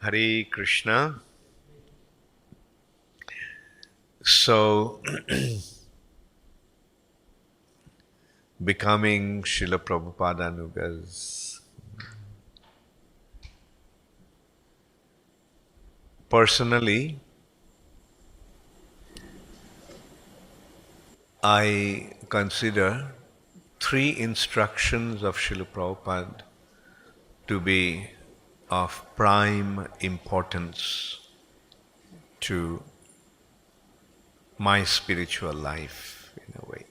Hare Krishna. So, becoming Srila Prabhupada Anugas. Personally, I consider three instructions of Srila Prabhupada to be of prime importance to my spiritual life, in a way.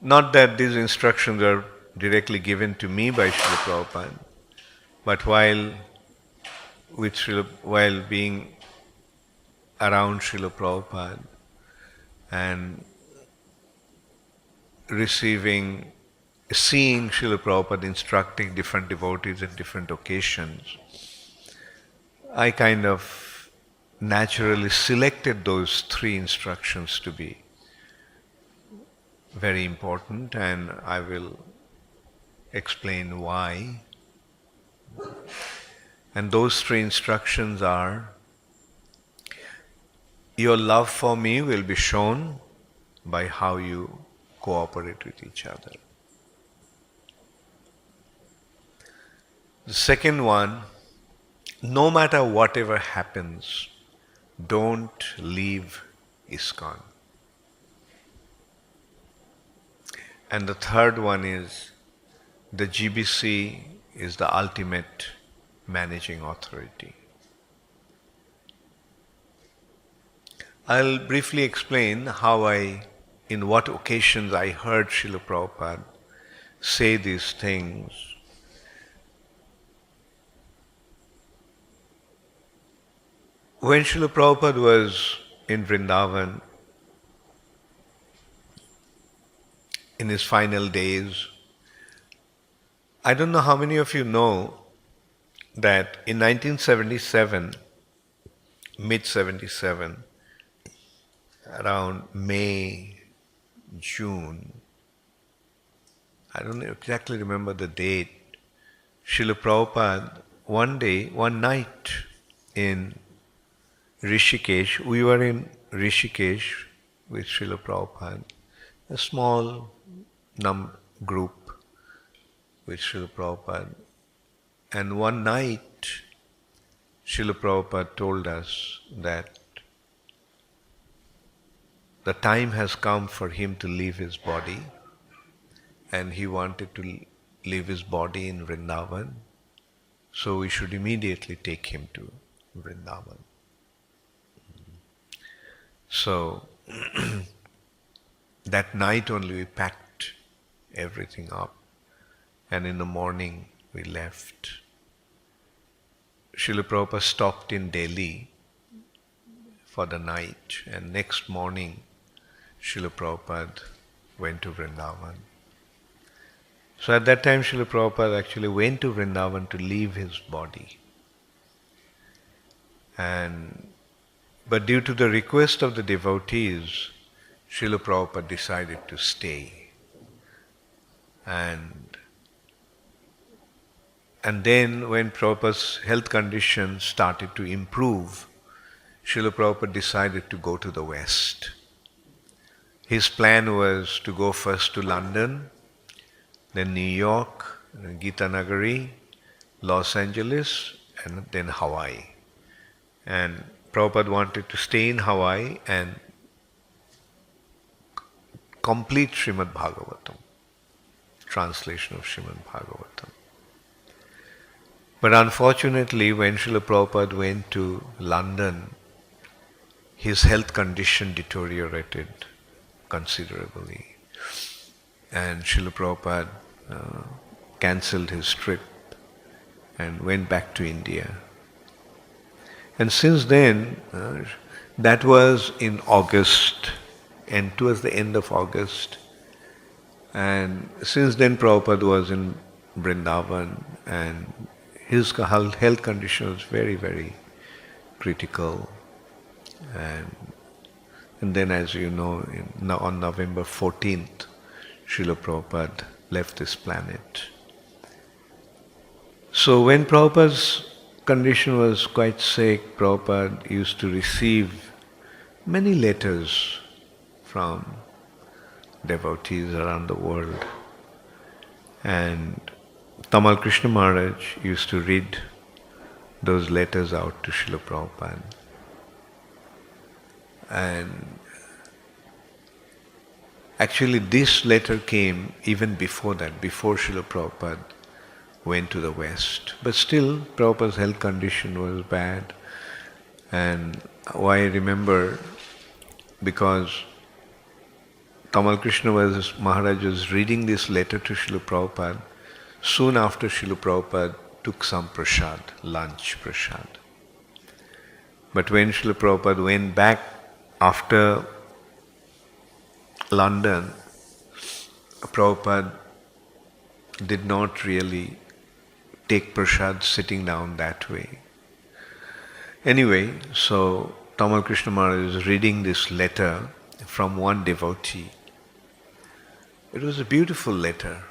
Not that these instructions are directly given to me by Srila Prabhupada, but while being around Srila Prabhupada and seeing Srila Prabhupada instructing different devotees in different occasions, I kind of naturally selected those three instructions to be very important, and I will explain why. And those three instructions are: your love for me will be shown by how you cooperate with each other. The second one, no matter whatever happens, don't leave ISKCON. And the third one is, the GBC is the ultimate managing authority. I'll briefly explain in what occasions I heard Srila Prabhupada say these things. When Srila Prabhupada was in Vrindavan, in his final days, I don't know how many of you know that in 1977, mid-77, around May, June, I don't exactly remember the date, Srila Prabhupada, one night in Rishikesh, we were in Rishikesh with Srila Prabhupada, a small group with Srila Prabhupada. And one night, Srila Prabhupada told us that the time has come for him to leave his body, and he wanted to leave his body in Vrindavan, so we should immediately take him to Vrindavan. So, that night only we packed everything up, and in the morning we left. Srila Prabhupada stopped in Delhi for the night, and next morning Srila Prabhupada went to Vrindavan. So at that time Srila Prabhupada actually went to Vrindavan to leave his body. But due to the request of the devotees, Srila Prabhupada decided to stay. And then when Prabhupada's health condition started to improve, Srila Prabhupada decided to go to the West. His plan was to go first to London, then New York, Gita Nagari, Los Angeles, and then Hawaii. And Prabhupada wanted to stay in Hawaii and complete Srimad Bhagavatam, translation of Srimad Bhagavatam. But unfortunately, when Srila Prabhupada went to London, his health condition deteriorated considerably. And Srila Prabhupada cancelled his trip and went back to India. And since then, that was in August, and towards the end of August. And since then Prabhupada was in Vrindavan, and his health condition was very, very critical. And then, as you know, on November 14th, Srila Prabhupada left this planet. So when Prabhupada's condition was quite sick, Prabhupada used to receive many letters from devotees around the world. And Tamal Krishna Maharaj used to read those letters out to Srila Prabhupada. And actually this letter came even before that, before Srila Prabhupada went to the West. But still, Prabhupada's health condition was bad. And why I remember, because Tamal Krishna Maharaj was reading this letter to Srila Prabhupada soon after Srila Prabhupada took some prasad, lunch prasad. But when Srila Prabhupada went back after London, Prabhupada did not really take prasad sitting down that way. Anyway, so Tamal Krishna Maharaj is reading this letter from one devotee. It was a beautiful letter,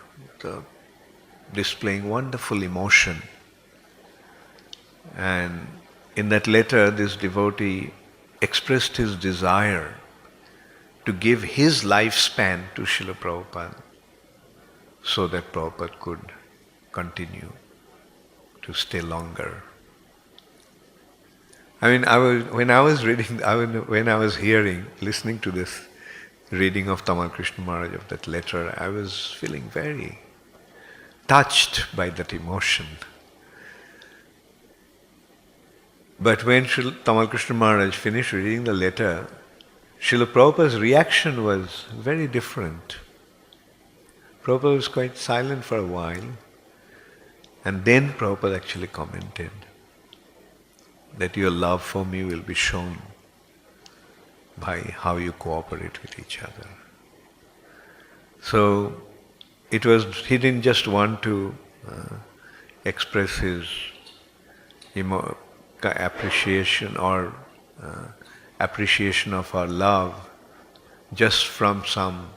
displaying wonderful emotion. And in that letter, this devotee expressed his desire to give his lifespan to Srila Prabhupada so that Prabhupada could continue to stay longer. When I was listening to this reading of Tamal Krishna Maharaj of that letter, I was feeling very touched by that emotion. But when Tamal Krishna Maharaj finished reading the letter, Srila Prabhupada's reaction was very different. Prabhupada was quite silent for a while, and then Prabhupada actually commented that your love for me will be shown by how you cooperate with each other. So he didn't just want to express his appreciation or appreciation of our love just from some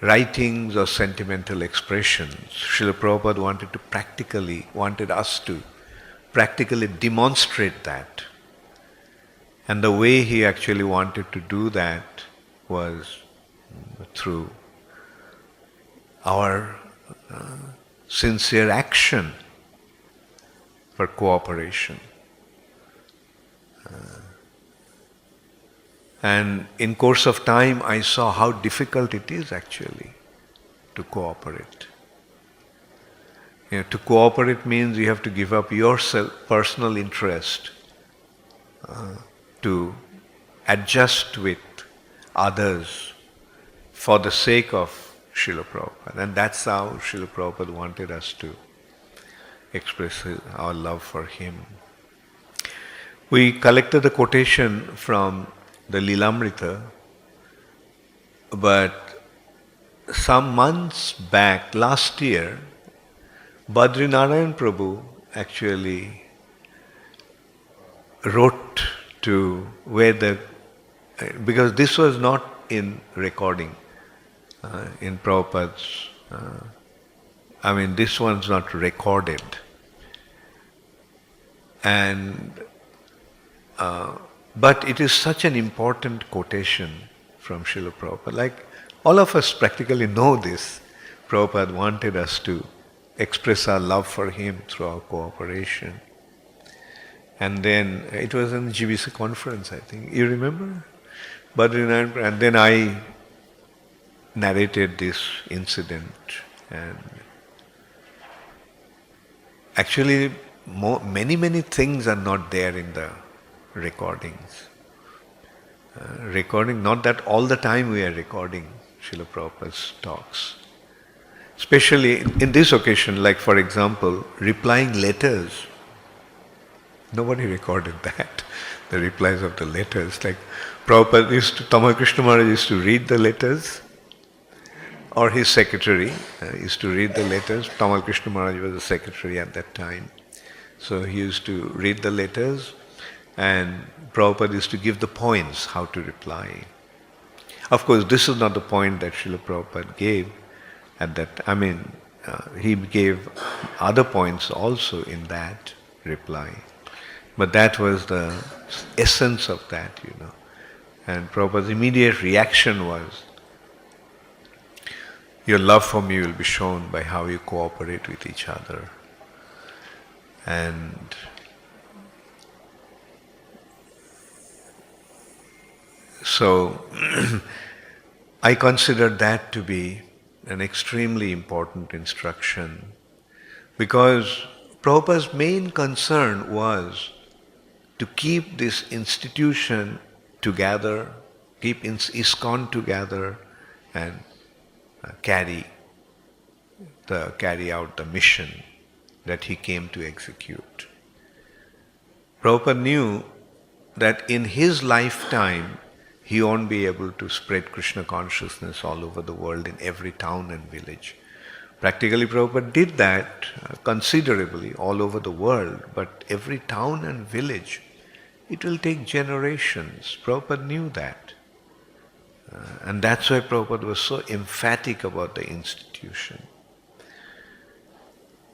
writings or sentimental expressions. Srila Prabhupada wanted us to practically demonstrate that. And the way he actually wanted to do that was through our sincere action for cooperation. And in course of time, I saw how difficult it is actually to cooperate. To cooperate means you have to give up your personal interest to adjust with others for the sake of Srila Prabhupada. And that's how Srila Prabhupada wanted us to express our love for him. We collected a quotation from the Lilamrita, but some months back, last year, Badrinarayan Prabhu actually wrote to because this was not in recording in Prabhupada's, this one's not recorded. And but it is such an important quotation from Srila Prabhupada. Like all of us practically know this. Prabhupada wanted us to express our love for him through our cooperation. And then it was in the GBC conference, I think. You remember? And then I narrated this incident. And actually, many things are not there in the recordings. Not that all the time we are recording Srila Prabhupada's talks. Especially in this occasion, like for example, replying letters. Nobody recorded that, the replies of the letters. Like Prabhupada Tamal Krishna Maharaj used to read the letters, or his secretary used to read the letters. Tamal Krishna Maharaj was the secretary at that time. So he used to read the letters, and Prabhupada used to give the points how to reply. Of course, this is not the point that Srila Prabhupada gave at that. he gave other points also in that reply. But that was the essence of that, And Prabhupada's immediate reaction was, your love for me will be shown by how you cooperate with each other. And so I consider that to be an extremely important instruction, because Prabhupada's main concern was to keep this institution together, keep ISKCON together, and carry out the mission that he came to execute. Prabhupada knew that in his lifetime he won't be able to spread Krishna consciousness all over the world in every town and village. Practically Prabhupada did that considerably all over the world, but every town and village, it will take generations. Prabhupada knew that. And that's why Prabhupada was so emphatic about the institution.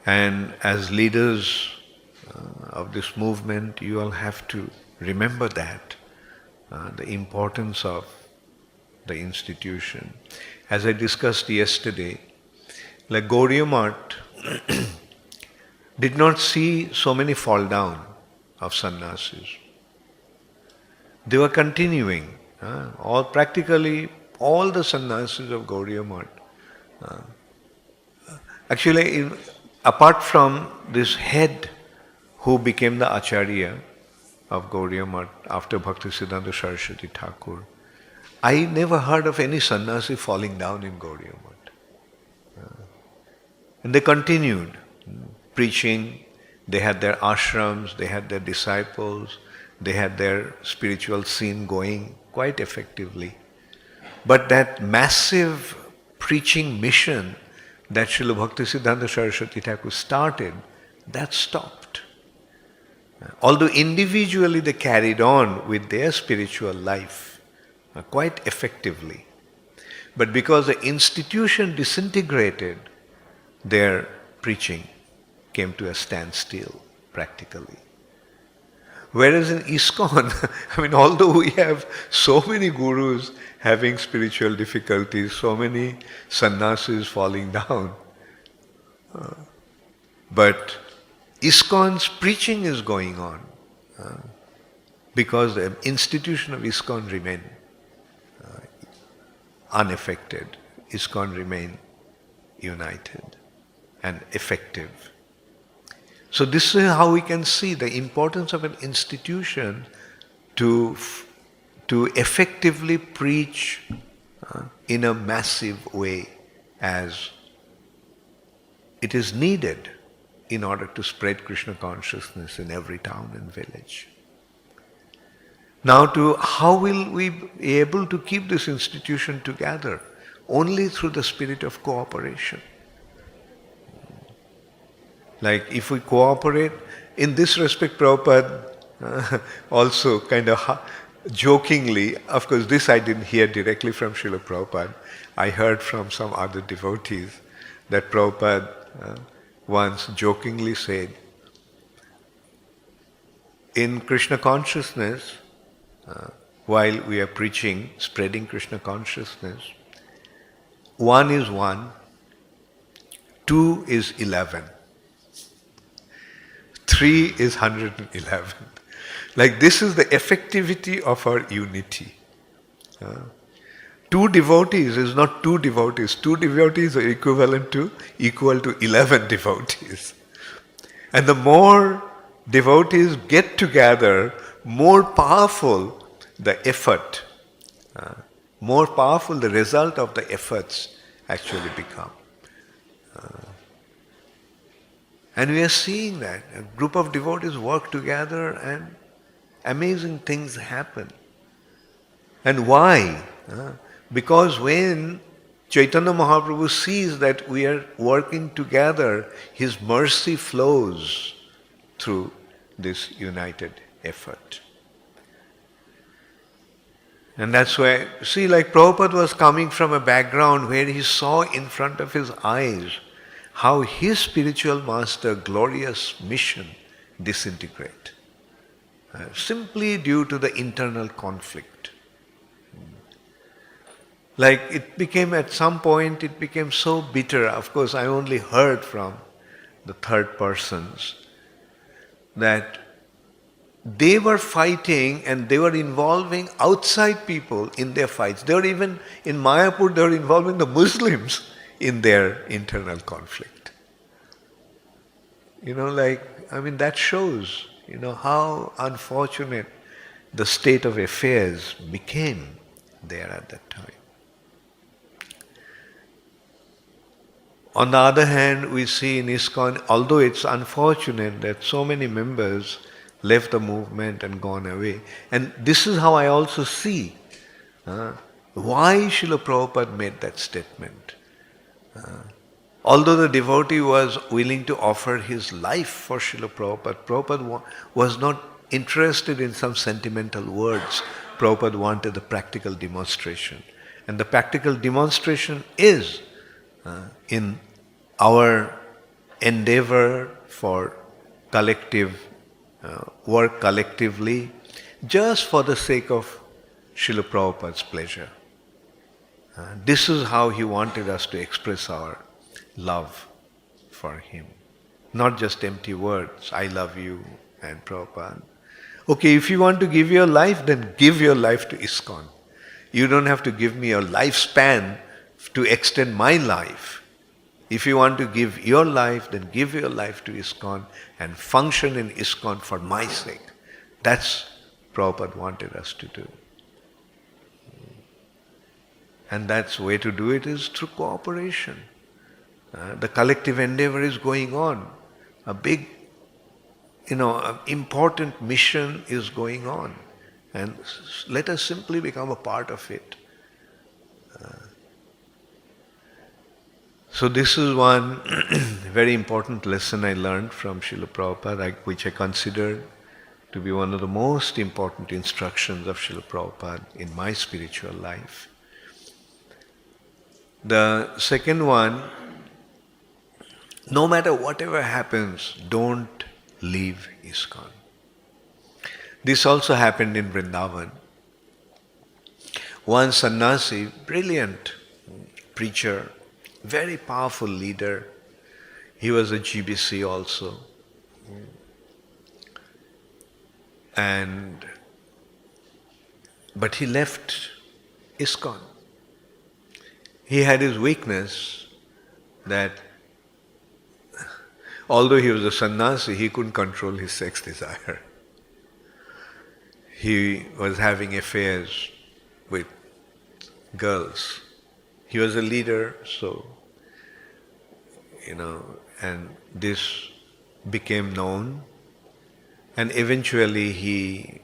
And as leaders of this movement, you all have to remember that, the importance of the institution. As I discussed yesterday, like Gaudiya Math did not see so many fall down of sannyasis. They were continuing. Practically all the sannyasis of Gaudiya Math. Actually, apart from this head who became the Acharya of Gaudiya Math after Bhaktisiddhanta Saraswati Thakur, I never heard of any sannyasi falling down in Gaudiya Math. And they continued preaching. They had their ashrams, they had their disciples, they had their spiritual scene going quite effectively. But that massive preaching mission that Srila Bhaktisiddhanta Saraswati Thakur started, that stopped. Although individually they carried on with their spiritual life quite effectively. But because the institution disintegrated, their preaching came to a standstill practically. Whereas in ISKCON, although we have so many gurus having spiritual difficulties, so many sannyasis falling down, but ISKCON's preaching is going on because the institution of ISKCON remained unaffected. ISKCON remained united and effective. So this is how we can see the importance of an institution to effectively preach in a massive way as it is needed in order to spread Krishna consciousness in every town and village. Now, how will we be able to keep this institution together? Only through the spirit of cooperation. Like if we cooperate, in this respect Prabhupada also kind of jokingly, of course this I didn't hear directly from Srila Prabhupada, I heard from some other devotees that Prabhupada once jokingly said, in Krishna consciousness, while we are preaching, spreading Krishna consciousness, 1 is 1, 2 is 11. 3 is 111. Like this is the effectivity of our unity. 2 devotees is not 2 devotees. 2 devotees are equal to 11 devotees. And the more devotees get together, more powerful the effort, more powerful the result of the efforts actually become. And we are seeing that. A group of devotees work together and amazing things happen. And why? Because when Chaitanya Mahaprabhu sees that we are working together, his mercy flows through this united effort. And that's why, see, like Prabhupada was coming from a background where he saw in front of his eyes how his spiritual master glorious mission disintegrate, simply due to the internal conflict. Like at some point it became so bitter. Of course, I only heard from the third persons that they were fighting and they were involving outside people in their fights. They were even, in Mayapur, they were involving the Muslims in their internal conflict. That shows, how unfortunate the state of affairs became there at that time. On the other hand, we see in ISKCON, although it's unfortunate that so many members left the movement and gone away, and this is how I also see why Srila Prabhupada made that statement. Although the devotee was willing to offer his life for Srila Prabhupada, Prabhupada was not interested in some sentimental words. Prabhupada wanted a practical demonstration. And the practical demonstration is in our endeavor for collective work collectively, just for the sake of Srila Prabhupada's pleasure. This is how he wanted us to express our love for him. Not just empty words, I love you and Prabhupada. Okay, if you want to give your life, then give your life to ISKCON. You don't have to give me your lifespan to extend my life. If you want to give your life, then give your life to ISKCON and function in ISKCON for my sake. That's Prabhupada wanted us to do. And that's the way to do it is through cooperation. The collective endeavor is going on. A big, important mission is going on. And let us simply become a part of it. So this is one very important lesson I learned from Srila Prabhupada, which I consider to be one of the most important instructions of Srila Prabhupada in my spiritual life. The second one, no matter whatever happens, don't leave ISKCON. This also happened in Vrindavan. One sannyasi, brilliant preacher, very powerful leader. He was a GBC also. But he left ISKCON. He had his weakness that although he was a sannyasi, he couldn't control his sex desire. He was having affairs with girls. He was a leader, so, and this became known, and eventually he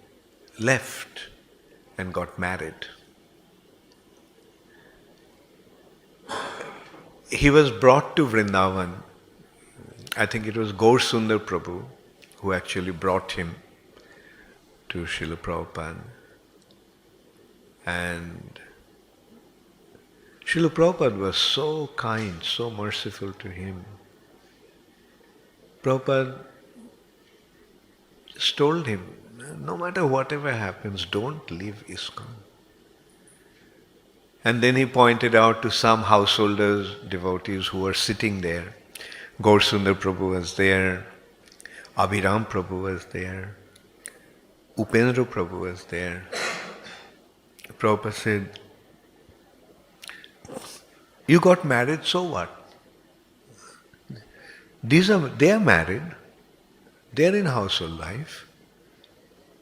left and got married. He was brought to Vrindavan. I think it was Gaur Sundar Prabhu who actually brought him to Srila Prabhupada. And Srila Prabhupada was so kind, so merciful to him. Prabhupada just told him, no matter whatever happens, don't leave ISKCON. And then he pointed out to some householders, devotees who were sitting there. Gaur Sundar Prabhu was there, Abhiram Prabhu was there, Upendra Prabhu was there. Prabhupada said, you got married, so what? They are married, they are in household life,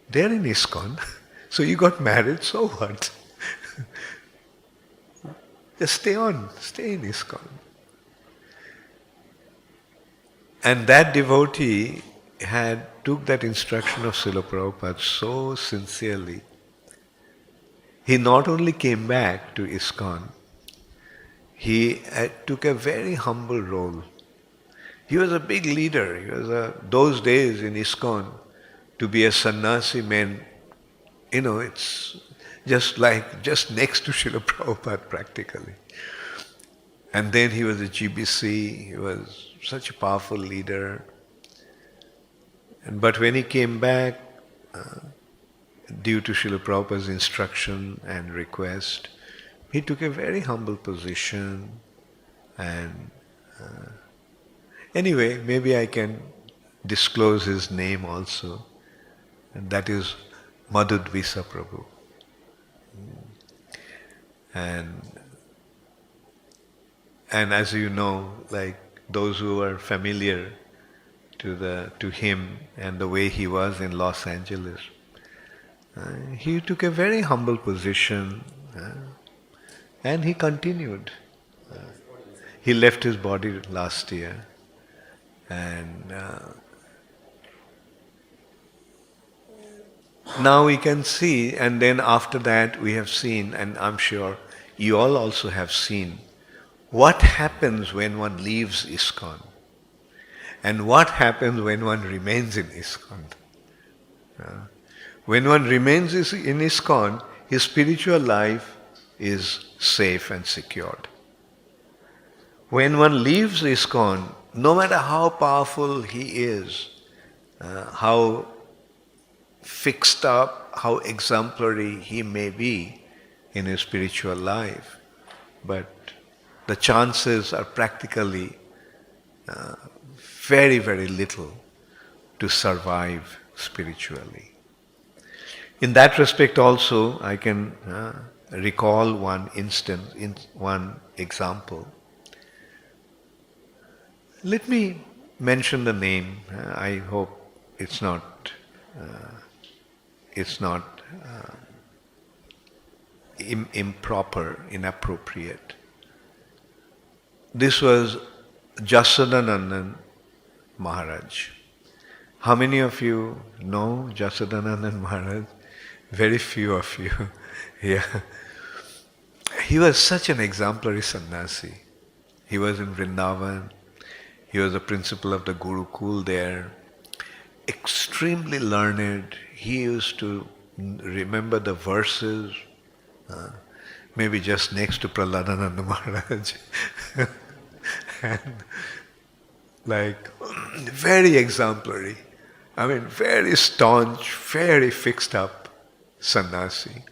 they are in ISKCON, so you got married, so what? Just stay in ISKCON. And that devotee took that instruction of Srila Prabhupada so sincerely. He not only came back to ISKCON, he took a very humble role. He was a big leader. He was those days in ISKCON, to be a sannyasi meant, it's just next to Srila Prabhupada practically. And then he was a GBC, he was such a powerful leader. But when he came back, due to Srila Prabhupada's instruction and request, he took a very humble position. And anyway, maybe I can disclose his name also, and that is Madhudvisa Prabhu. And as you know, like those who are familiar to him and the way he was in Los Angeles, he took a very humble position, and he continued. He left his body last year, and now we can see, and then after that we have seen, and I'm sure you all also have seen, what happens when one leaves ISKCON and what happens when one remains in ISKCON. When one remains in ISKCON, his spiritual life is safe and secured. When one leaves ISKCON, no matter how powerful he is, how fixed up, how exemplary he may be in his spiritual life, but the chances are practically very, very little to survive spiritually. In that respect also, I can recall one instance, one example. Let me mention the name. I hope it's not improper, inappropriate. This was Jasodanandan Maharaj. How many of you know Jasodanandan Maharaj? Very few of you. Yeah. He was such an exemplary sannyasi. He was in Vrindavan. He was the principal of the Gurukul there. Extremely learned. He used to remember the verses, maybe just next to Prahladananda Maharaj. And like, very exemplary. I mean, very staunch, very fixed up sannyasi.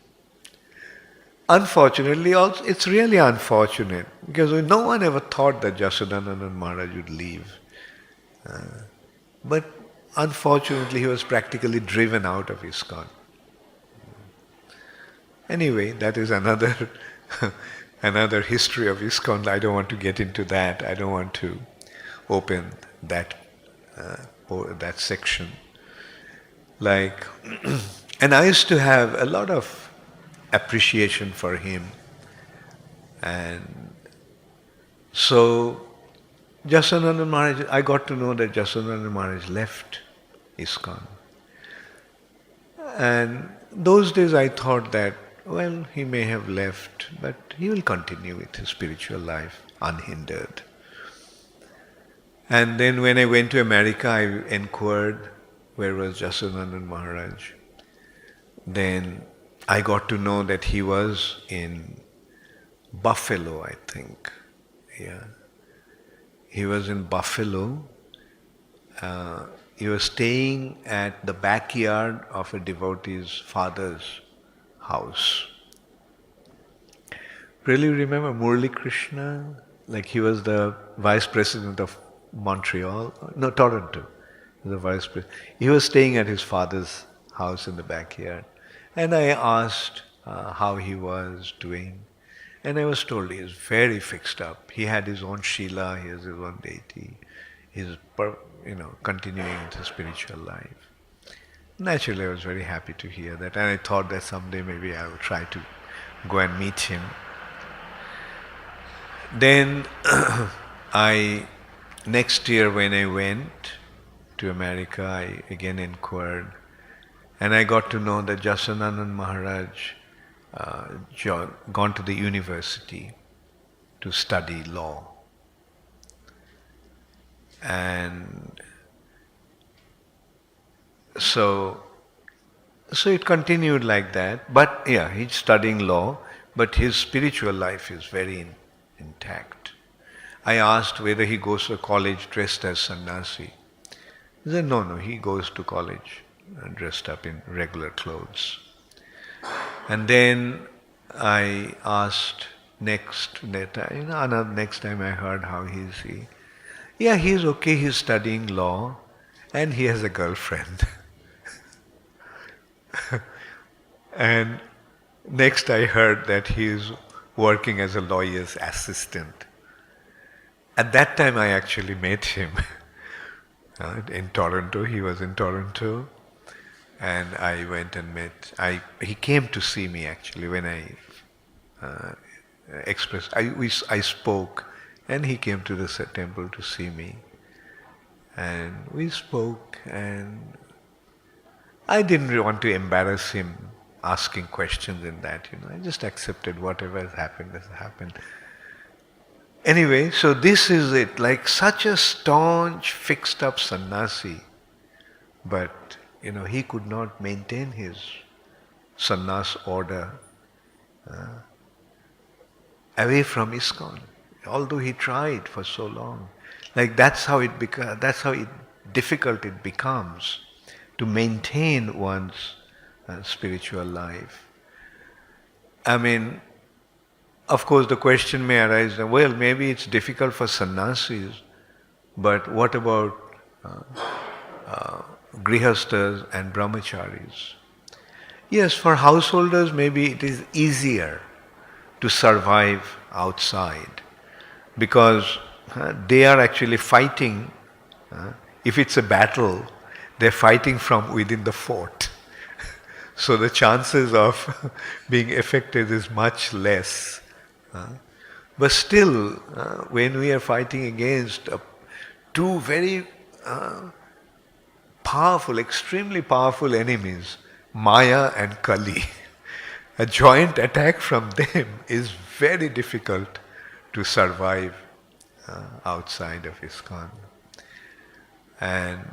Unfortunately, also, it's really unfortunate because no one ever thought that Jasodanandan Maharaj would leave. But unfortunately, he was practically driven out of ISKCON. Anyway, that is another another history of ISKCON. I don't want to get into that. I don't want to open that that section. Like, and I used to have a lot of appreciation for him, and so Jasodanandan Maharaj, I got to know that Jasodanandan Maharaj left ISKCON. And those days I thought that, well, he may have left, but he will continue with his spiritual life unhindered. And then when I went to America, I inquired where was Jasodanandan Maharaj. Then I got to know that he was in Buffalo, I think. Yeah. He was in Buffalo. He was staying at the backyard of a devotee's father's house. Really remember Murli Krishna? Like he was the vice president of Montreal, no, Toronto, the vice president. He was staying at his father's house in the backyard. And I asked how he was doing. And I was told he is very fixed up. He had his own Shila, he has his own deity. He's continuing his spiritual life. Naturally, I was very happy to hear that. And I thought that someday maybe I would try to go and meet him. Then next year when I went to America, I again inquired. And I got to know that Jasodanandan Maharaj gone to the university to study law. And so it continued like that. But yeah, he's studying law, but his spiritual life is very intact. I asked whether he goes to college dressed as sannyasi. He said, no, he goes to college dressed up in regular clothes. And then I asked next time I heard how is he. Yeah, he's okay, he's studying law and he has a girlfriend. And next I heard that he is working as a lawyer's assistant. At that time I actually met him in Toronto. He was in Toronto. And I went and met. He came to see me actually when I expressed. I spoke, and he came to the temple to see me. And we spoke, and I didn't want to embarrass him asking questions in that. I just accepted whatever has happened. Anyway, so this is it. Like such a staunch, fixed-up sannyasi, but he could not maintain his sannyas order away from ISKCON, although he tried for so long. Like that's how difficult it becomes to maintain one's spiritual life. I mean, of course the question may arise, well, maybe it's difficult for sannyasis, but what about grihastas and brahmacharis? Yes, for householders maybe it is easier to survive outside because they are actually fighting. If it's a battle, they're fighting from within the fort. So the chances of being affected is much less. But still, when we are fighting against two very powerful, extremely powerful enemies, Maya and Kali, a joint attack from them is very difficult to survive outside of ISKCON. And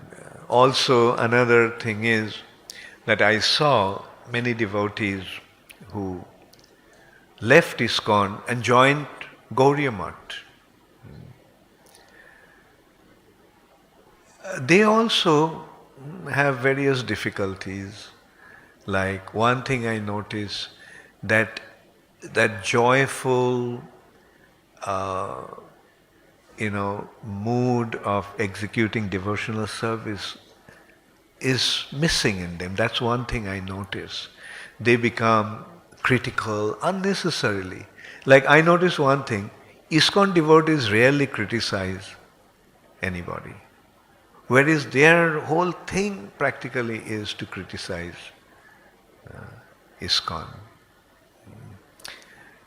also another thing is that I saw many devotees who left ISKCON and joined Gauriya Math. They also have various difficulties. Like one thing I notice that joyful mood of executing devotional service is missing in them. That's one thing I notice. They become critical unnecessarily. Like I notice one thing, ISKCON devotees rarely criticize anybody. Whereas their whole thing practically is to criticize ISKCON.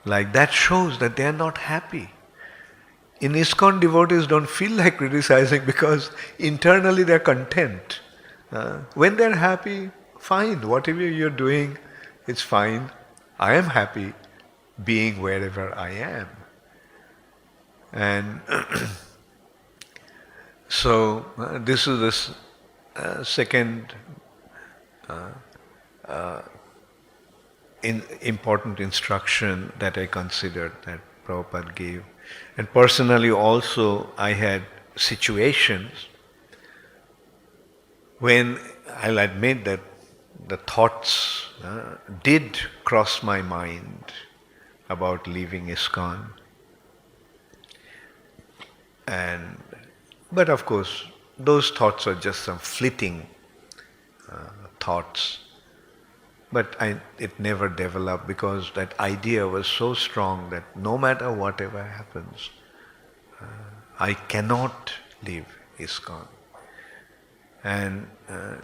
Like that shows that they are not happy. In ISKCON, devotees don't feel like criticizing because internally they are content. When they are happy, fine. Whatever you're doing, it's fine. I am happy being wherever I am. And so this is the second important instruction that I considered that Prabhupada gave. And personally also I had situations when I'll admit that the thoughts did cross my mind about leaving ISKCON. But of course, those thoughts are just some fleeting thoughts. But it never developed because that idea was so strong that no matter whatever happens, I cannot leave ISKCON. And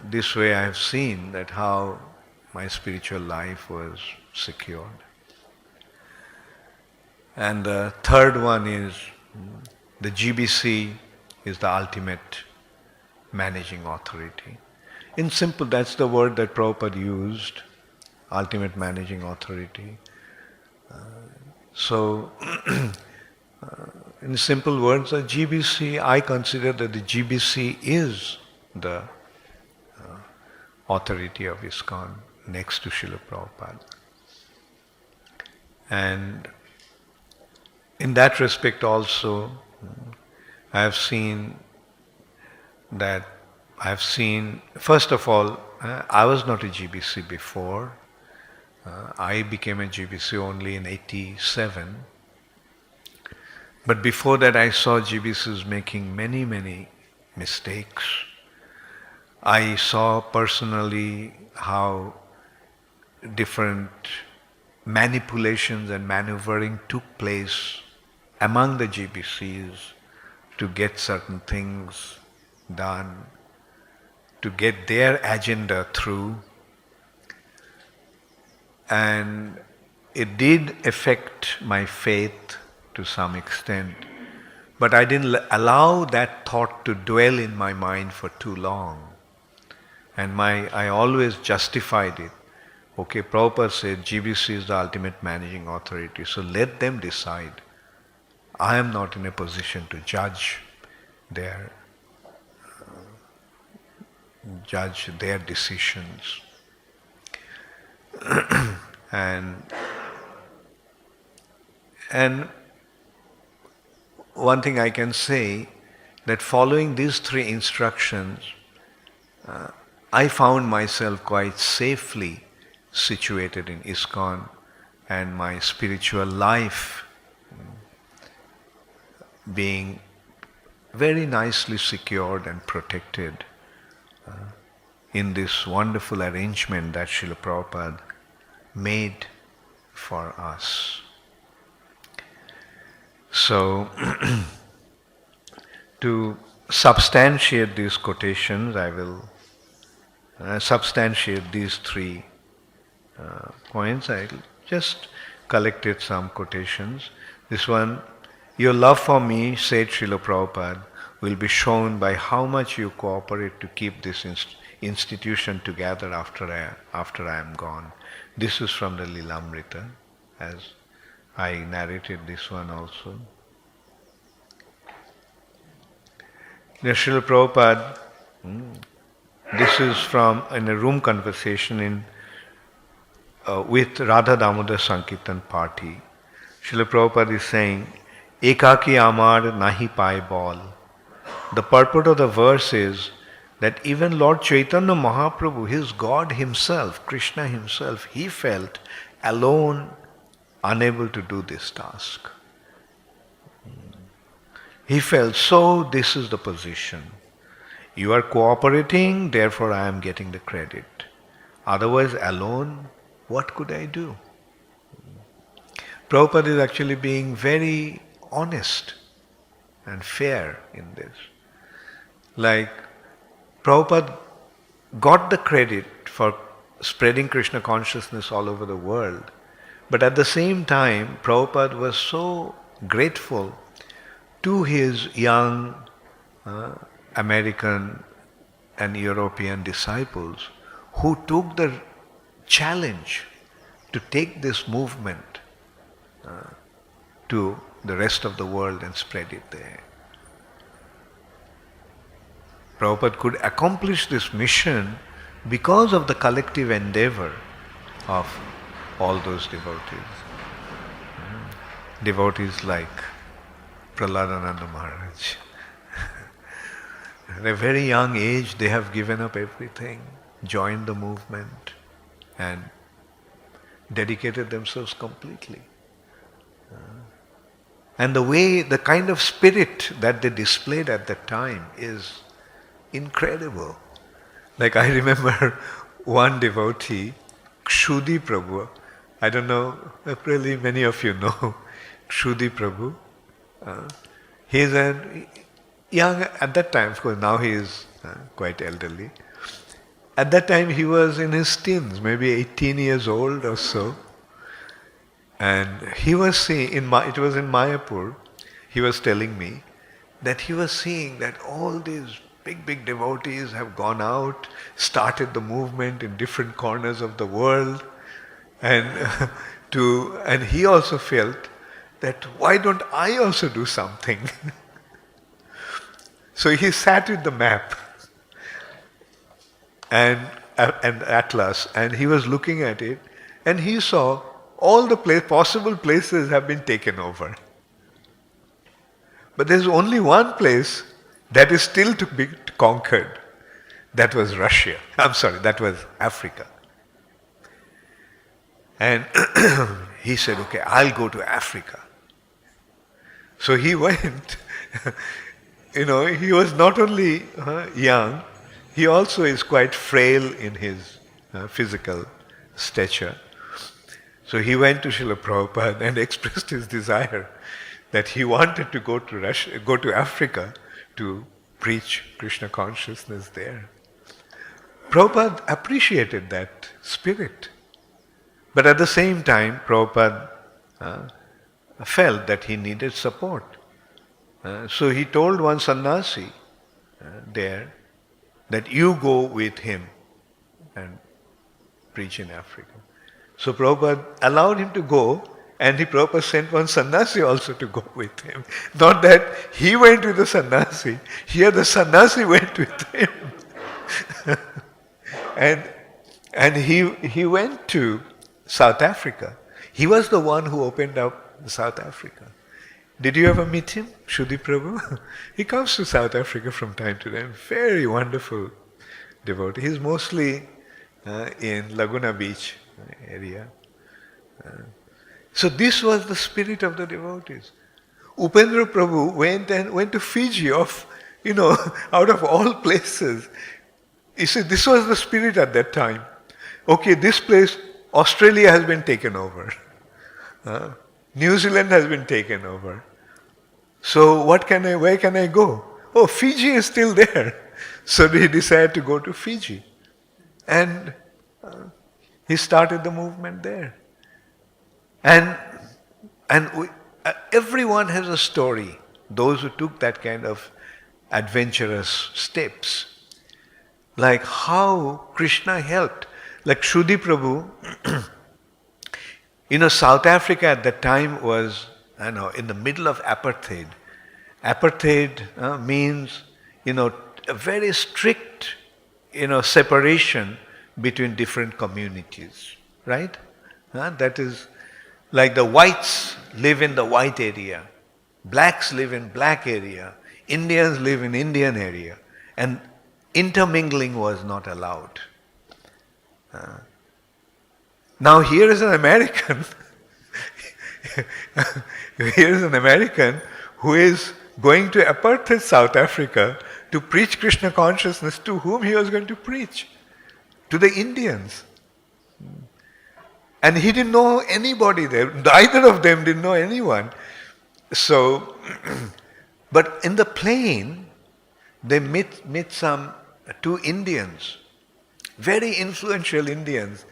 this way I have seen that how my spiritual life was secured. And the third one is the GBC is the ultimate managing authority. In simple, that's the word that Prabhupada used, ultimate managing authority. So, in simple words, the GBC, I consider that the GBC is the authority of ISKCON next to Srila Prabhupada. And in that respect also, I have seen that, first of all, I was not a GBC before. I became a GBC only in 87. But before that, I saw GBCs making many, many mistakes. I saw personally how different manipulations and maneuvering took place among the GBCs to get certain things done, to get their agenda through. And it did affect my faith to some extent, but I didn't allow that thought to dwell in my mind for too long. And I always justified it. Okay, Prabhupada said GBC is the ultimate managing authority, so let them decide. I am not in a position to judge their decisions. and one thing I can say, that following these three instructions, I found myself quite safely situated in ISKCON, and my spiritual life being very nicely secured and protected in this wonderful arrangement that Srila Prabhupada made for us. So, to substantiate these quotations, I will substantiate these three points. I just collected some quotations. This one, your love for me, said Srila Prabhupada, will be shown by how much you cooperate to keep this institution together after I am gone. This is from the Lilamrita, as I narrated this one also. The Srila Prabhupada, this is from in a room conversation with Radha Damodar Sankirtan party. Srila Prabhupada is saying, Ekaki amar nahi pai bol. The purport of the verse is that even Lord Chaitanya Mahaprabhu, his God himself, Krishna himself, he felt alone, unable to do this task. He felt, so this is the position. You are cooperating, therefore I am getting the credit. Otherwise, alone, what could I do? Prabhupada is actually being very honest and fair in this. Like, Prabhupada got the credit for spreading Krishna consciousness all over the world, but at the same time, Prabhupada was so grateful to his young American and European disciples who took the challenge to take this movement to the rest of the world and spread it there. Prabhupada could accomplish this mission because of the collective endeavor of all those devotees. Devotees like Prahladananda Maharaj. At a very young age, they have given up everything, joined the movement, and dedicated themselves completely. And the kind of spirit that they displayed at that time is incredible. Like, I remember one devotee, Kshudi Prabhu. I don't know, really many of you know Kshudi Prabhu. He is a young, at that time, of course, now he is quite elderly. At that time he was in his teens, maybe 18 years old or so. And he was seeing, it was in Mayapur, he was telling me that he was seeing that all these big devotees have gone out, started the movement in different corners of the world, and he also felt that why don't I also do something? So he sat with the map and atlas, and he was looking at it, and he saw all the possible places have been taken over. But there's only one place that is still to be conquered. That was Russia. I'm sorry, that was Africa. And he said, okay, I'll go to Africa. So he went. He was not only young, he also is quite frail in his physical stature. So he went to Srila Prabhupada and expressed his desire that he wanted to go to Africa to preach Krishna consciousness there. Prabhupada appreciated that spirit. But at the same time, Prabhupada felt that he needed support. So he told one sannyasi there that you go with him and preach in Africa. So Prabhupada allowed him to go, and Prabhupada sent one sannyasi also to go with him. Not that he went with the sannyasi, here the sannyasi went with him. and he went to South Africa. He was the one who opened up South Africa. Did you ever meet him, Shuddhi Prabhu? He comes to South Africa from time to time. Very wonderful devotee. He's mostly in Laguna Beach area. So this was the spirit of the devotees. Upendra Prabhu went to Fiji out of all places. He said this was the spirit at that time. Okay, this place, Australia has been taken over. New Zealand has been taken over. So where can I go? Oh, Fiji is still there. So he decided to go to Fiji. And he started the movement there. And everyone has a story, those who took that kind of adventurous steps. Like how Krishna helped. Like Shuddhi Prabhu, South Africa at that time was, in the middle of apartheid. Apartheid means, a very strict, separation between different communities, right? That is, like the whites live in the white area, blacks live in black area, Indians live in Indian area, and intermingling was not allowed. Now here is an American, who is going to apartheid South Africa to preach Krishna consciousness. To whom he was going to preach? To the Indians. And he didn't know anybody there. Either of them didn't know anyone. So, but in the plane, they meet two Indians, very influential Indians,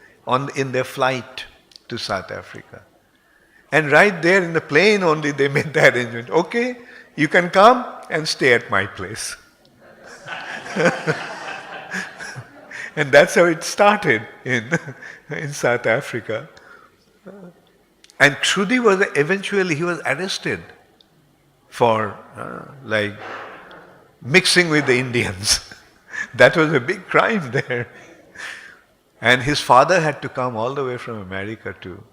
in their flight to South Africa. And right there in the plane only they made the arrangement. Okay, you can come and stay at my place. And that's how it started in South Africa. And Shuddhi was eventually arrested for mixing with the Indians. That was a big crime there. And his father had to come all the way from America to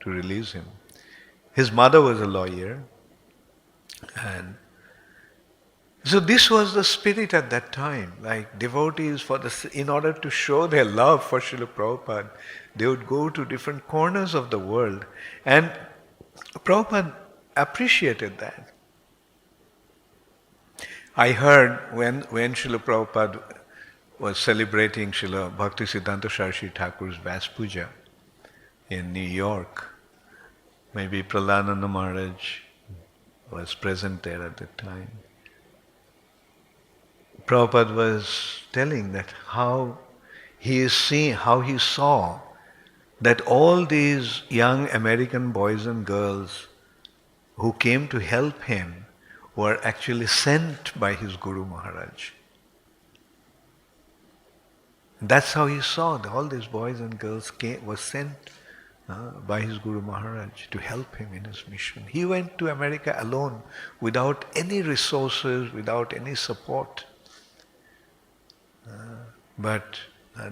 release him. His mother was a lawyer. And so this was the spirit at that time. Like devotees, in order to show their love for Srila Prabhupada, they would go to different corners of the world. And Prabhupada appreciated that. I heard when Srila Prabhupada was celebrating Srila Bhakti Siddhanta Saraswati Thakur's Vyas Puja in New York. Maybe Pralananda Maharaj was present there at the time. Prabhupada was telling that how he saw that all these young American boys and girls who came to help him were actually sent by his Guru Maharaj. That's how he saw that all these boys and girls were sent by his Guru Maharaj to help him in his mission. He went to America alone, without any resources, without any support. But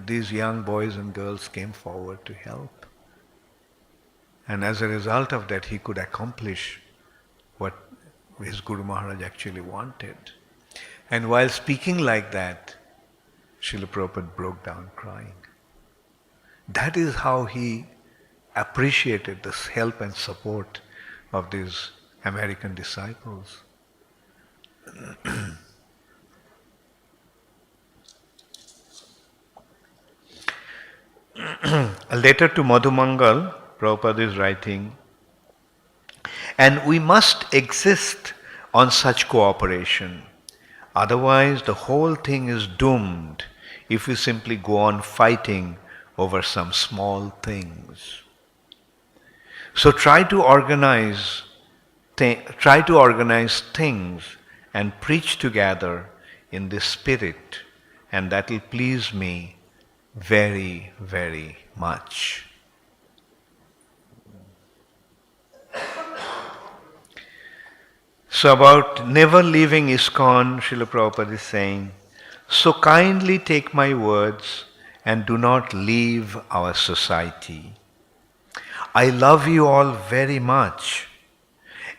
these young boys and girls came forward to help. And as a result of that, he could accomplish his Guru Maharaj actually wanted. And while speaking like that, Srila Prabhupada broke down crying. That is how he appreciated the help and support of these American disciples. A letter to Madhumangal, Prabhupada is writing, and we must exist on such cooperation. Otherwise, the whole thing is doomed if we simply go on fighting over some small things. So try to organize things and preach together in this spirit, and that will please me very, very much. So about never leaving ISKCON, Srila Prabhupada is saying, so kindly take my words and do not leave our society. I love you all very much,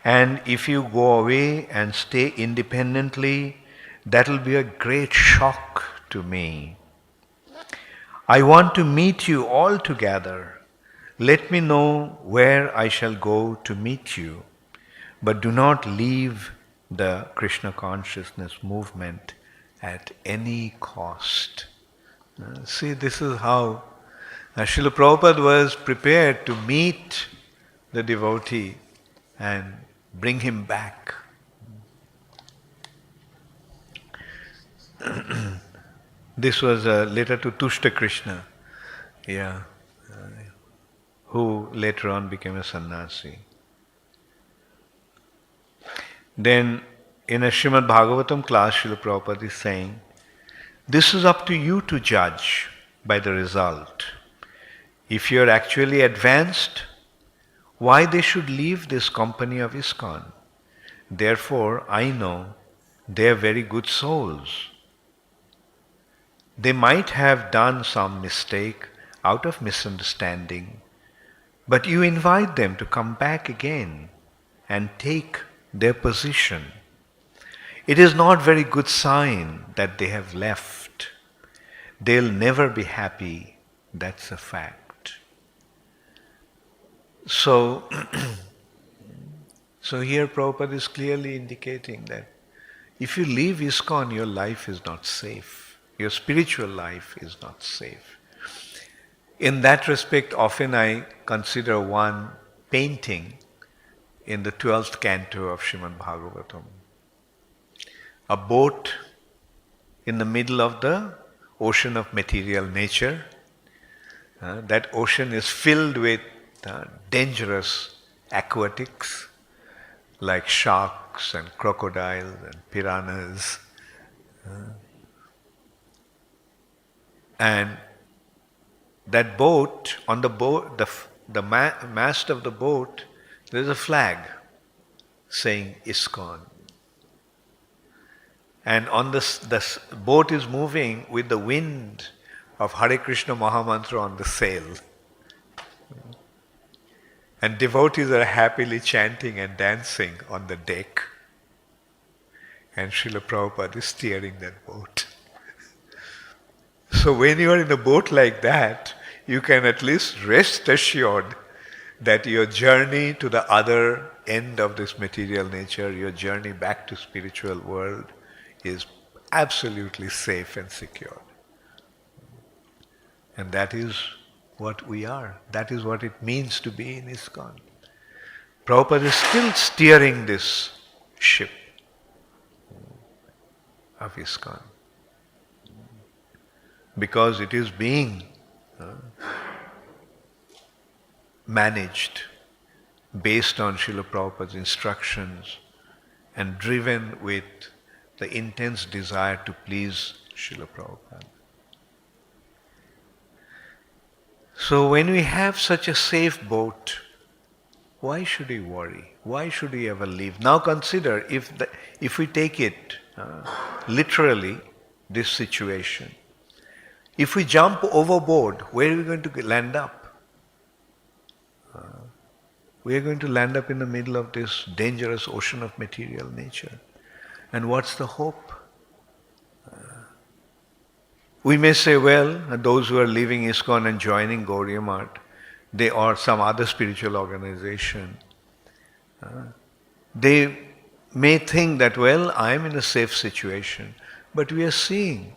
and if you go away and stay independently, that will be a great shock to me. I want to meet you all together. Let me know where I shall go to meet you, but do not leave the Krishna consciousness movement at any cost. See, this is how Srila Prabhupada was prepared to meet the devotee and bring him back. This was a letter to Tushta Krishna, who later on became a sannyasi. Then in a Srimad Bhagavatam class, Srila Prabhupada is saying, this is up to you to judge by the result. If you are actually advanced, why they should leave this company of ISKCON? Therefore, I know they are very good souls. They might have done some mistake out of misunderstanding, but you invite them to come back again and take their position. It is not very good sign that they have left. They'll never be happy. That's a fact. So here Prabhupada is clearly indicating that if you leave ISKCON, your life is not safe. Your spiritual life is not safe. In that respect, often I consider one painting in the 12th canto of Srimad Bhagavatam. A boat in the middle of the ocean of material nature. That ocean is filled with dangerous aquatics like sharks and crocodiles and piranhas. And that boat, on the boat, the mast of the boat, there is a flag saying ISKCON. And on the boat is moving with the wind of Hare Krishna Mahamantra on the sail. And devotees are happily chanting and dancing on the deck. And Srila Prabhupada is steering that boat. So when you are in a boat like that, you can at least rest assured that your journey to the other end of this material nature, your journey back to spiritual world, is absolutely safe and secure. And that is what we are. That is what it means to be in ISKCON. Prabhupada is still steering this ship of ISKCON, because it is being managed based on Srila Prabhupada's instructions and driven with the intense desire to please Srila Prabhupada. So when we have such a safe boat, why should we worry? Why should we ever leave? Now consider, if we take it literally, this situation, if we jump overboard, where are we going to land up? we are going to land up in the middle of this dangerous ocean of material nature. And what's the hope? We may say, well, those who are leaving ISKCON and joining Gauriya Math, they or some other spiritual organization, they may think that, well, I am in a safe situation. But we are seeing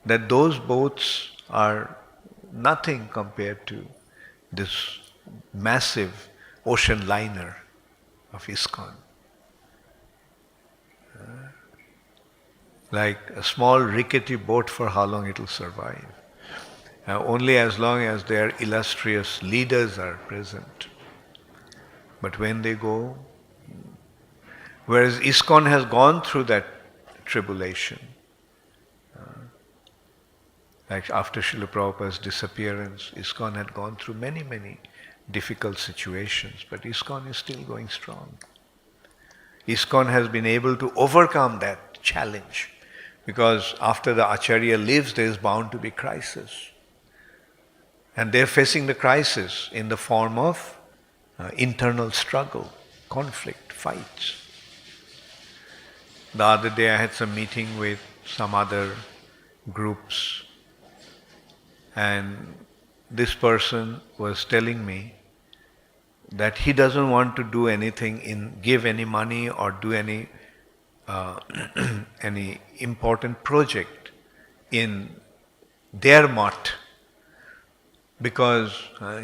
that those boats are nothing compared to this massive ocean liner of ISKCON. Like a small rickety boat, for how long it will survive? Only as long as their illustrious leaders are present. But when they go, whereas ISKCON has gone through that tribulation. Like after Srila Prabhupada's disappearance, ISKCON had gone through many, many difficult situations, but ISKCON is still going strong. ISKCON has been able to overcome that challenge, because after the Acharya leaves, there is bound to be crisis. And they're facing the crisis in the form of internal struggle, conflict, fights. The other day I had some meeting with some other groups, and this person was telling me that he doesn't want to do anything, give any money or do any any important project in their math, because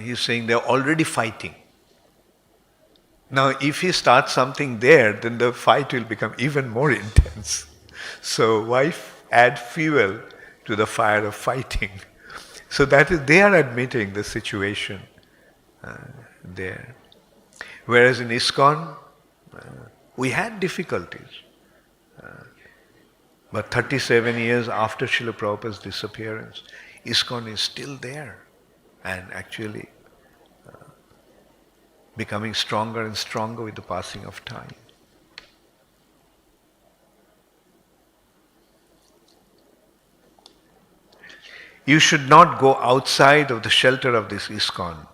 he's saying they're already fighting. Now, if he starts something there, then the fight will become even more intense. So why add fuel to the fire of fighting? So that is, they are admitting the situation there. Whereas in ISKCON, we had difficulties. But 37 years after Srila Prabhupada's disappearance, ISKCON is still there and actually becoming stronger and stronger with the passing of time. You should not go outside of the shelter of this ISKCON.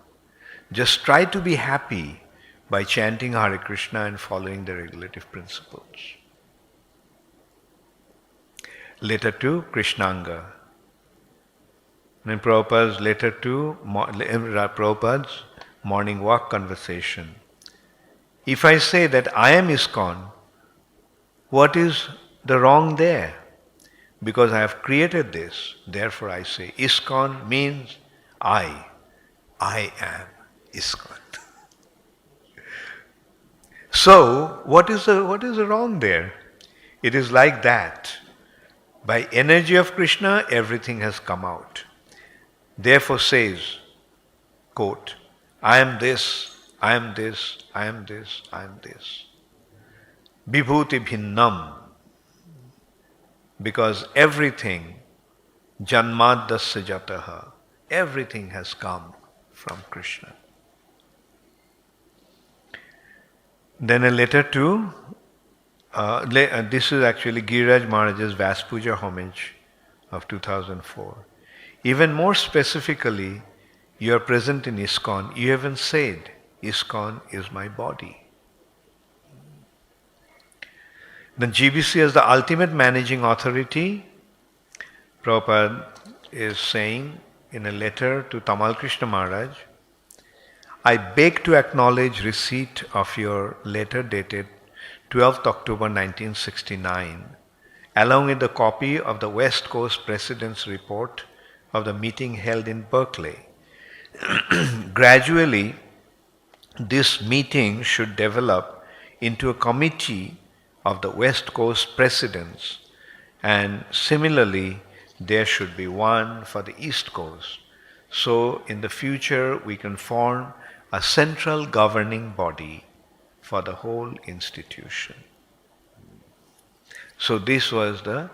Just try to be happy by chanting Hare Krishna and following the regulative principles. Letter to Krishnanga. In Prabhupada's letter to Prabhupada's morning walk conversation. If I say that I am ISKCON, what is the wrong there? Because I have created this, therefore I say ISKCON means I am ISKCON. So, what is the wrong there? It is like that. By energy of Krishna, everything has come out. Therefore says, quote, I am this, I am this, I am this, I am this. Vibhuti bhinnam. Because everything, janmadasya jataha, everything has come from Krishna. Then a letter to, this is actually Giriraj Maharaj's Vaspuja homage of 2004. Even more specifically, you are present in ISKCON. You haven't said, ISKCON is my body. Then GBC as the ultimate managing authority, Prabhupada is saying in a letter to Tamal Krishna Maharaj, I beg to acknowledge receipt of your letter dated 12th October 1969, along with the copy of the West Coast President's report of the meeting held in Berkeley. Gradually, this meeting should develop into a committee of the West Coast Presidents, and similarly, there should be one for the East Coast. So, in the future, we can form a central governing body for the whole institution. So this was the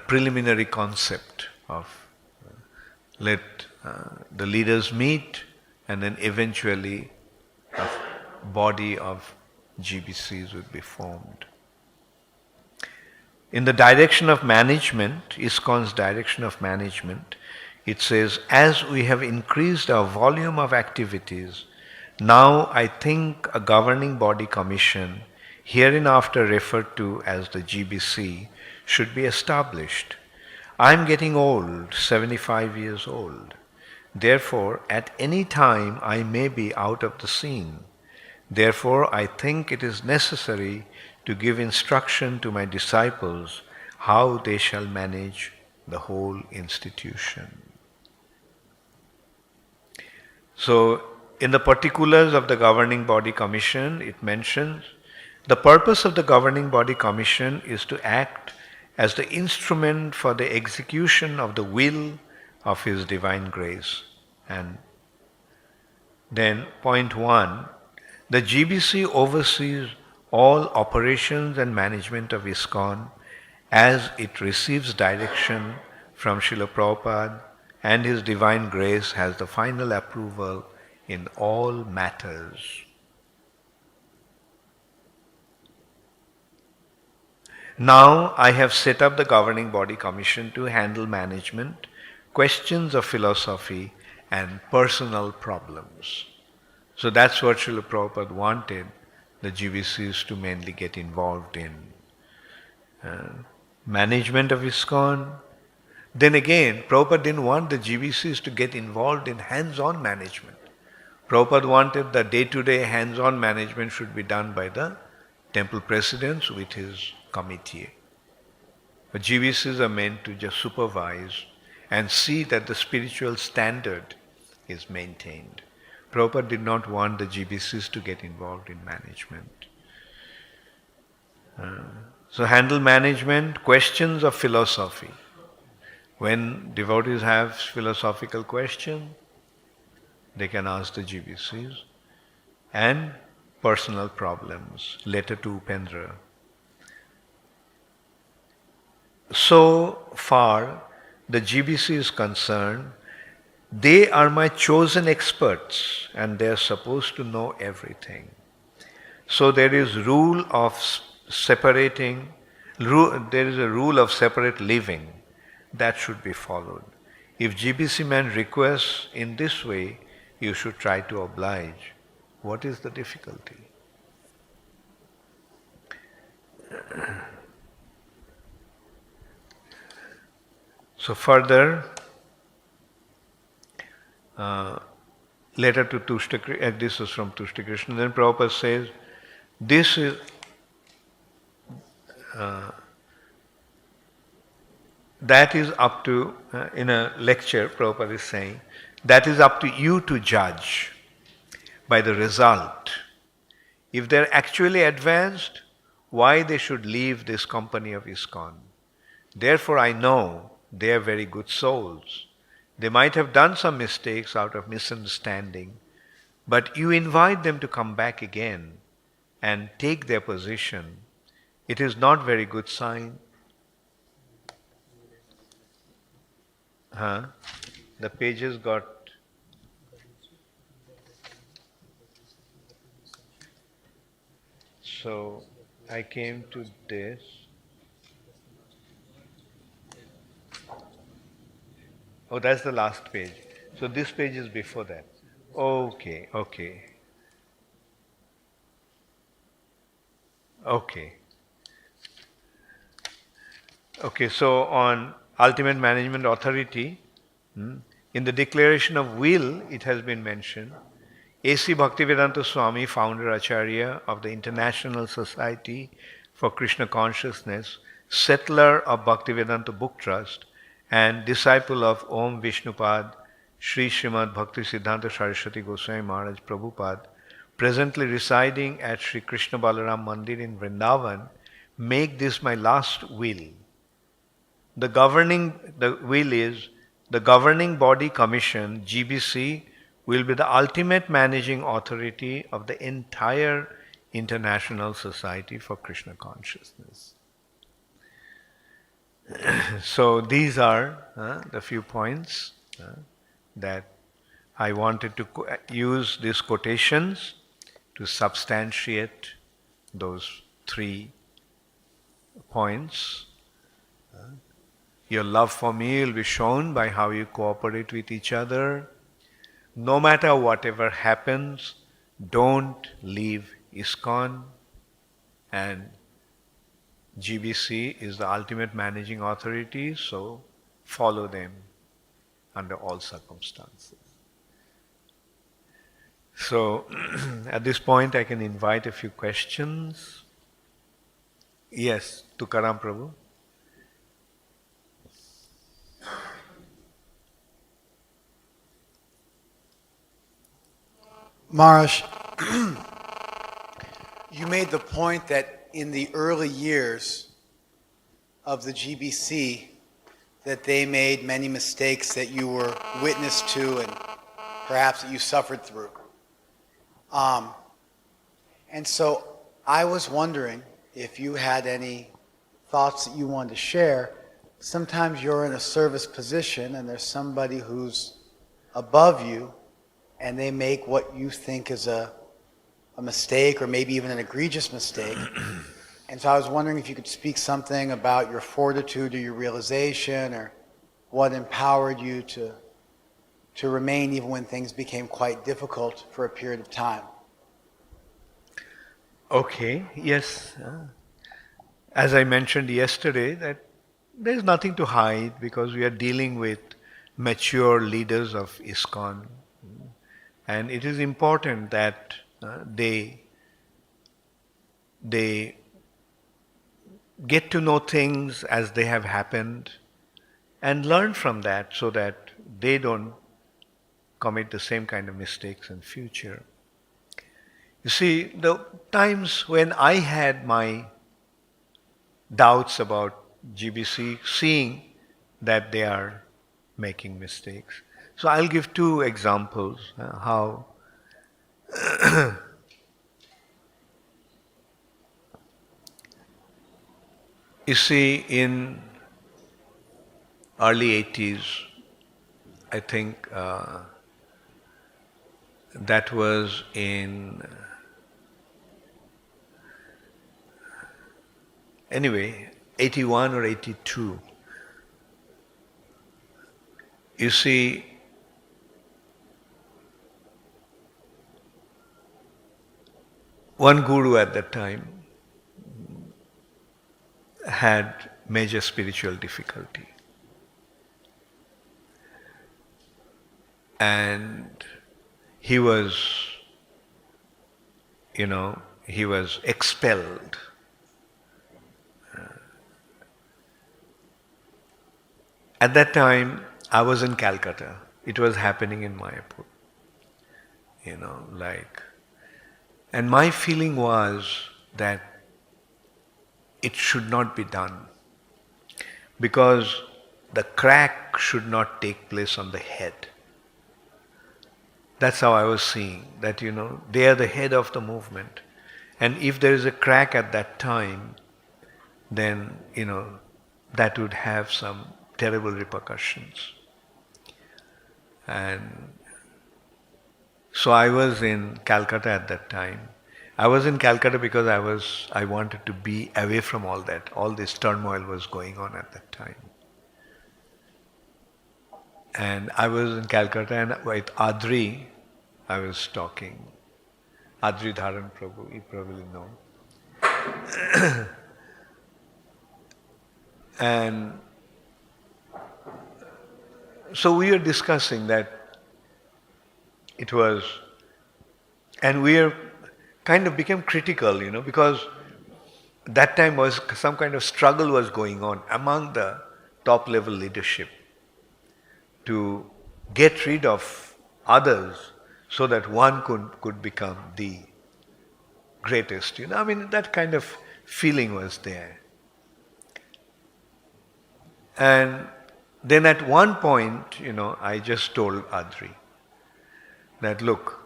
preliminary concept of let the leaders meet and then eventually a body of GBCs would be formed. In the direction of management, ISKCON's direction of management, it says, as we have increased our volume of activities, Now I think a governing body commission, hereinafter referred to as the GBC, should be established. I am getting old, 75 years old. Therefore, at any time I may be out of the scene. Therefore, I think it is necessary to give instruction to my disciples how they shall manage the whole institution. So, in the particulars of the Governing Body Commission, it mentions the purpose of the Governing Body Commission is to act as the instrument for the execution of the will of His Divine Grace. And then, point 1, the GBC oversees all operations and management of ISKCON as it receives direction from Srila Prabhupada, and His Divine Grace has the final approval in all matters. Now I have set up the Governing Body Commission to handle management, questions of philosophy, and personal problems. So that's what Srila Prabhupada wanted the GBCs to mainly get involved in. Management of ISKCON. Then again, Prabhupada didn't want the GBCs to get involved in hands-on management. Prabhupada wanted the day-to-day hands-on management should be done by the temple presidents with his committee. But GBCs are meant to just supervise and see that the spiritual standard is maintained. Prabhupada did not want the GBCs to get involved in management. So handle management, questions of philosophy. When devotees have philosophical questions, they can ask the GBCs. And personal problems. Letter to Upendra. So far, the GBC is concerned, they are my chosen experts and they are supposed to know everything. So there is rule of separating, there is a rule of separate living that should be followed. If GBC man requests in this way, you should try to oblige. What is the difficulty? So further, letter to Tushta, this is from Tushta Krishna. Then Prabhupada says, this is that is up to, in a lecture, Prabhupada is saying, that is up to you to judge by the result. If they're actually advanced, why they should leave this company of ISKCON. Therefore I know they are very good souls. They might have done some mistakes out of misunderstanding, but you invite them to come back again and take their position. It is not very good sign. The pages got... So I came to this. Oh, that's the last page. So this page is before that. Okay. Okay, so on ultimate management authority, in the declaration of will, it has been mentioned, A.C. Bhaktivedanta Swami, founder Acharya of the International Society for Krishna Consciousness, settler of Bhaktivedanta Book Trust, and disciple of Om Vishnupad, Sri Srimad Bhakti Siddhanta Saraswati Goswami Maharaj Prabhupada, presently residing at Sri Krishna Balaram Mandir in Vrindavan, make this my last will. The will is, the governing body commission, GBC, will be the ultimate managing authority of the entire International Society for Krishna Consciousness. So these are the few points that I wanted to use these quotations to substantiate those 3 points. Your love for me will be shown by how you cooperate with each other. No matter whatever happens, don't leave ISKCON, and GBC is the ultimate managing authority, so follow them under all circumstances. So, at this point, I can invite a few questions. Yes, Tukaram Prabhu. Maharaj, you made the point that in the early years of the GBC, that they made many mistakes that you were witness to and perhaps that you suffered through. And so I was wondering if you had any thoughts that you wanted to share. Sometimes you're in a service position and there's somebody who's above you and they make what you think is a mistake or maybe even an egregious mistake. And so I was wondering if you could speak something about your fortitude or your realization or what empowered you to remain even when things became quite difficult for a period of time. Okay, yes. As I mentioned yesterday, that there's nothing to hide because we are dealing with mature leaders of ISKCON. And it is important that they get to know things as they have happened and learn from that so that they don't commit the same kind of mistakes in future. You see, the times when I had my doubts about GBC, seeing that they are making mistakes. So I'll give two examples how you see in early 80s, I think that was in anyway 81 or 82. You see, one guru at that time had major spiritual difficulty. And he was, he was expelled. At that time, I was in Calcutta. It was happening in Mayapur. And my feeling was that it should not be done because the crack should not take place on the head. That's how I was seeing that, they are the head of the movement. And if there is a crack at that time, then, that would have some terrible repercussions. And so I was in Calcutta at that time. I was in Calcutta because I wanted to be away from all that. All this turmoil was going on at that time. And I was in Calcutta and with Adri, I was talking. Adri Dharan Prabhu, you probably know. And so we were discussing that it was, and we kind of became critical, because that time was some kind of struggle was going on among the top level leadership to get rid of others so that one could become the greatest. That kind of feeling was there. And then at one point, I just told Adri that, look,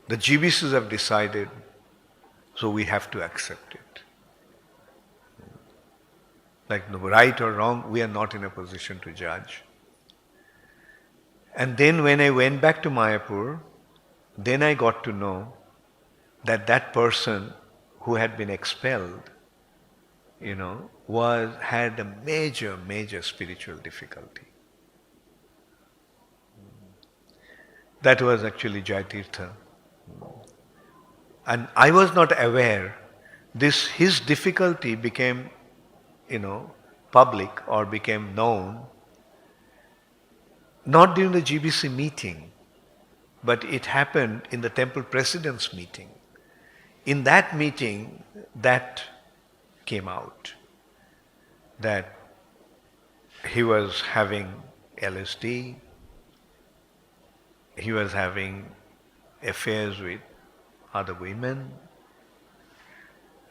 the GBCs have decided, so we have to accept it. Right or wrong, we are not in a position to judge. And then when I went back to Mayapur, then I got to know that that person who had been expelled, had a major spiritual difficulty. That was actually Jayatirtha. and I was not aware, his difficulty became, public or became known, not during the GBC meeting, but it happened in the temple president's meeting. In that meeting, that came out, that he was having LSD, he was having affairs with other women,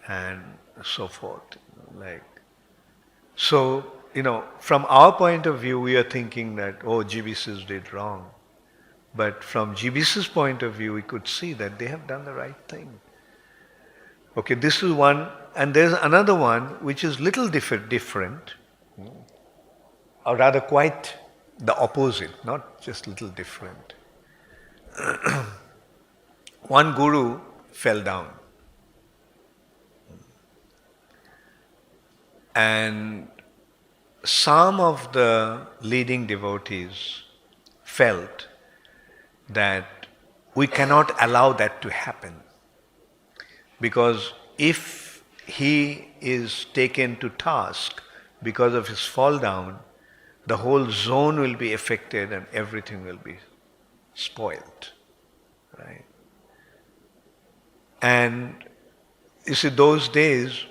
and so forth. So, from our point of view, we are thinking that, GBCs did wrong. But from GBC's point of view, we could see that they have done the right thing. Okay, this is one, and there's another one which is little different, or rather quite the opposite, not just little different. One guru fell down. And some of the leading devotees felt that we cannot allow that to happen. Because if he is taken to task because of his fall down, the whole zone will be affected and everything will be spoiled. Right? And you see, those days,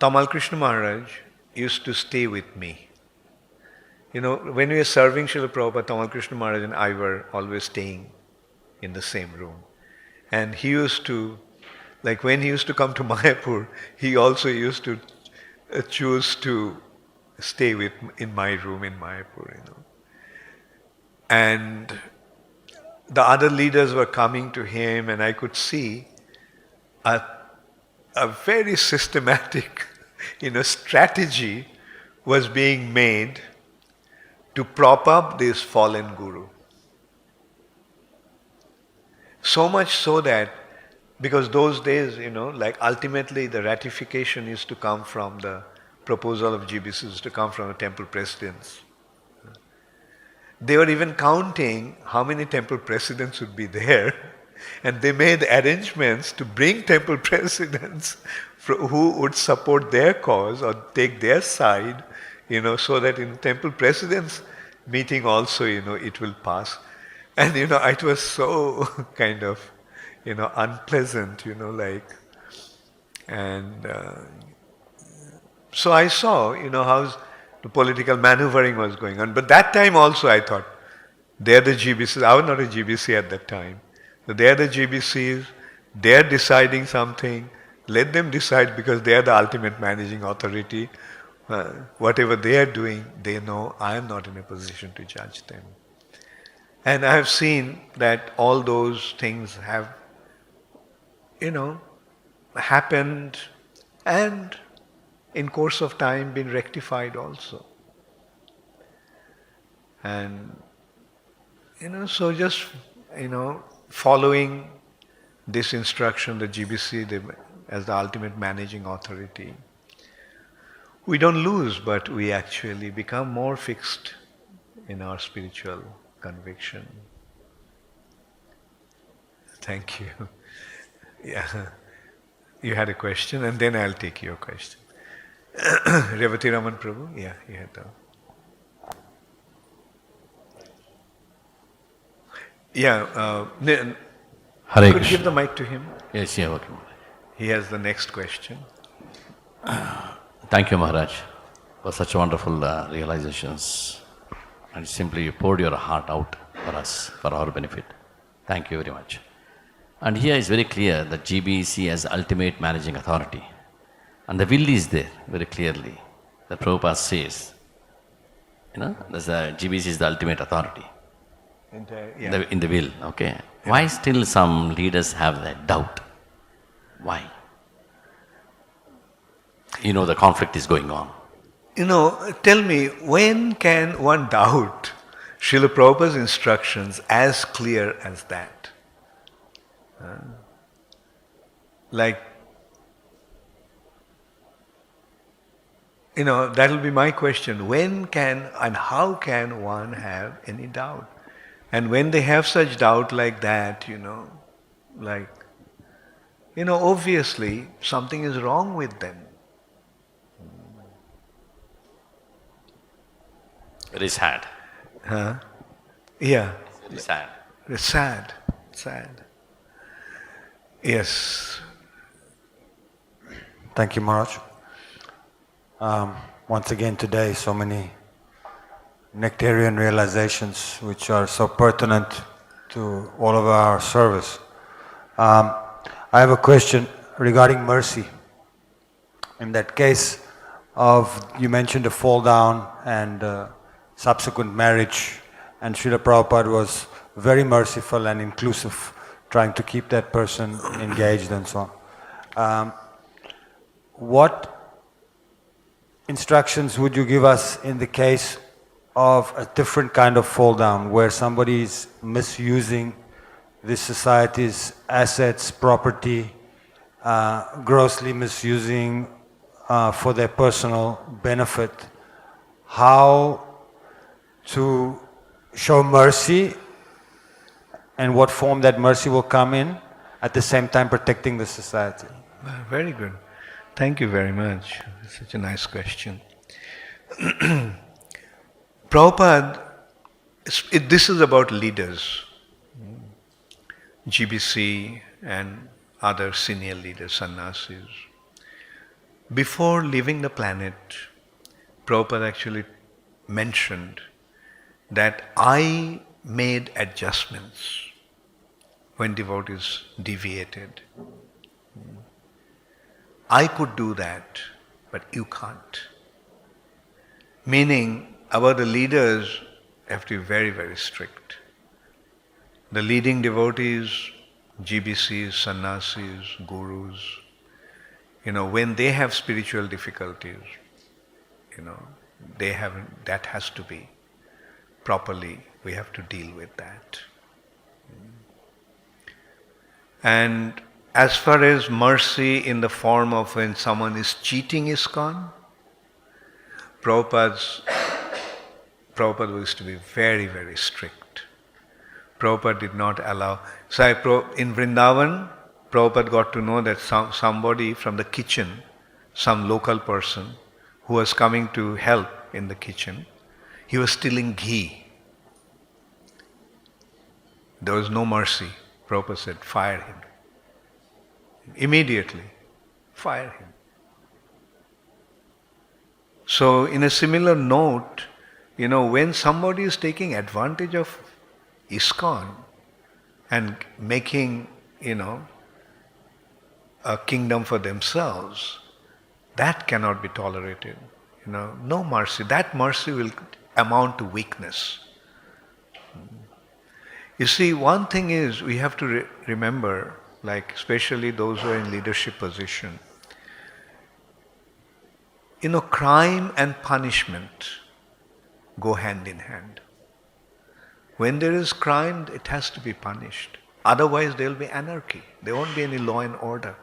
Tamal Krishna Maharaj used to stay with me. When we were serving Srila Prabhupada, Tamal Krishna Maharaj and I were always staying in the same room. And he used to, when he used to come to Mayapur, he also used to choose to stay in my room in Mayapur. And the other leaders were coming to him, and I could see a very systematic, strategy was being made to prop up this fallen guru. So much so that, because those days, ultimately the ratification is to come from the proposal of GBCs, to come from the temple presidents. They were even counting how many temple presidents would be there, and they made arrangements to bring temple presidents who would support their cause or take their side, so that in temple presidents meeting also, it will pass. And, it was so kind of, unpleasant, and so I saw, how the political maneuvering was going on. But that time also I thought, they're the GBCs. I was not a GBC at that time. So they're the GBCs, they're deciding something. Let them decide, because they are the ultimate managing authority. Whatever they are doing, they know. I am not in a position to judge them. And I have seen that all those things have, happened and in course of time been rectified also. And, so just, following this instruction, the GBC, as the ultimate managing authority, we don't lose, but we actually become more fixed in our spiritual conviction. Thank you. Yeah. You had a question, and then I'll take your question. Revati Raman Prabhu? Yeah, you had that. Yeah. Hare could Krishna. give the mic to him? Yes, yeah, okay. He has the next question. Thank you, Maharaj, for such wonderful realizations. And simply you poured your heart out for us, for our benefit. Thank you very much. And here is very clear that GBC has ultimate managing authority. And the will is there very clearly. The Prabhupada says, GBC is the ultimate authority. In the will, okay. Yeah. Why still some leaders have that doubt? Why? The conflict is going on. Tell me, when can one doubt Srila Prabhupada's instructions as clear as that? That will be my question. When can and how can one have any doubt? And when they have such doubt like that, obviously something is wrong with them. Very sad. Huh? Yeah. Very sad. It's sad. Sad. Yes. Thank you, Maharaj. Once again today, so many nectarian realizations which are so pertinent to all of our service. I have a question regarding mercy. In that case of, you mentioned a fall down and subsequent marriage, and Srila Prabhupada was very merciful and inclusive, trying to keep that person engaged and so on. What instructions would you give us in the case of a different kind of fall down, where somebody is misusing this society's assets, property, grossly misusing for their personal benefit? How to show mercy and what form that mercy will come in, at the same time protecting the society? Very good. Thank you very much. Such a nice question. Prabhupada, this is about leaders, GBC and other senior leaders, sannyasis. Before leaving the planet, Prabhupada actually mentioned that I made adjustments when devotees deviated. I could do that, but you can't. Meaning, the leaders have to be very, very strict. The leading devotees, GBCs, sannyasis, gurus, when they have spiritual difficulties, that has to be properly, we have to deal with that. And as far as mercy in the form of when someone is cheating ISKCON, Prabhupada used to be very, very strict. Prabhupada did not allow. So in Vrindavan, Prabhupada got to know that somebody from the kitchen, some local person who was coming to help in the kitchen, he was stealing ghee. There was no mercy. Prabhupada said, fire him. Immediately, fire him. So in a similar note, when somebody is taking advantage of ISKCON and making, a kingdom for themselves, that cannot be tolerated. No mercy. That mercy will amount to weakness. You see, one thing is we have to remember, like especially those who are in leadership position, crime and punishment go hand in hand. When there is crime, it has to be punished. Otherwise, there will be anarchy. There won't be any law and order.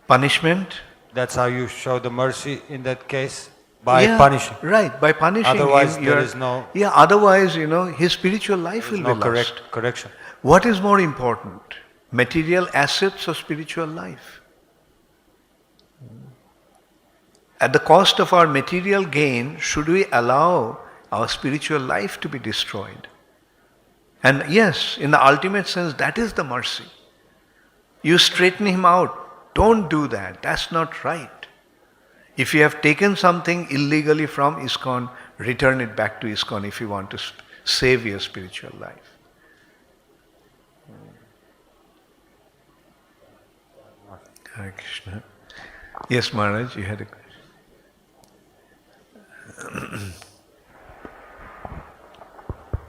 Punishment? That's how you show the mercy in that case? By punishing. Right, by punishing. Otherwise, there is no. Yeah, otherwise, his spiritual life will be lost. Correction. What is more important? Material assets or spiritual life? At the cost of our material gain, should we allow our spiritual life to be destroyed? And yes, in the ultimate sense, that is the mercy. You straighten him out. Don't do that. That's not right. If you have taken something illegally from ISKCON, return it back to ISKCON if you want to save your spiritual life. Hare Krishna. Yes, Maharaj, you had a question.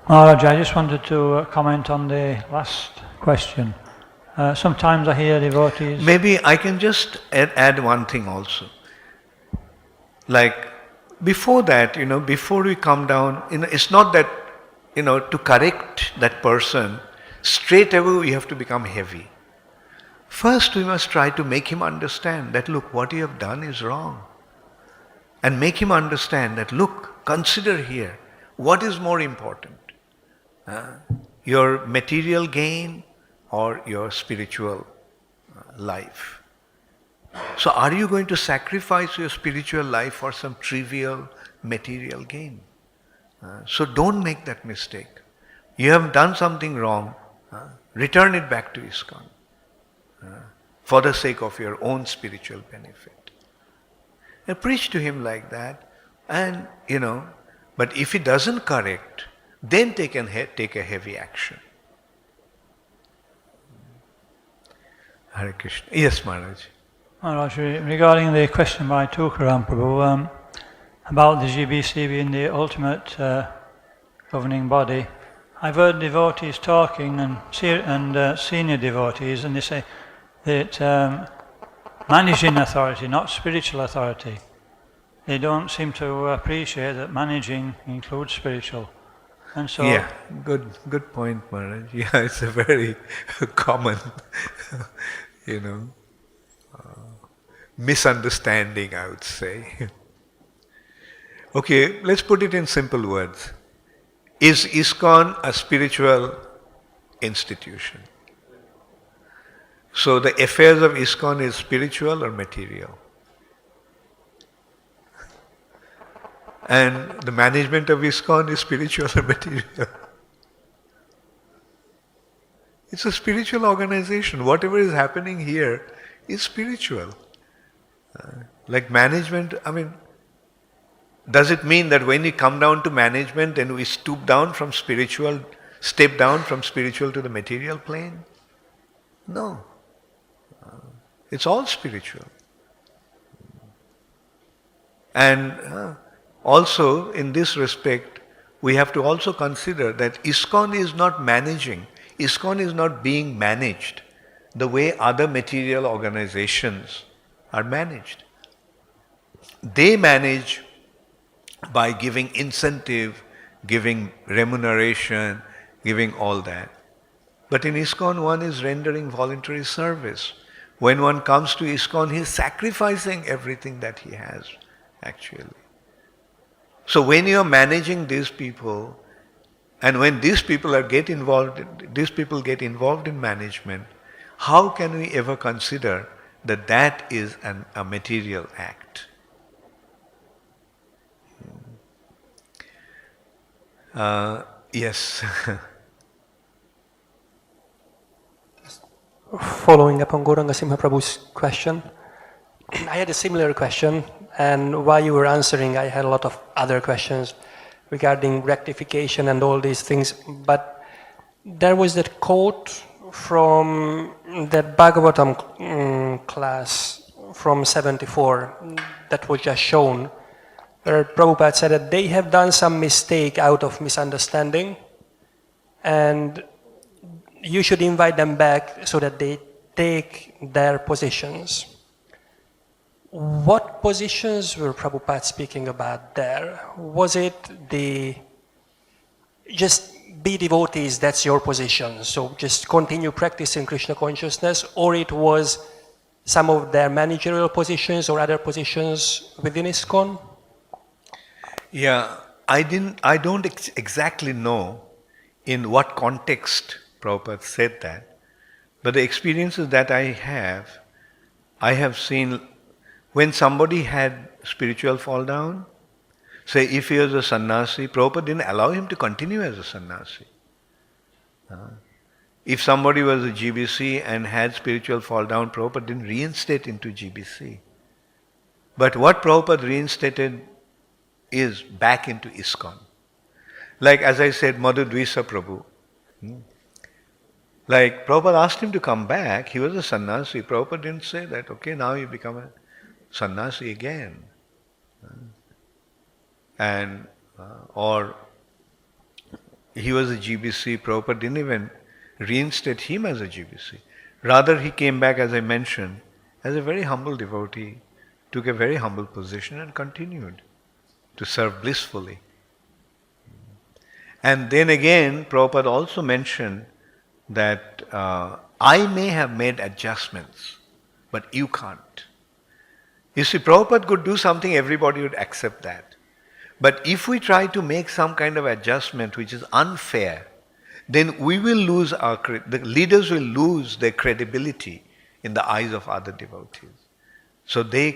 Maharaj, I just wanted to comment on the last question. Sometimes I hear devotees... Maybe I can just add one thing also. Like, before that, before we come down, it's not that, to correct that person, straight away we have to become heavy. First, we must try to make him understand that, look, what you have done is wrong. And make him understand that, look, consider here, what is more important? your material gain or your spiritual life. So are you going to sacrifice your spiritual life for some trivial material gain? So don't make that mistake. You have done something wrong, return it back to ISKCON for the sake of your own spiritual benefit. And preach to him like that, and but if he doesn't correct, then take a heavy action. Hare Krishna. Yes, Maharaj. Maharaj, regarding the question by Tukaram Prabhu about the GBC being the ultimate governing body, I've heard devotees talking and senior devotees, and they say that managing authority, not spiritual authority. They don't seem to appreciate that managing includes spiritual. And so, yeah, good point, Maharaj. Yeah, it's a very common, misunderstanding, I would say. Okay, let's put it in simple words. Is ISKCON a spiritual institution? So the affairs of ISKCON is spiritual or material? And the management of ISKCON is spiritual or material? It's a spiritual organization. Whatever is happening here is spiritual. Like management, does it mean that when we come down to management, then we step down from spiritual to the material plane? No. It's all spiritual. And also, in this respect, we have to also consider that ISKCON is not managing. ISKCON is not being managed the way other material organizations are managed. They manage by giving incentive, giving remuneration, giving all that. But in ISKCON, one is rendering voluntary service. When one comes to ISKCON, he is sacrificing everything that he has, actually. So when you are managing these people, and when these people get involved in management, how can we ever consider that that is a material act? Yes. Following up on Gauranga Simha Prabhu's question, I had a similar question, and while you were answering, I had a lot of other questions regarding rectification and all these things. But there was that quote from that Bhagavatam class from 74 that was just shown, where Prabhupada said that they have done some mistake out of misunderstanding, and you should invite them back so that they take their positions. What positions were Prabhupada speaking about there? Was it just be devotees, that's your position, so just continue practicing Krishna consciousness, or it was some of their managerial positions or other positions within ISKCON? Yeah, I don't exactly know in what context Prabhupada said that, but the experiences that I have seen when somebody had spiritual fall down, say if he was a sannyasi, Prabhupada didn't allow him to continue as a sannyasi. If somebody was a GBC and had spiritual fall down, Prabhupada didn't reinstate into GBC. But what Prabhupada reinstated is back into ISKCON. Like as I said, Madhudvisa Prabhu. Like Prabhupada asked him to come back, he was a sannyasi. Prabhupada didn't say that, okay, now you become a sannyasi again. And, or he was a GBC, Prabhupada didn't even reinstate him as a GBC. Rather, he came back, as I mentioned, as a very humble devotee, took a very humble position and continued to serve blissfully. And then again, Prabhupada also mentioned that I may have made adjustments, but you can't. You see, Prabhupada could do something, everybody would accept that. But if we try to make some kind of adjustment which is unfair, then we will lose the leaders will lose their credibility in the eyes of other devotees. So they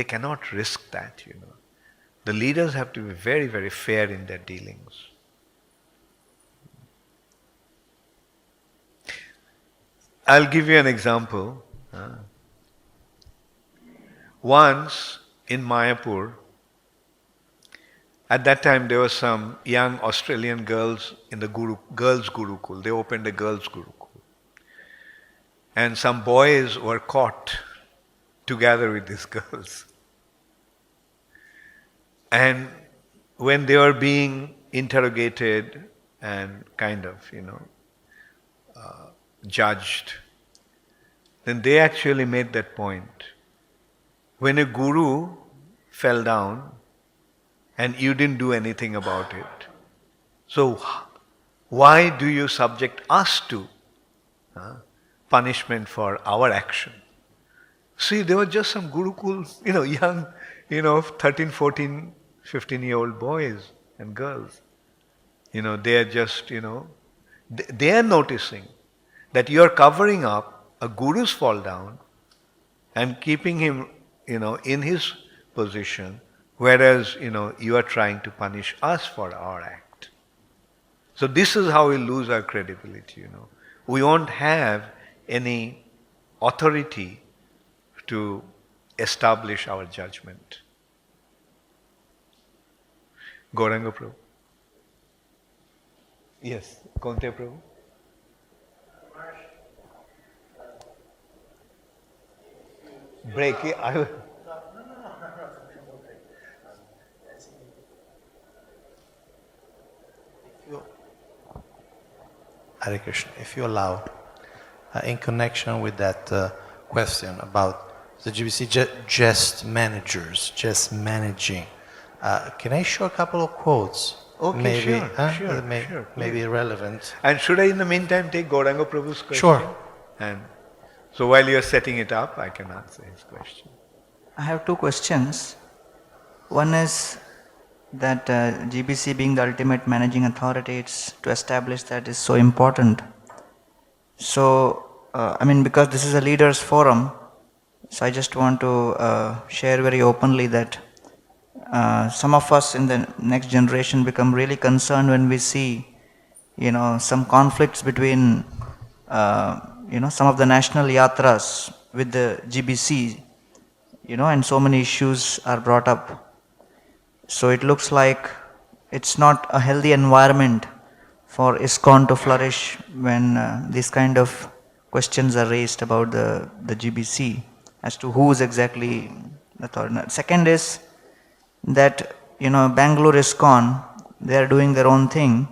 cannot risk that, The leaders have to be very, very fair in their dealings. I'll give you an example. Once in Mayapur, at that time there were some young Australian girls in the girls' Gurukul. They opened a girls' Gurukul. And some boys were caught together with these girls. And when they were being interrogated and kind of, judged, then they actually made that point. When a guru fell down and you didn't do anything about it, so why do you subject us to punishment for our action? See, there were just some Gurukul, young, 13, 14, 15-year-old boys and girls. They are just, they are noticing that you are covering up a guru's fall down and keeping him, in his position, whereas, you are trying to punish us for our act. So this is how we lose our credibility, We won't have any authority to establish our judgment. Gauranga Prabhu. Yes, Kaunteya Prabhu. Break it. Hare Krishna, if you allow, in connection with that question about the GBC just managers, just managing, can I show a couple of quotes? Okay, maybe, sure. Maybe relevant. And should I in the meantime take Gauranga Prabhu's question? Sure. And so while you are setting it up, I can answer his question. I have two questions. One is that GBC being the ultimate managing authority, it's to establish that is so important. So, because this is a leaders forum, so I just want to share very openly that some of us in the next generation become really concerned when we see, some conflicts between, some of the national yatras with the GBC, and so many issues are brought up. So it looks like it's not a healthy environment for ISKCON to flourish when these kind of questions are raised about the GBC as to who is exactly the authority. Second is that, Bangalore ISKCON, they are doing their own thing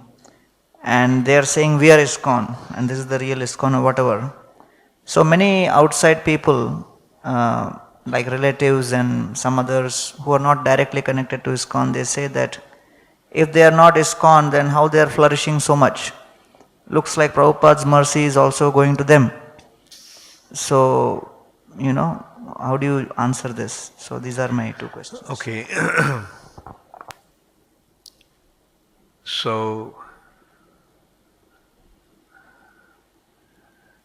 and they are saying we are ISKCON and this is the real ISKCON or whatever. So many outside people, like relatives and some others who are not directly connected to ISKCON, they say that if they are not ISKCON, then how they are flourishing so much? Looks like Prabhupada's mercy is also going to them. So, how do you answer this? So these are my two questions. Okay. So,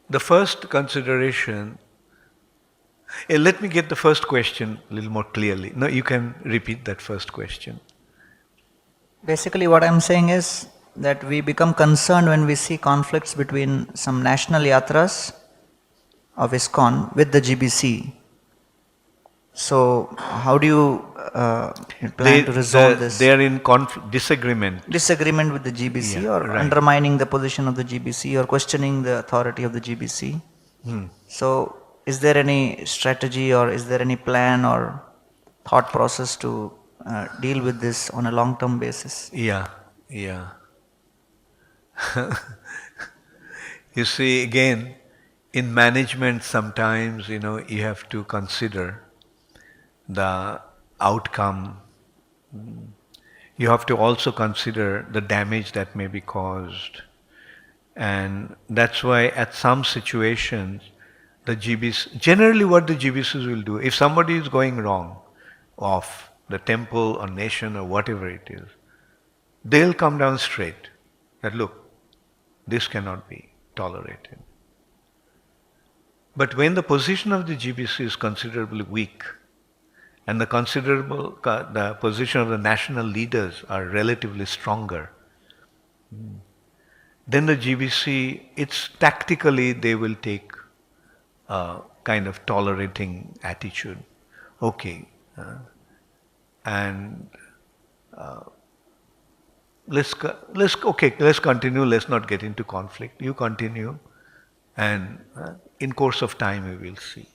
the first consideration, let me get the first question a little more clearly. No, you can repeat that first question. Basically what I'm saying is that we become concerned when we see conflicts between some national yatras of ISKCON with the GBC. So how do you plan to resolve this? They are in disagreement. Disagreement with the GBC, or right. Undermining the position of the GBC or questioning the authority of the GBC. So is there any strategy or is there any plan or thought process to deal with this on a long-term basis? Yeah. You see, again, in management sometimes, you have to consider the outcome. You have to also consider the damage that may be caused. And that's why at some situations, the GBC, generally what the GBCs will do, if somebody is going wrong off the temple or nation or whatever it is, they'll come down straight. That look, this cannot be tolerated. But when the position of the GBC is considerably weak, and the position of the national leaders are relatively stronger, then the GBC, it's tactically they will take a kind of tolerating attitude. Okay, and let's continue. Let's not get into conflict. You continue, and in course of time we will see.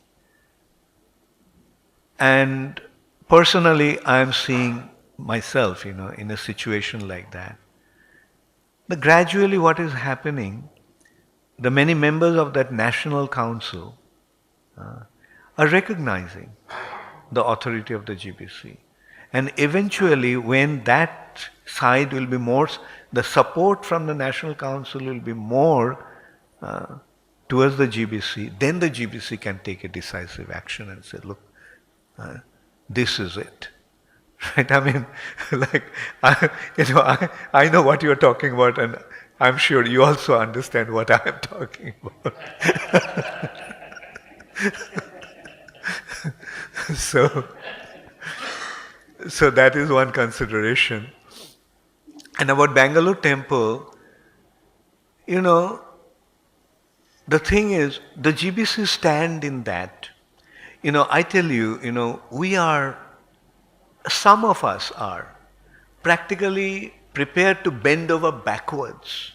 And personally, I am seeing myself, in a situation like that. But gradually, what is happening? The many members of that national council are recognizing the authority of the GBC. And eventually, when that side will be more, the support from the National Council will be more towards the GBC, then the GBC can take a decisive action and say, look, this is it. Right? I mean, I know what you're talking about, and I'm sure you also understand what I'm talking about. So that is one consideration. And about Bangalore temple, the thing is, the GBC stand in that. I tell you, some of us are practically prepared to bend over backwards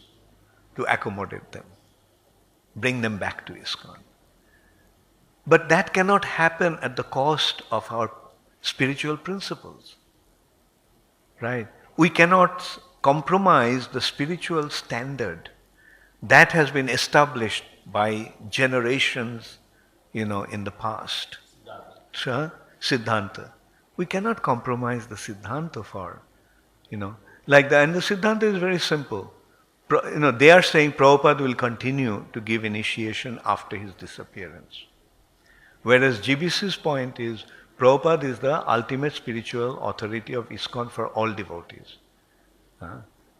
to accommodate them, bring them back to ISKCON. But that cannot happen at the cost of our spiritual principles, right? We cannot compromise the spiritual standard that has been established by generations, in the past. Siddhanta. We cannot compromise the Siddhanta for, and the Siddhanta is very simple. They are saying Prabhupada will continue to give initiation after his disappearance. Whereas GBC's point is, Prabhupada is the ultimate spiritual authority of ISKCON for all devotees.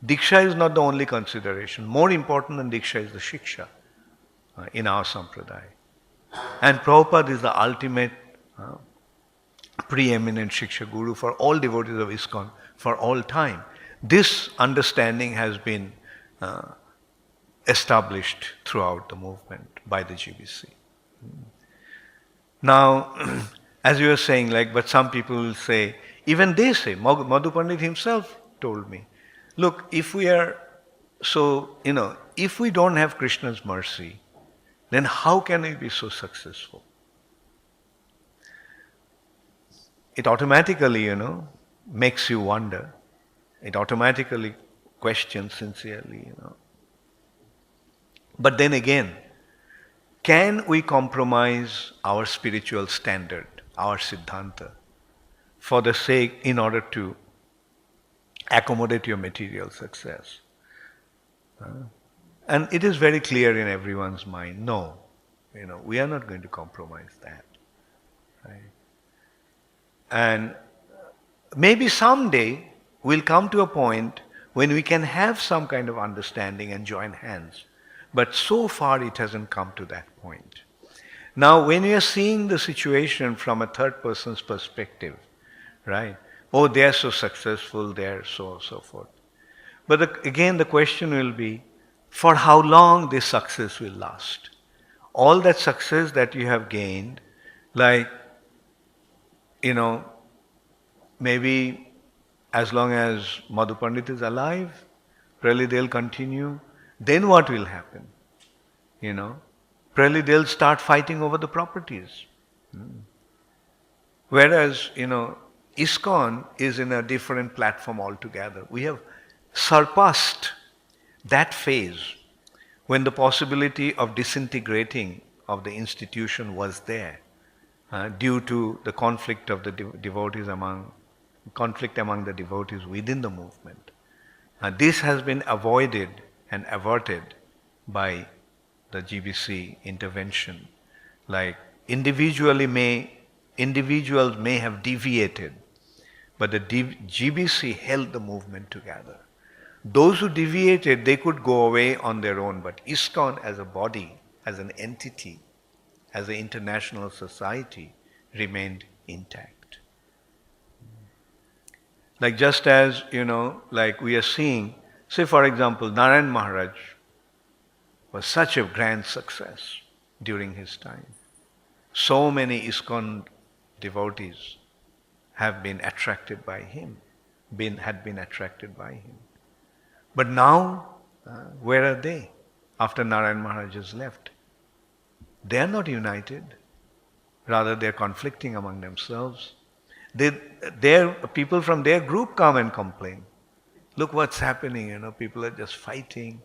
Diksha is not the only consideration. More important than Diksha is the Shiksha in our Sampradaya. And Prabhupada is the ultimate preeminent Shiksha Guru for all devotees of ISKCON for all time. This understanding has been established throughout the movement by the GBC. Now, as you were saying, but some people will say, even they say, Madhu Pandit himself told me, look, if we don't have Krishna's mercy, then how can we be so successful? It automatically, makes you wonder. It automatically questions sincerely, But then again, can we compromise our spiritual standard, our Siddhanta, for the sake, in order to accommodate your material success? And it is very clear in everyone's mind, no, we are not going to compromise that. Right? And maybe someday we'll come to a point when we can have some kind of understanding and join hands. But so far it hasn't come to that point. Now, when you are seeing the situation from a third person's perspective, right? Oh, they are so successful, they are so forth. But again, the question will be, for how long this success will last? All that success that you have gained, maybe as long as Madhu Pandit is alive, really they'll continue. Then what will happen? Probably they'll start fighting over the properties. Whereas, ISKCON is in a different platform altogether. We have surpassed that phase when the possibility of disintegrating of the institution was there due to the conflict of the devotees among the devotees within the movement. This has been avoided and averted by the GBC intervention. Individuals may have deviated, but the GBC held the movement together. Those who deviated, they could go away on their own, but ISKCON as a body, as an entity, as an international society, remained intact. Like just as, like we are seeing, say for example, Narayan Maharaj was such a grand success during his time. So many ISKCON devotees have been attracted by him, had been attracted by him. But now, where are they after Narayan Maharaj has left? They are not united. Rather, they are conflicting among themselves. People from their group come and complain. Look what's happening, people are just fighting.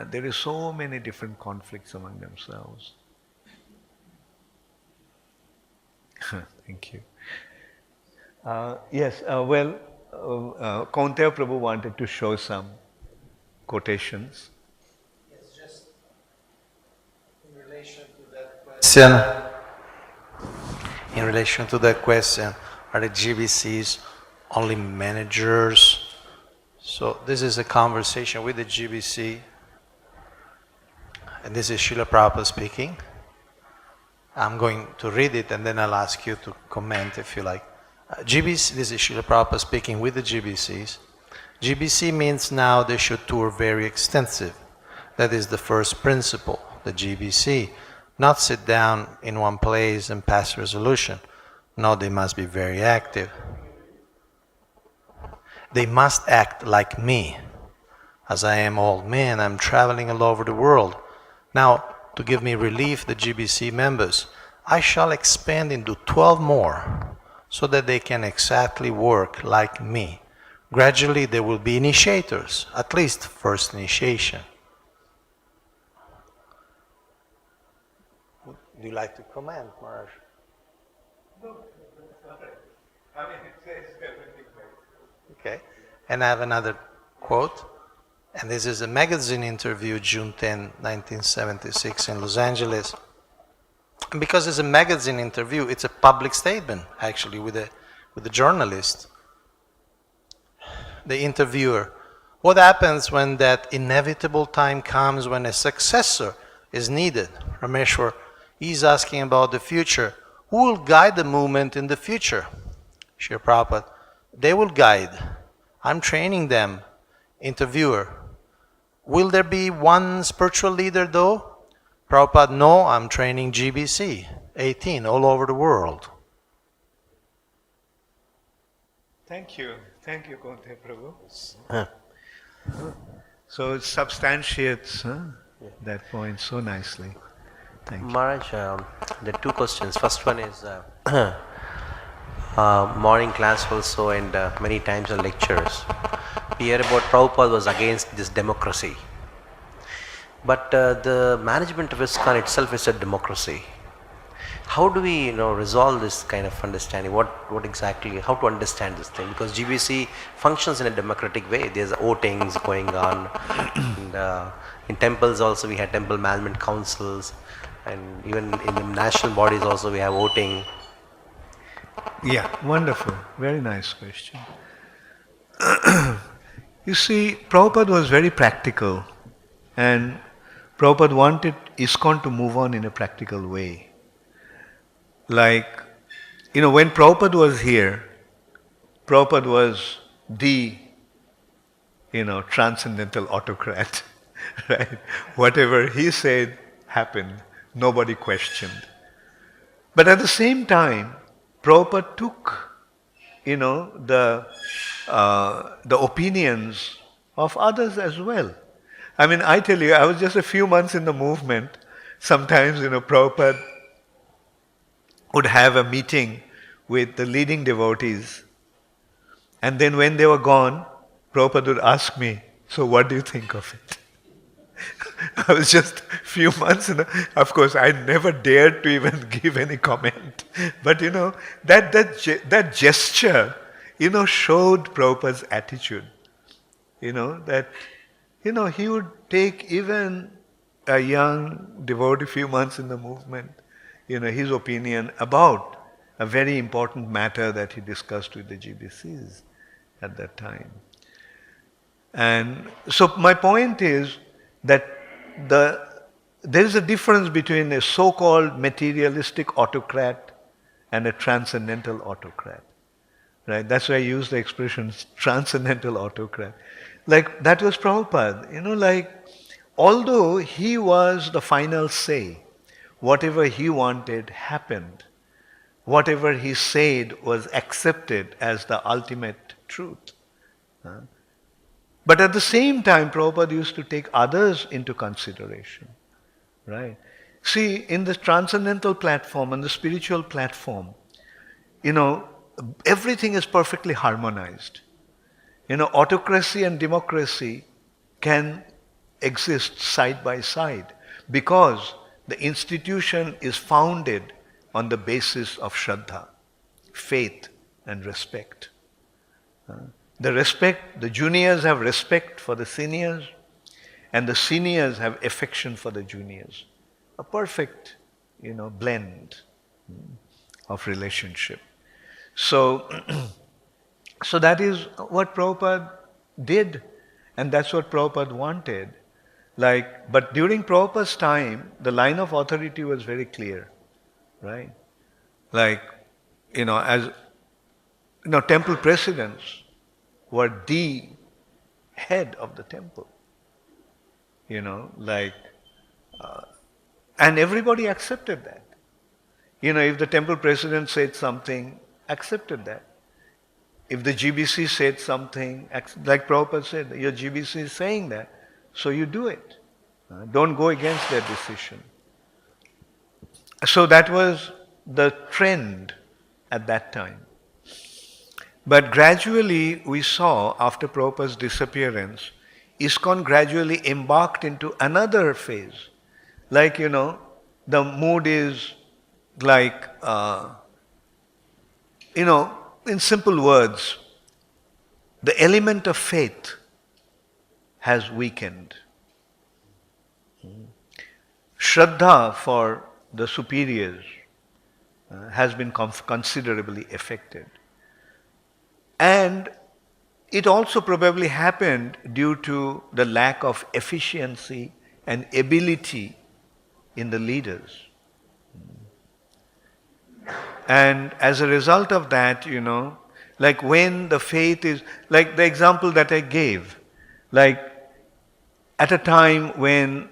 There is so many different conflicts among themselves. Thank you. Yes, Kaunteya Prabhu wanted to show some quotations. Yes, just in relation to that question. In relation to that question, are the GBCs only managers? So this is a conversation with the GBC, and this is Srila Prabhupada speaking. I'm going to read it and then I'll ask you to comment if you like. GBC, this is Srila Prabhupada speaking with the GBCs. GBC means now they should tour very extensive. That is the first principle, the GBC. Not sit down in one place and pass resolution. No, they must be very active. They must act like me. As I am old man, I'm traveling all over the world. Now, to give me relief, the GBC members, I shall expand into 12 more so that they can exactly work like me. Gradually, there will be initiators, at least first initiation. Would you like to comment, Maharaj? No, I mean, it says everything. Okay, and I have another quote, and this is a magazine interview, June 10, 1976 in Los Angeles. And because it's a magazine interview, it's a public statement, actually, with a journalist. The interviewer, what happens when that inevitable time comes when a successor is needed? Rameshwar, he's asking about the future. Who will guide the movement in the future? Srila Prabhupada, they will guide. I'm training them. Interviewer, will there be one spiritual leader though? Prabhupada, no, I'm training GBC, 18, all over the world. Thank you. Thank you, Kaunteya Prabhu. So it substantiates that point so nicely. Thank you. Maharaj, there are two questions. First one is morning class also and many times in lectures. We hear about Prabhupada was against this democracy. But the management of ISKCON itself is a democracy. How do we resolve this kind of understanding? What exactly, how to understand this thing? Because GBC functions in a democratic way. There's votings going on. And in temples also we had temple management councils. And even in the national bodies also we have voting. Yeah, wonderful. Very nice question. You see, Prabhupada was very practical, and Prabhupada wanted ISKCON to move on in a practical way. Like, when Prabhupada was here, Prabhupada was the, transcendental autocrat, right? Whatever he said happened. Nobody questioned. But at the same time, Prabhupada took, the opinions of others as well. I mean, I tell you, I was just a few months in the movement. Sometimes, Prabhupada would have a meeting with the leading devotees. And then when they were gone, Prabhupada would ask me, so what do you think of it? I was just a few months, of course, I never dared to even give any comment. But that gesture, showed Prabhupada's attitude. That, he would take even a young devotee, few months in the movement, his opinion about a very important matter that he discussed with the GBCs at that time. And so my point is that there is a difference between a so-called materialistic autocrat and a transcendental autocrat. Right? That's why I use the expression transcendental autocrat. Like that was Prabhupada, like although he was the final say, whatever he wanted happened. Whatever he said was accepted as the ultimate truth. But at the same time, Prabhupada used to take others into consideration. Right? See, in the transcendental platform and the spiritual platform, everything is perfectly harmonized. Autocracy and democracy can exist side by side because the institution is founded on the basis of Shraddha, faith and respect. The juniors have respect for the seniors and the seniors have affection for the juniors. A perfect, blend of relationship. So, so that is what Prabhupada did, and that's what Prabhupada wanted. But during Prabhupada's time, the line of authority was very clear, right? As temple presidents were the head of the temple. And everybody accepted that. If the temple president said something, accepted that. If the GBC said something, like Prabhupada said, your GBC is saying that, so you do it. Don't go against their decision. So that was the trend at that time. But gradually we saw, after Prabhupada's disappearance, ISKCON gradually embarked into another phase. The mood is like, in simple words, the element of faith has weakened. Shraddha for the superiors has been considerably affected. And it also probably happened due to the lack of efficiency and ability in the leaders. And as a result of that, when the faith is, like the example that I gave, at a time when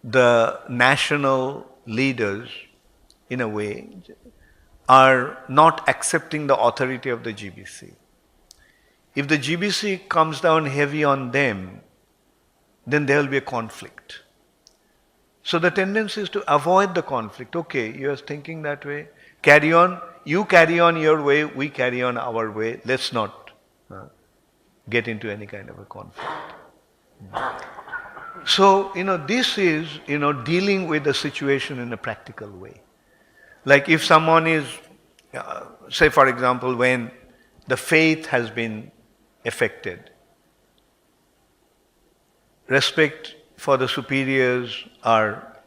the national leaders, in a way, are not accepting the authority of the GBC. If the GBC comes down heavy on them, then there will be a conflict. So the tendency is to avoid the conflict. Okay, you are thinking that way. Carry on. You carry on your way. We carry on our way. Let's not get into any kind of a conflict. So, this is, dealing with the situation in a practical way. Like if someone is, say for example, when the faith has been affected, respect for the superiors are,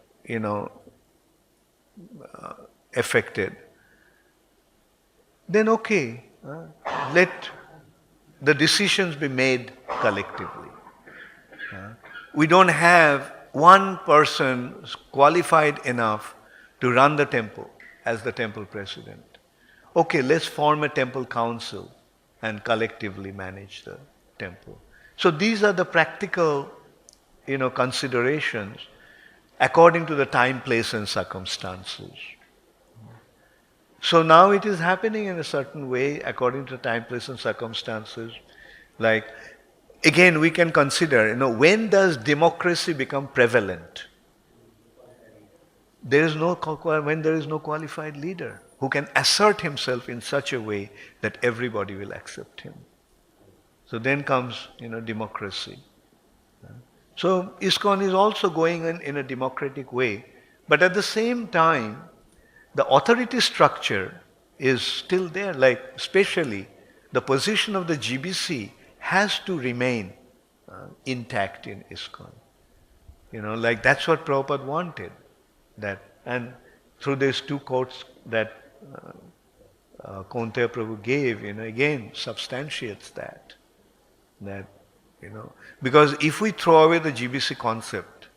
affected, then okay, let the decisions be made collectively. We don't have one person qualified enough to run the temple as the temple president. Okay, let's form a temple council and collectively manage the temple. So these are the practical, considerations according to the time, place and circumstances. So now it is happening in a certain way according to time, place and circumstances. Again, we can consider, when does democracy become prevalent? When there is no qualified leader who can assert himself in such a way that everybody will accept him. So then comes, democracy. So ISKCON is also going in a democratic way, but at the same time, the authority structure is still there, especially the position of the GBC has to remain intact in ISKCON. That's what Prabhupada wanted. And through these two quotes that Kaunteya Prabhu gave, again substantiates that Because if we throw away the GBC concept,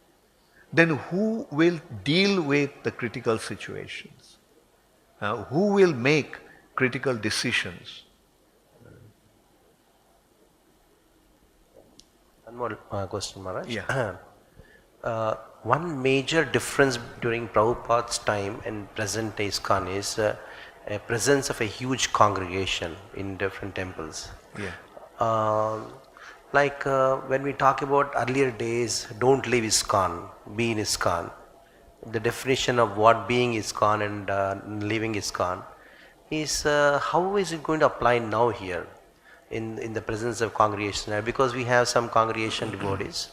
then who will deal with the critical situations? Who will make critical decisions? One more question, Maharaj. Yeah. One major difference during Prabhupada's time and present day ISKCON is a presence of a huge congregation in different temples. Yeah. When we talk about earlier days, don't leave ISKCON, be in ISKCON. The definition of what being ISKCON and leaving ISKCON is how is it going to apply now here in the presence of congregation? Because we have some congregation devotees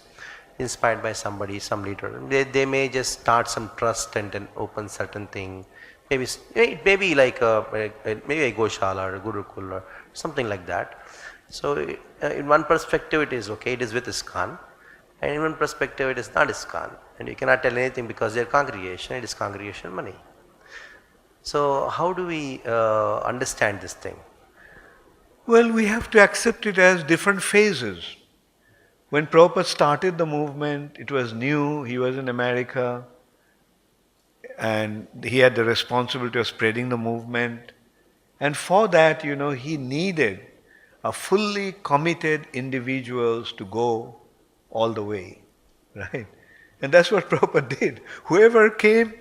inspired by somebody, some leader. They may just start some trust and then open certain thing. Maybe like maybe a Goshala or a Gurukul or something like that. So in one perspective it is okay, it is with ISKCON, and in one perspective it is not ISKCON, and you cannot tell anything because they are congregation, it is congregation money. So how do we understand this thing? Well, we have to accept it as different phases. When Prabhupada started the movement, it was new, he was in America, and he had the responsibility of spreading the movement. And for that, he needed a fully committed individuals to go all the way, right? And that's what Prabhupada did. Whoever came,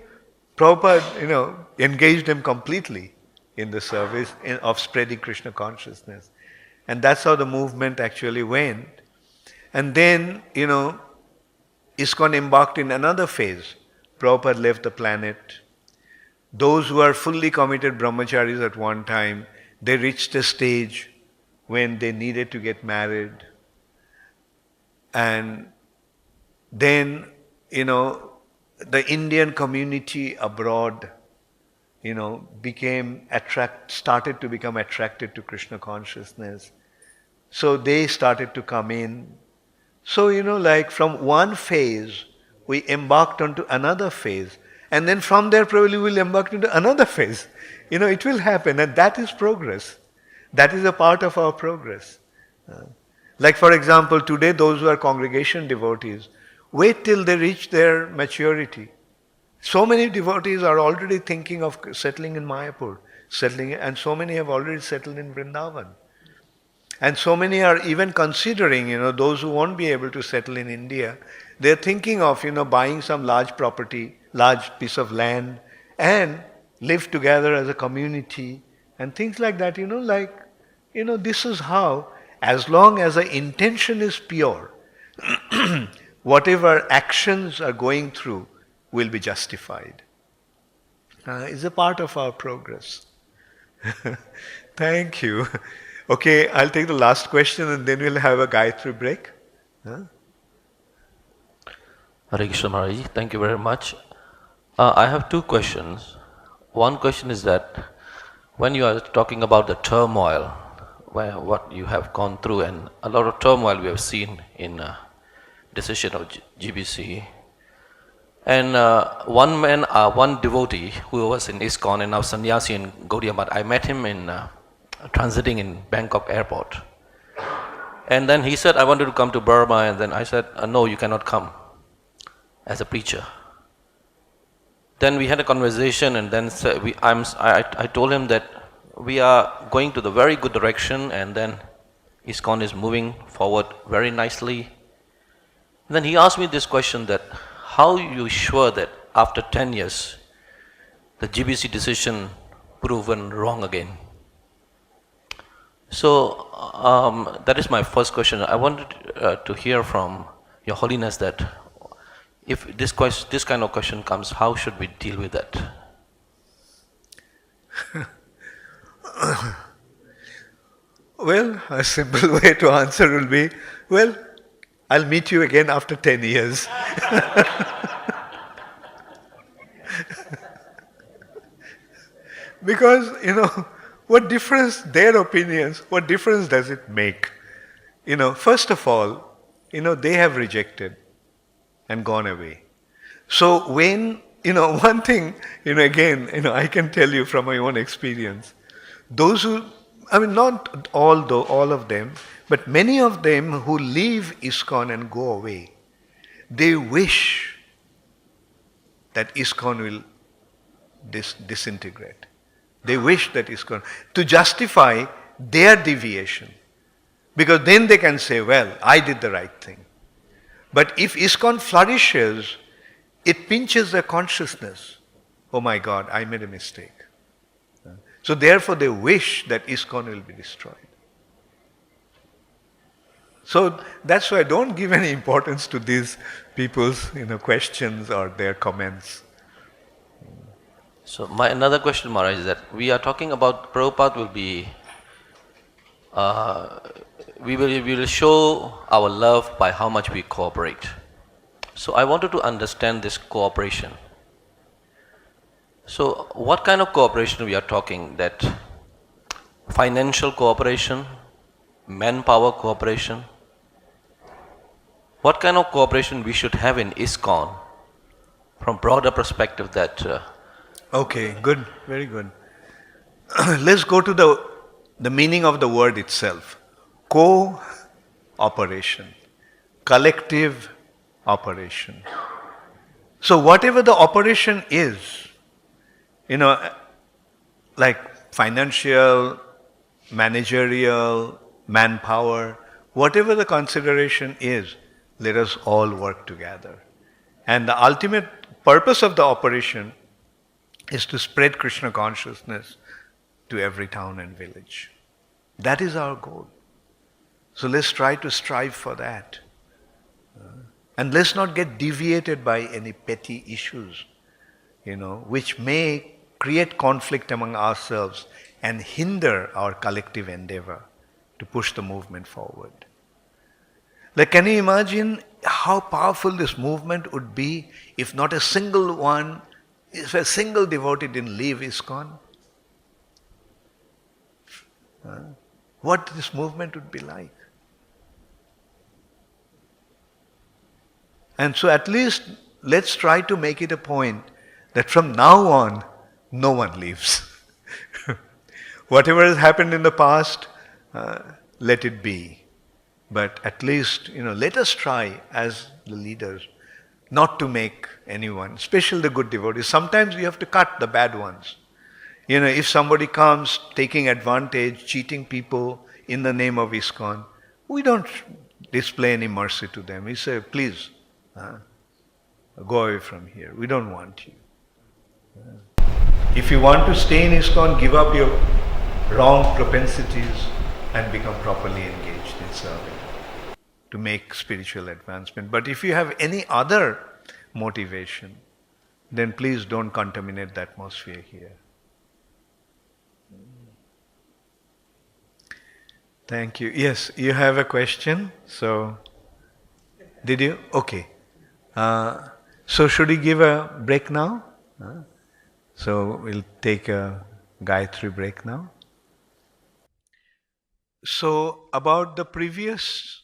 Prabhupada, engaged them completely in the service of spreading Krishna consciousness. And that's how the movement actually went. And then, ISKCON embarked in another phase. Prabhupada left the planet. Those who are fully committed brahmacharis at one time, they reached a stage when they needed to get married. And then, the Indian community abroad, started to become attracted to Krishna consciousness. So they started to come in. So, from one phase, we embarked onto another phase. And then from there, probably we'll embark into another phase. It will happen, and that is progress. That is a part of our progress. Like, for example, today, those who are congregation devotees, wait till they reach their maturity. So many devotees are already thinking of settling in Mayapur, and so many have already settled in Vrindavan. And so many are even considering, those who won't be able to settle in India, they're thinking of, buying some large property, large piece of land, and live together as a community, and things like that, this is how, as long as the intention is pure, whatever actions are going through will be justified. It's a part of our progress. Thank you. Okay, I'll take the last question and then we'll have a Gayatri break. Hare Krishna Maharaj, thank you very much. I have two questions. One question is that when you are talking about the turmoil, what you have gone through, and a lot of turmoil we have seen in decision of GBC, and one devotee who was in ISKCON and now sannyasi in Gaudiya Math, I met him in transiting in Bangkok airport. And then he said, I wanted to come to Burma, and then I said, no, you cannot come as a preacher. Then we had a conversation, and then I told him that we are going to the very good direction, and then ISKCON is moving forward very nicely. And then he asked me this question, that how are you sure that after 10 years, the GBC decision proven wrong again? So that is my first question. I wanted to hear from Your Holiness that if this kind of question comes, how should we deal with that? Well, a simple way to answer will be, well, I'll meet you again after 10 years. Because, what difference, their opinions, what difference does it make? First of all, they have rejected and gone away. So when, one thing, again, I can tell you from my own experience, those who I mean, not all of them, but many of them who leave ISKCON and go away, they wish that ISKCON will disintegrate. They wish that ISKCON, to justify their deviation. Because then they can say, well, I did the right thing. But if ISKCON flourishes, it pinches their consciousness. Oh my God, I made a mistake. So therefore they wish that ISKCON will be destroyed. So that's why I don't give any importance to these people's questions or their comments. So my another question, Maharaj, is that we are talking about Prabhupada will be, we will show our love by how much we cooperate. So I wanted to understand this cooperation. So what kind of cooperation we are talking? That financial cooperation, manpower cooperation? What kind of cooperation we should have in ISKCON from broader perspective that... Okay, good, very good. Let's go to the meaning of the word itself. Co-operation, collective operation. So whatever the operation is, like financial, managerial, manpower, whatever the consideration is, let us all work together. And the ultimate purpose of the operation is to spread Krishna consciousness to every town and village. That is our goal. So let's try to strive for that. And let's not get deviated by any petty issues, which may create conflict among ourselves and hinder our collective endeavor to push the movement forward. Like, can you imagine how powerful this movement would be if not a single devotee didn't leave ISKCON? What this movement would be like. And so at least let's try to make it a point that from now on, no one leaves. Whatever has happened in the past, let it be. But at least, let us try as the leaders not to make anyone, especially the good devotees. Sometimes we have to cut the bad ones. If somebody comes taking advantage, cheating people in the name of ISKCON, we don't display any mercy to them. We say, please, go away from here. We don't want you. If you want to stay in ISKCON, give up your wrong propensities and become properly engaged in serving to make spiritual advancement. But if you have any other motivation, then please don't contaminate the atmosphere here. Thank you. Yes, you have a question. So, did you? Okay. So should we give a break now? So we'll take a Gayatri break now. So about the previous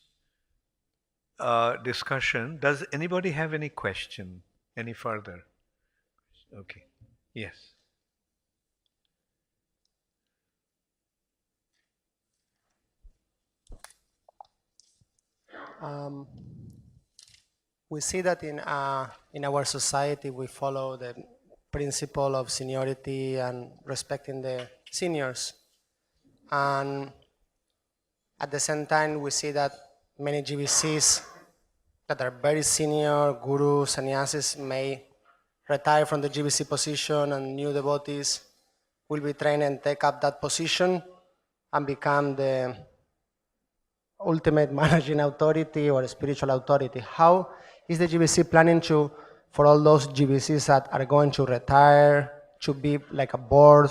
discussion, does anybody have any question? Any further? Okay. Yes. We see that in our society we follow the principle of seniority and respecting the seniors. And at the same time, we see that many GBCs that are very senior, gurus, sannyasis, may retire from the GBC position, and new devotees will be trained and take up that position and become the ultimate managing authority or spiritual authority. How is the GBC planning for all those GBCs that are going to retire, to be like a board,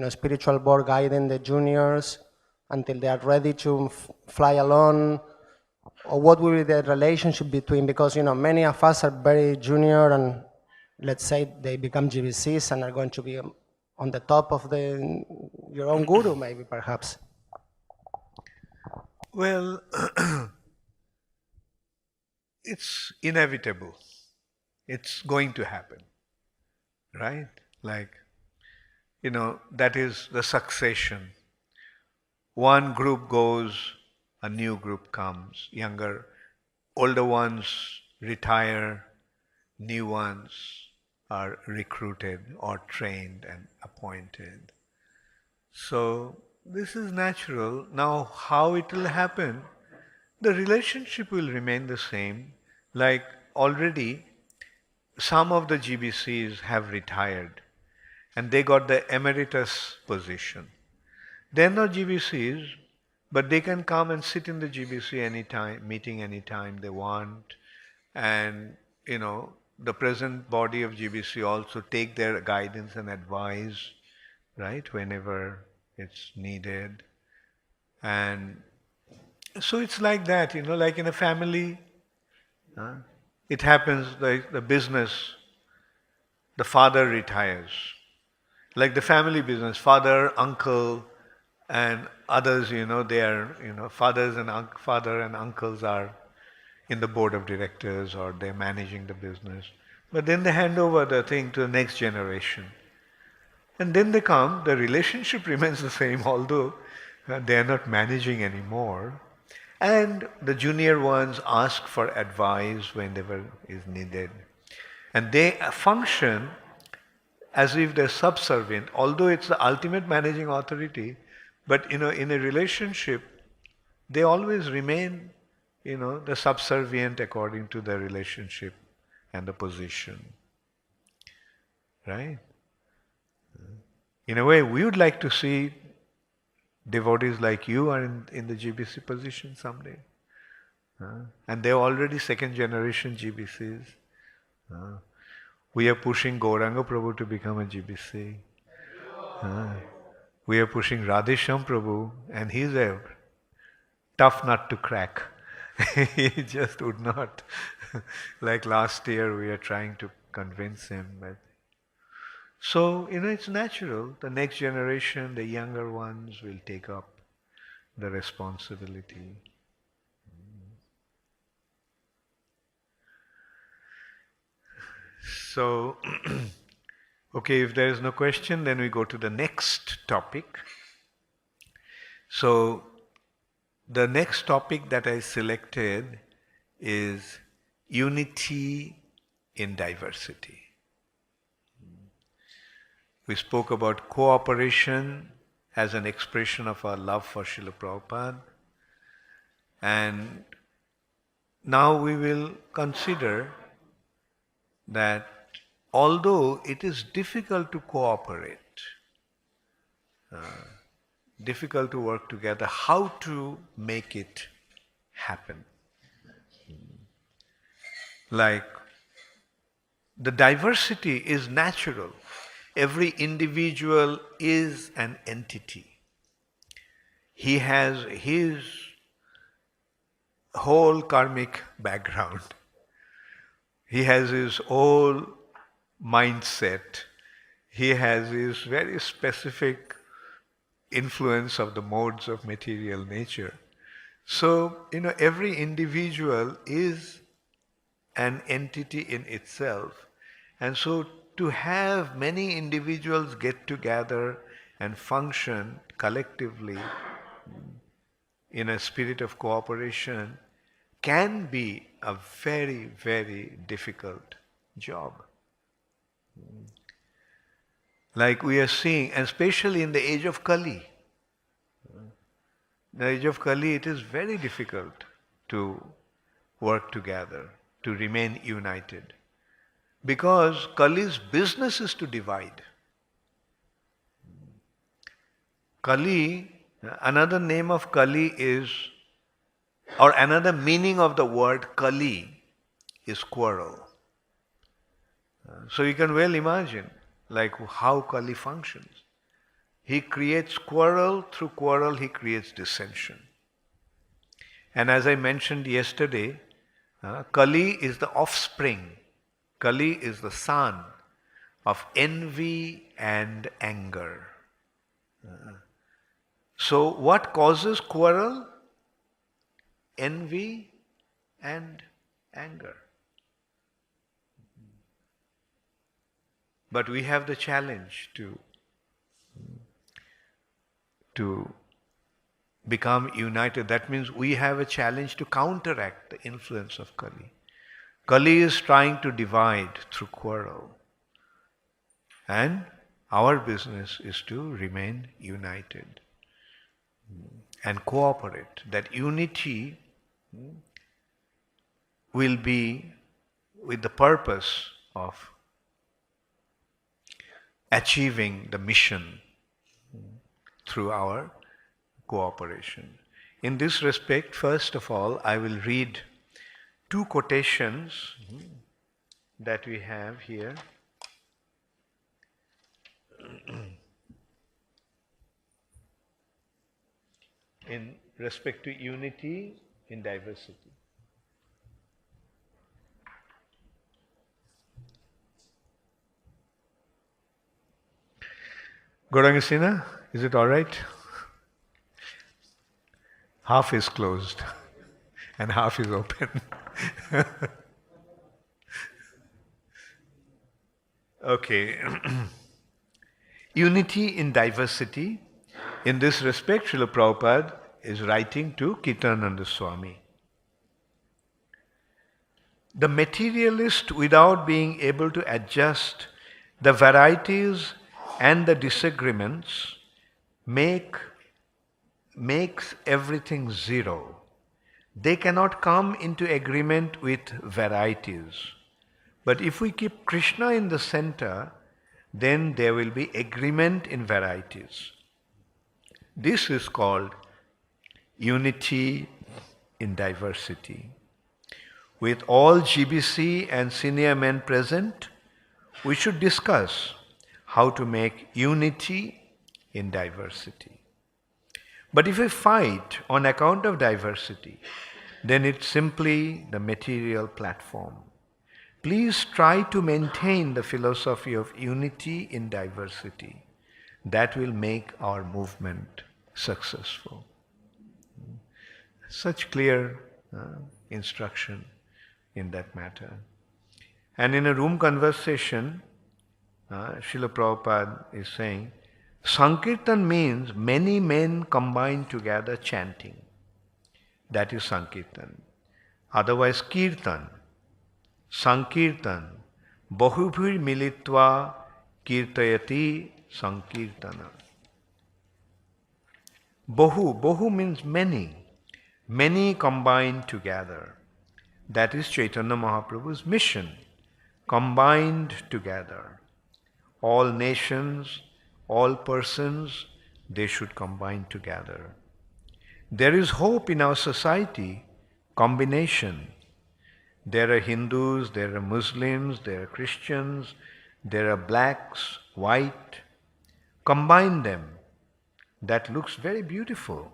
spiritual board guiding the juniors until they are ready to fly alone? Or what will be the relationship between, because many of us are very junior, and let's say they become GBCs and are going to be on the top of your own guru, maybe, perhaps. Well, it's inevitable. It's going to happen, right? Like, that is the succession. one group goes, a new group comes, older ones retire, new ones are recruited or trained and appointed. So this is natural. Now how it will happen? The relationship will remain the same. Like already some of the GBCs have retired and they got the emeritus position. They're not GBCs, but they can come and sit in the GBC anytime, meeting anytime they want. And, the present body of GBC also take their guidance and advice, right, whenever it's needed. And so it's like that, like in a family, it happens like the business, the father retires. Like the family business, father, uncle, and others, they are, father and uncles are in the board of directors or they're managing the business. But then they hand over the thing to the next generation. And then they come, the relationship remains the same, although they are not managing anymore. And the junior ones ask for advice whenever is needed. And they function as if they're subservient, although it's the ultimate managing authority, but in a relationship, they always remain, the subservient according to the relationship and the position. Right? In a way, we would like to see devotees like you are in the GBC position someday. And they're already second generation GBCs. We are pushing Gauranga Prabhu to become a GBC. We are pushing Radhesham Prabhu, and he's a tough nut to crack. He just would not. Like last year, we are trying to convince him. So, it's natural. The next generation, the younger ones, will take up the responsibility. So, okay, if there is no question, then we go to the next topic. So, the next topic that I selected is unity in diversity. We spoke about cooperation as an expression of our love for Srila Prabhupada. And now we will consider that although it is difficult to cooperate, difficult to work together, how to make it happen. Like, the diversity is natural. Every individual is an entity. He has his whole karmic background. He has his whole mindset. He has his very specific influence of the modes of material nature. So, every individual is an entity in itself. And so to have many individuals get together and function collectively in a spirit of cooperation can be a very, very difficult job. Like we are seeing, and especially in the age of Kali. In the age of Kali, it is very difficult to work together, to remain united. Because Kali's business is to divide. Kali, another name of Kali is, or another meaning of the word Kali is quarrel. So you can well imagine like how Kali functions. He creates quarrel, through quarrel he creates dissension. And as I mentioned yesterday, Kali is the offspring. Kali is the son of envy and anger. So what causes quarrel? Envy and anger. But we have the challenge to become united. That means we have a challenge to counteract the influence of Kali. Kali is trying to divide through quarrel. And our business is to remain united and cooperate. That unity will be with the purpose of achieving the mission through our cooperation. In this respect, first of all, I will read two quotations that we have here. In respect to unity in diversity. Gaurangasena, is it all right? Half is closed and half is open. Okay. Unity in diversity. In this respect, Srila Prabhupada is writing to Kirtananda Swami. The materialist, without being able to adjust the varieties and the disagreements, makes everything zero. They cannot come into agreement with varieties. But if we keep Krishna in the center, then there will be agreement in varieties. This is called unity in diversity. With all GBC and senior men present, we should discuss how to make unity in diversity. But if we fight on account of diversity, then it's simply the material platform. Please try to maintain the philosophy of unity in diversity. That will make our movement successful. Such clear instruction in that matter. And in a room conversation, Srila Prabhupada is saying, Sankirtan means many men combined together chanting. That is Sankirtan. Otherwise, Kirtan. Sankirtan. Bahubhir militva kirtayati Sankirtana. Bahu means many. Many combined together. That is Chaitanya Mahaprabhu's mission. Combined together. All nations, all persons, they should combine together. There is hope in our society, combination. There are Hindus, there are Muslims, there are Christians, there are blacks, white. Combine them. That looks very beautiful,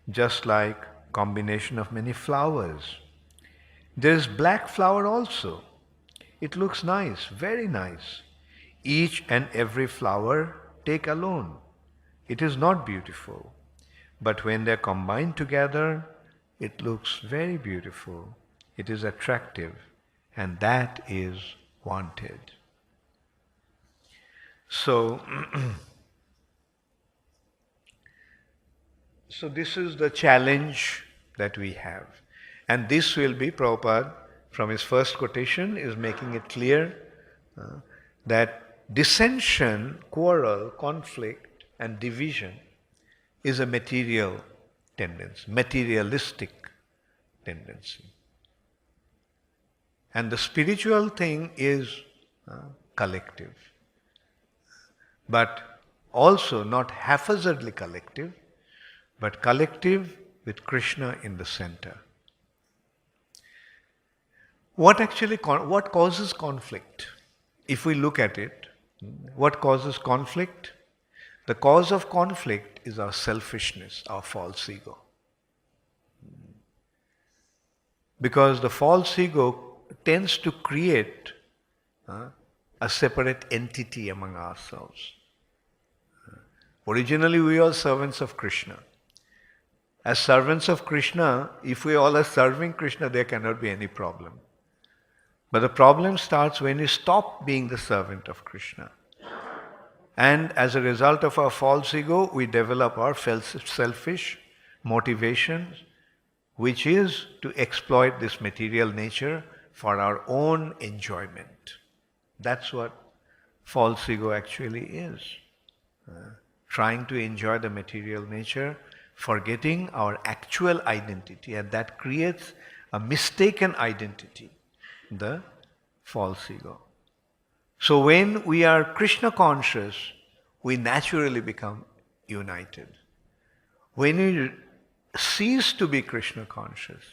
just like combination of many flowers. There is black flower also. It looks nice, very nice. Each and every flower take alone. It is not beautiful. But when they are combined together, it looks very beautiful. It is attractive. And that is wanted. So this is the challenge that we have. And this will be, Prabhupada, from his first quotation, is making it clear that dissension, quarrel, conflict, and division is a material tendency, materialistic tendency. And the spiritual thing is collective. But also not haphazardly collective, but collective with Krishna in the center. What causes conflict? If we look at it, what causes conflict? The cause of conflict is our selfishness, our false ego. Because the false ego tends to create a separate entity among ourselves. Originally, we are servants of Krishna. As servants of Krishna, if we all are serving Krishna, there cannot be any problem. But the problem starts when we stop being the servant of Krishna. And as a result of our false ego, we develop our selfish motivation, which is to exploit this material nature for our own enjoyment. That's what false ego actually is. Trying to enjoy the material nature, forgetting our actual identity, and that creates a mistaken identity, the false ego. So when we are Krishna conscious, we naturally become united. When we cease to be Krishna conscious,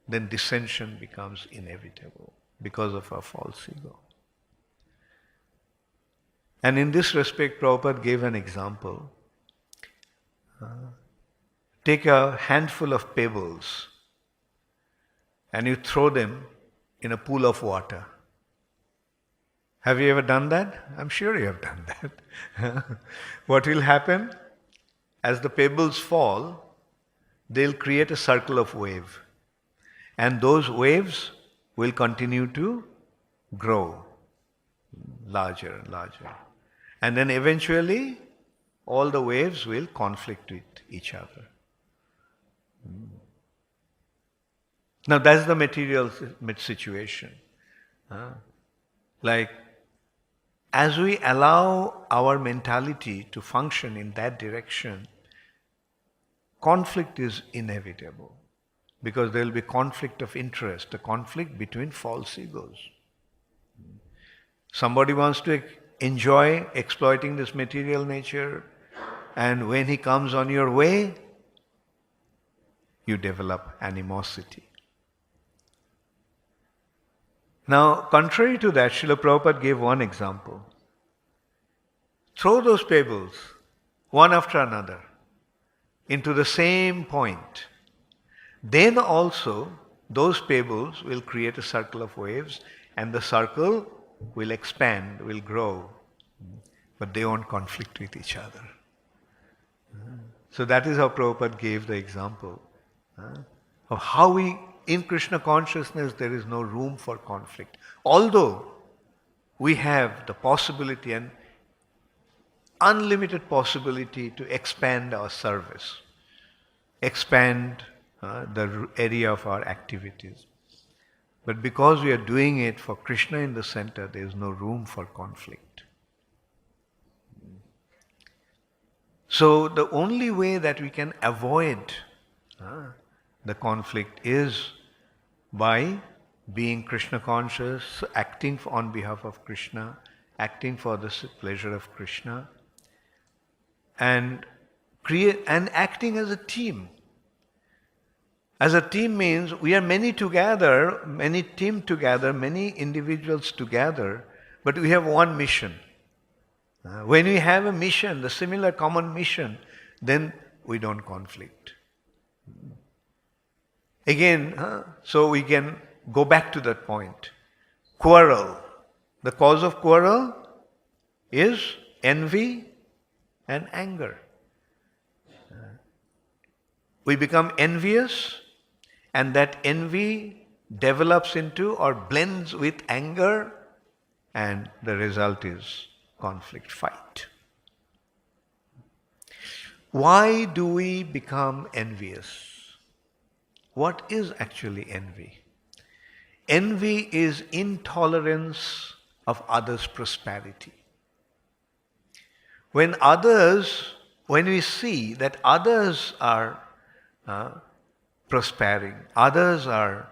then dissension becomes inevitable because of our false ego. And in this respect, Prabhupada gave an example. Take a handful of pebbles and you throw them in a pool of water. Have you ever done that? I'm sure you have done that. What will happen? As the pebbles fall, they'll create a circle of wave. And those waves will continue to grow larger and larger. And then eventually, all the waves will conflict with each other. Now that's the material situation. Like, as we allow our mentality to function in that direction, conflict is inevitable. Because there will be conflict of interest, a conflict between false egos. Somebody wants to enjoy exploiting this material nature, and when he comes on your way, you develop animosity. Now, contrary to that, Srila Prabhupada gave one example. Throw those pebbles, one after another, into the same point. Then also, those pebbles will create a circle of waves, and the circle will expand, will grow, but they won't conflict with each other. So that is how Prabhupada gave the example of how we, in Krishna consciousness, there is no room for conflict. Although we have the possibility and unlimited possibility to expand our service, expand the area of our activities. But because we are doing it for Krishna in the center, there is no room for conflict. So the only way that we can avoid the conflict is by being Krishna conscious, acting on behalf of Krishna, acting for the pleasure of Krishna, and acting as a team. As a team means we are many together, many team together, many individuals together, but we have one mission. When we have a mission, the similar common mission, then we don't conflict. Again, so we can go back to that point. Quarrel. The cause of quarrel is envy and anger. We become envious, and that envy develops into or blends with anger, and the result is conflict, fight. Why do we become envious? What is actually envy? Envy is intolerance of others' prosperity. When we see that others are prospering, others are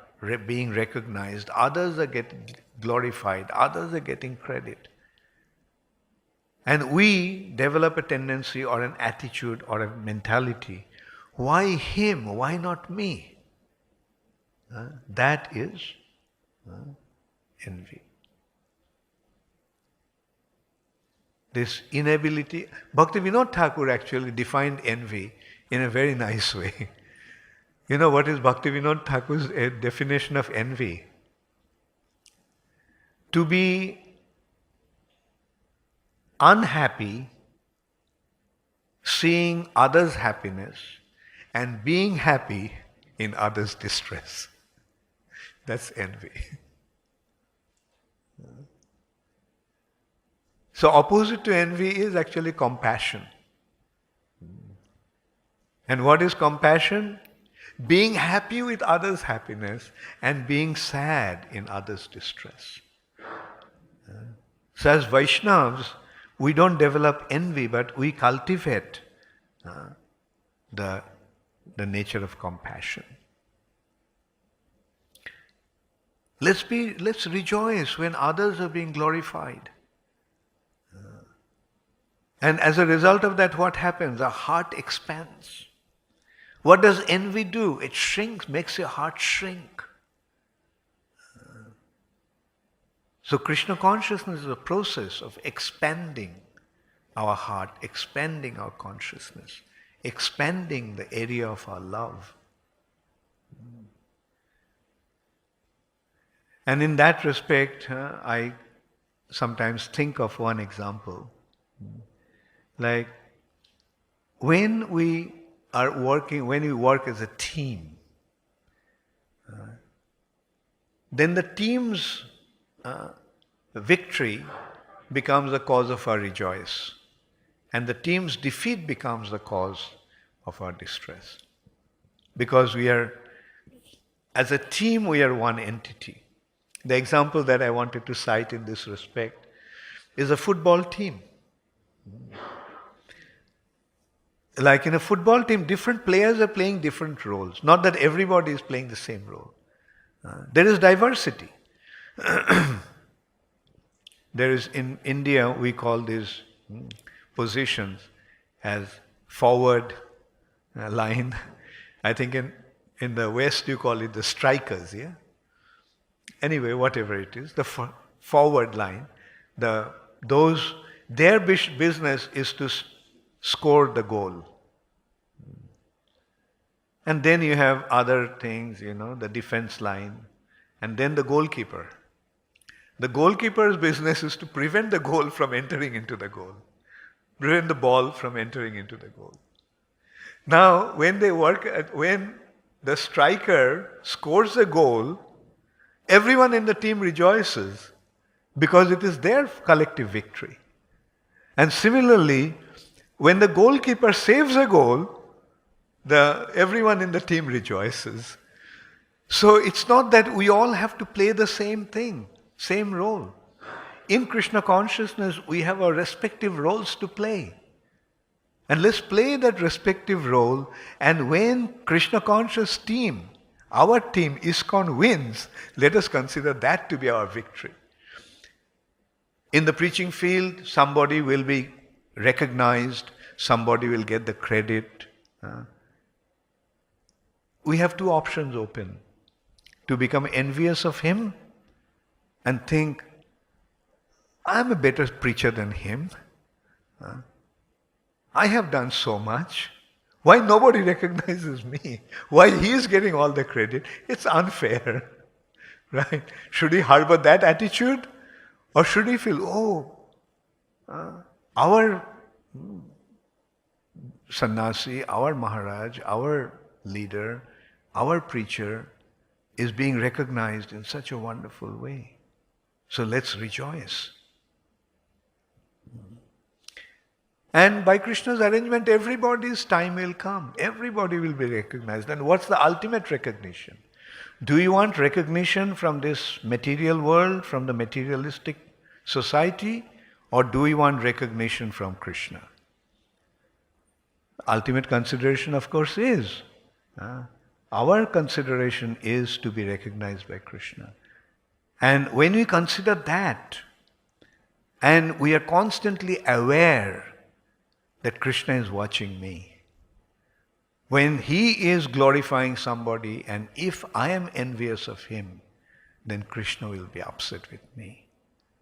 being recognized, others are getting glorified, others are getting credit, and we develop a tendency or an attitude or a mentality, why him, why not me? That is envy. This inability, Bhaktivinoda Thakur actually defined envy in a very nice way. You know what is Bhaktivinoda Thakur's definition of envy? To be unhappy seeing others' happiness and being happy in others' distress. That's envy. So opposite to envy is actually compassion. And what is compassion? Being happy with others' happiness and being sad in others' distress. So as Vaishnavas, we don't develop envy, but we cultivate the nature of compassion. Let's rejoice when others are being glorified. And as a result of that, what happens? Our heart expands. What does envy do? It shrinks, makes your heart shrink. So Krishna consciousness is a process of expanding our heart, expanding our consciousness, expanding the area of our love. And in that respect, I sometimes think of one example. Like when we work as a team, then the team's victory becomes the cause of our rejoice, and the team's defeat becomes the cause of our distress. Because as a team, we are one entity. The example that I wanted to cite in this respect is a football team. Like in a football team, different players are playing different roles. Not that everybody is playing the same role. There is diversity. There is, in India, we call these positions as forward line. I think in the West you call it the strikers, yeah? Anyway, whatever it is, the forward line, their business is to score the goal. And then you have other things, the defense line, and then the goalkeeper. The goalkeeper's business is to prevent the goal from entering into the goal, prevent the ball from entering into the goal. Now, when the striker scores a goal, everyone in the team rejoices because it is their collective victory. And similarly, when the goalkeeper saves a goal, everyone in the team rejoices. So it's not that we all have to play the same thing, same role. In Krishna consciousness, we have our respective roles to play. And let's play that respective role, and when Krishna conscious team, our team, ISKCON, wins, let us consider that to be our victory. In the preaching field, somebody will be recognized, somebody will get the credit. We have two options open: to become envious of him and think, I'm a better preacher than him. I have done so much. Why nobody recognizes me? Why he is getting all the credit? It's unfair. Right? Should he harbor that attitude? Or should he feel, our sannyasi, our Maharaj, our leader, our preacher is being recognized in such a wonderful way. So let's rejoice. And by Krishna's arrangement, everybody's time will come. Everybody will be recognized. And what's the ultimate recognition? Do you want recognition from this material world, from the materialistic society, or do you want recognition from Krishna? Ultimate consideration, of course, is our consideration is to be recognized by Krishna. And when we consider that, and we are constantly aware that Krishna is watching me, when he is glorifying somebody, and if I am envious of him, then Krishna will be upset with me.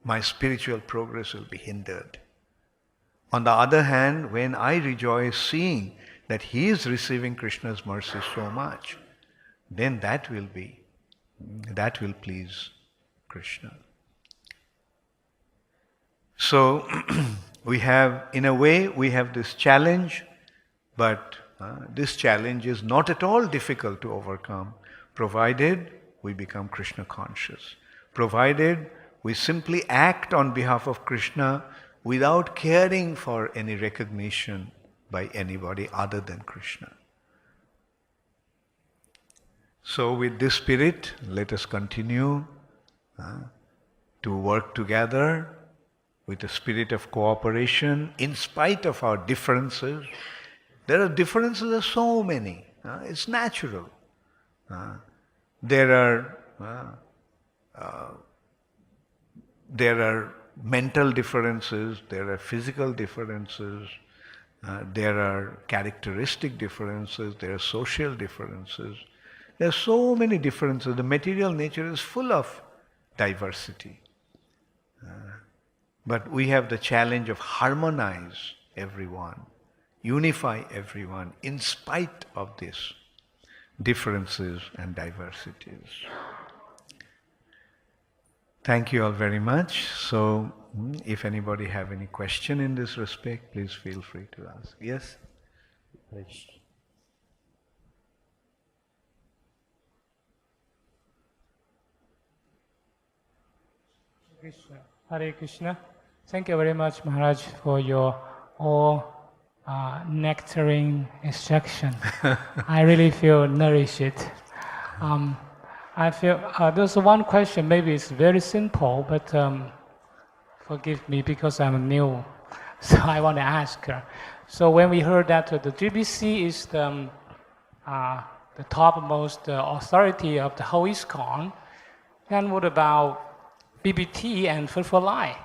My spiritual progress will be hindered. On the other hand, when I rejoice seeing that he is receiving Krishna's mercy so much, then that will please Krishna. So, we have this challenge, but this challenge is not at all difficult to overcome, provided we become Krishna conscious, provided we simply act on behalf of Krishna without caring for any recognition by anybody other than Krishna. So with this spirit, let us continue to work together with a spirit of cooperation in spite of our differences. There are differences, are so many. It's natural. There are mental differences, there are physical differences, there are characteristic differences, there are social differences. There are so many differences. The material nature is full of diversity. But we have the challenge of harmonize everyone, unify everyone in spite of these differences and diversities. Thank you all very much. So, if anybody have any question in this respect, please feel free to ask. Yes? Hare Krishna. Thank you very much, Maharaj, for your all nectaring instruction. I really feel nourished. I feel there's one question. Maybe it's very simple, but forgive me because I'm new, so I want to ask her. So when we heard that the GBC is the topmost authority of the whole ISKCON, then what about BBT and Food for Life?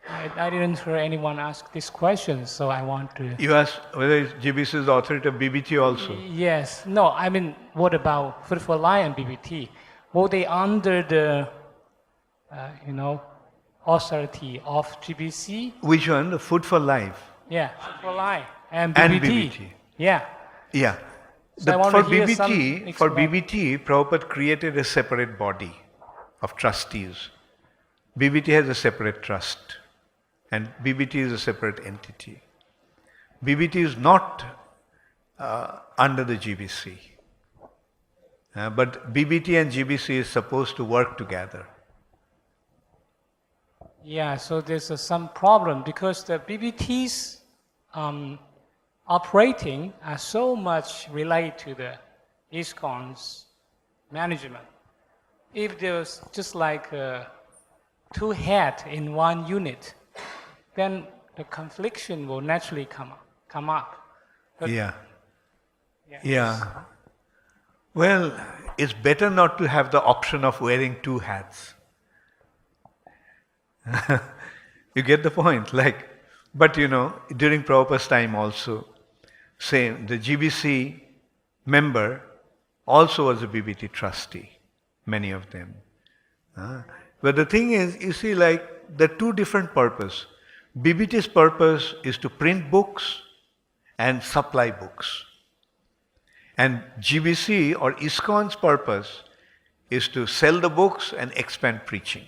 I didn't hear anyone ask this question, so I want to... You asked whether GBC is the authority of BBT also? Yes. No, I mean, what about Food for Life and BBT? Were they under the, authority of GBC? Which one? The Food for Life? Yeah, Food for Life and BBT. And BBT. Yeah. Yeah. So I want for to hear BBT, Prabhupada created a separate body of trustees. BBT has a separate trust, and BBT is a separate entity. BBT is not under the GBC, but BBT and GBC is supposed to work together. Yeah, so there's some problem because the BBT's operating are so much related to the ISKCON's management. If there's just like two heads in one unit, then the confliction will naturally come up. But Yeah. Well, it's better not to have the option of wearing two hats. You get the point? But during Prabhupada's time also, same, the GBC member also was a BBT trustee, many of them. But the thing is, you see, there are two different purposes. BBT's purpose is to print books and supply books. And GBC or ISKCON's purpose is to sell the books and expand preaching.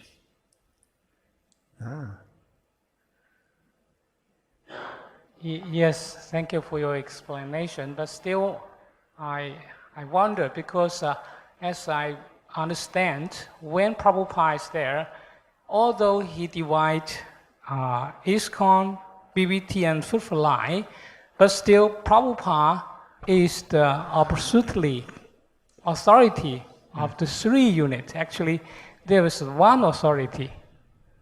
Yes, thank you for your explanation. But still, I wonder because as I understand, when Prabhupada is there, although he divides ISKCON, BBT, and Food for Life, but still Prabhupada is the absolutely authority of the three units. Actually, there is one authority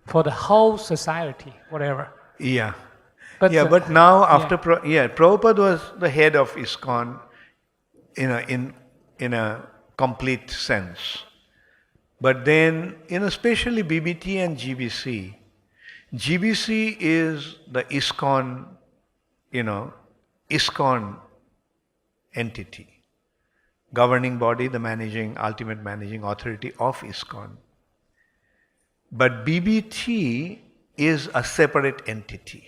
for the whole society, whatever. Yeah. But, But now after Prabhupada was the head of ISKCON in a complete sense. But then, especially BBT and GBC, GBC is the ISKCON, ISKCON entity, governing body, the ultimate managing authority of ISKCON. But BBT is a separate entity.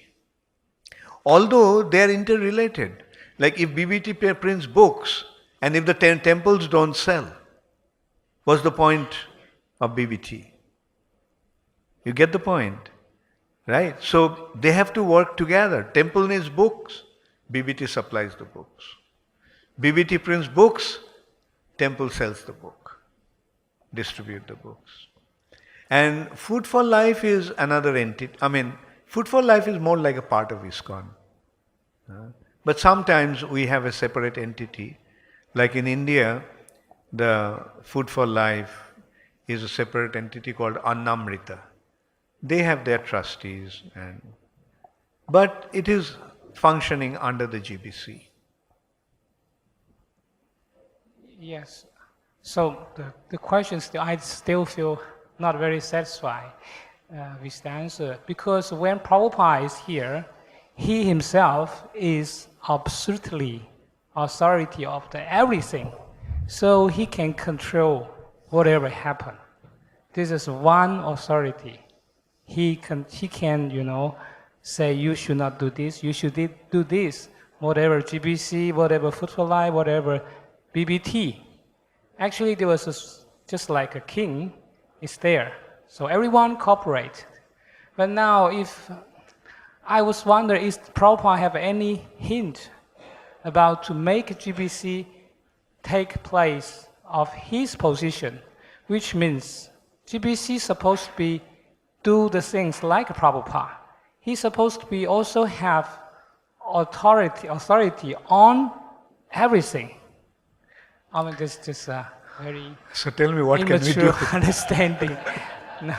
Although they are interrelated. Like if BBT prints books and if the temples don't sell, what's the point of BBT? You get the point, right? So they have to work together. Temple needs books, BBT supplies the books. BBT prints books, temple sells the book, distribute the books. And Food for Life is another entity. Food for Life is more like a part of ISKCON. But sometimes we have a separate entity. Like in India, the Food for Life is a separate entity called Annamrita. They have their trustees, but it is functioning under the GBC. Yes. So the question is, I still feel not very satisfied with the answer, because when Prabhupada is here, he himself is absolutely authority of everything, so he can control whatever happen. This is one authority. He can say you should not do this, you should do this, whatever GBC, whatever Food for Life, whatever BBT. Actually, there was just like a king is there, so everyone cooperate. But now, if I was wondering, is Prabhupada have any hint about to make GBC take place of his position, which means GBC is supposed to be do the things like Prabhupada. He's supposed to be also have authority on everything. I mean, this is a very So tell me, what can we do? Understanding. No.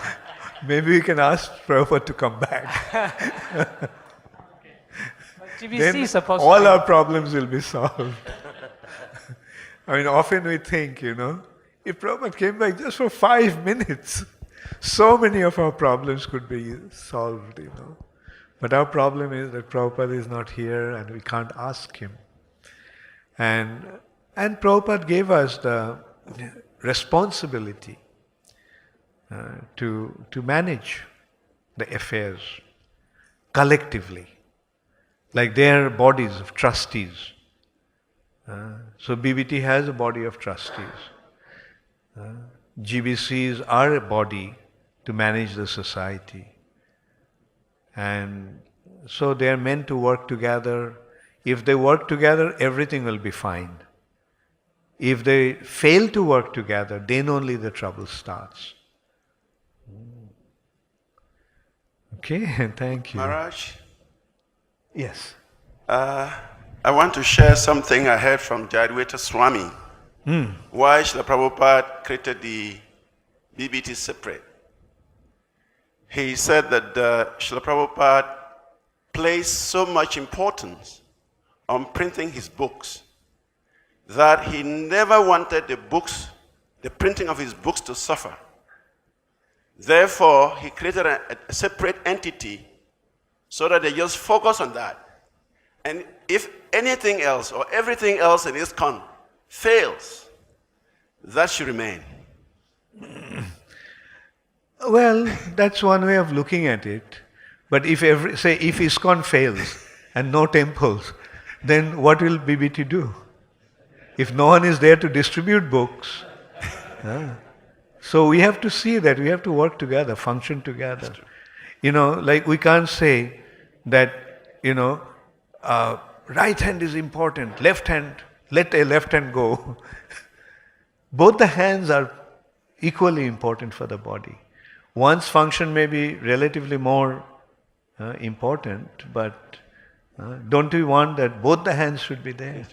Maybe we can ask Prabhupada to come back. GBC Then is supposed all to our problems will be solved. I mean, often we think, if Prabhupada came back just for 5 minutes, so many of our problems could be solved, But our problem is that Prabhupada is not here and we can't ask him. And Prabhupada gave us the responsibility to manage the affairs collectively, like their bodies of trustees. So BBT has a body of trustees. GBCs are a body to manage the society. And so they are meant to work together. If they work together, everything will be fine. If they fail to work together, then only the trouble starts. Okay, thank you. Maharaj? Yes. I want to share something I heard from Jadwaita Swami. Why Srila Prabhupada created the BBT separate. He said that Srila Prabhupada placed so much importance on printing his books that he never wanted the printing of his books to suffer. Therefore, he created a separate entity so that they just focus on that. And if anything else or everything else in ISKCON fails, that should remain. Well, that's one way of looking at it. But if ISKCON fails and no temples, then what will BBT do? If no one is there to distribute books. So we have to see that we have to work together, function together. Like we can't say that, right hand is important, left hand, let a left hand go. Both the hands are equally important for the body. One's function may be relatively more important, but don't we want that both the hands should be there?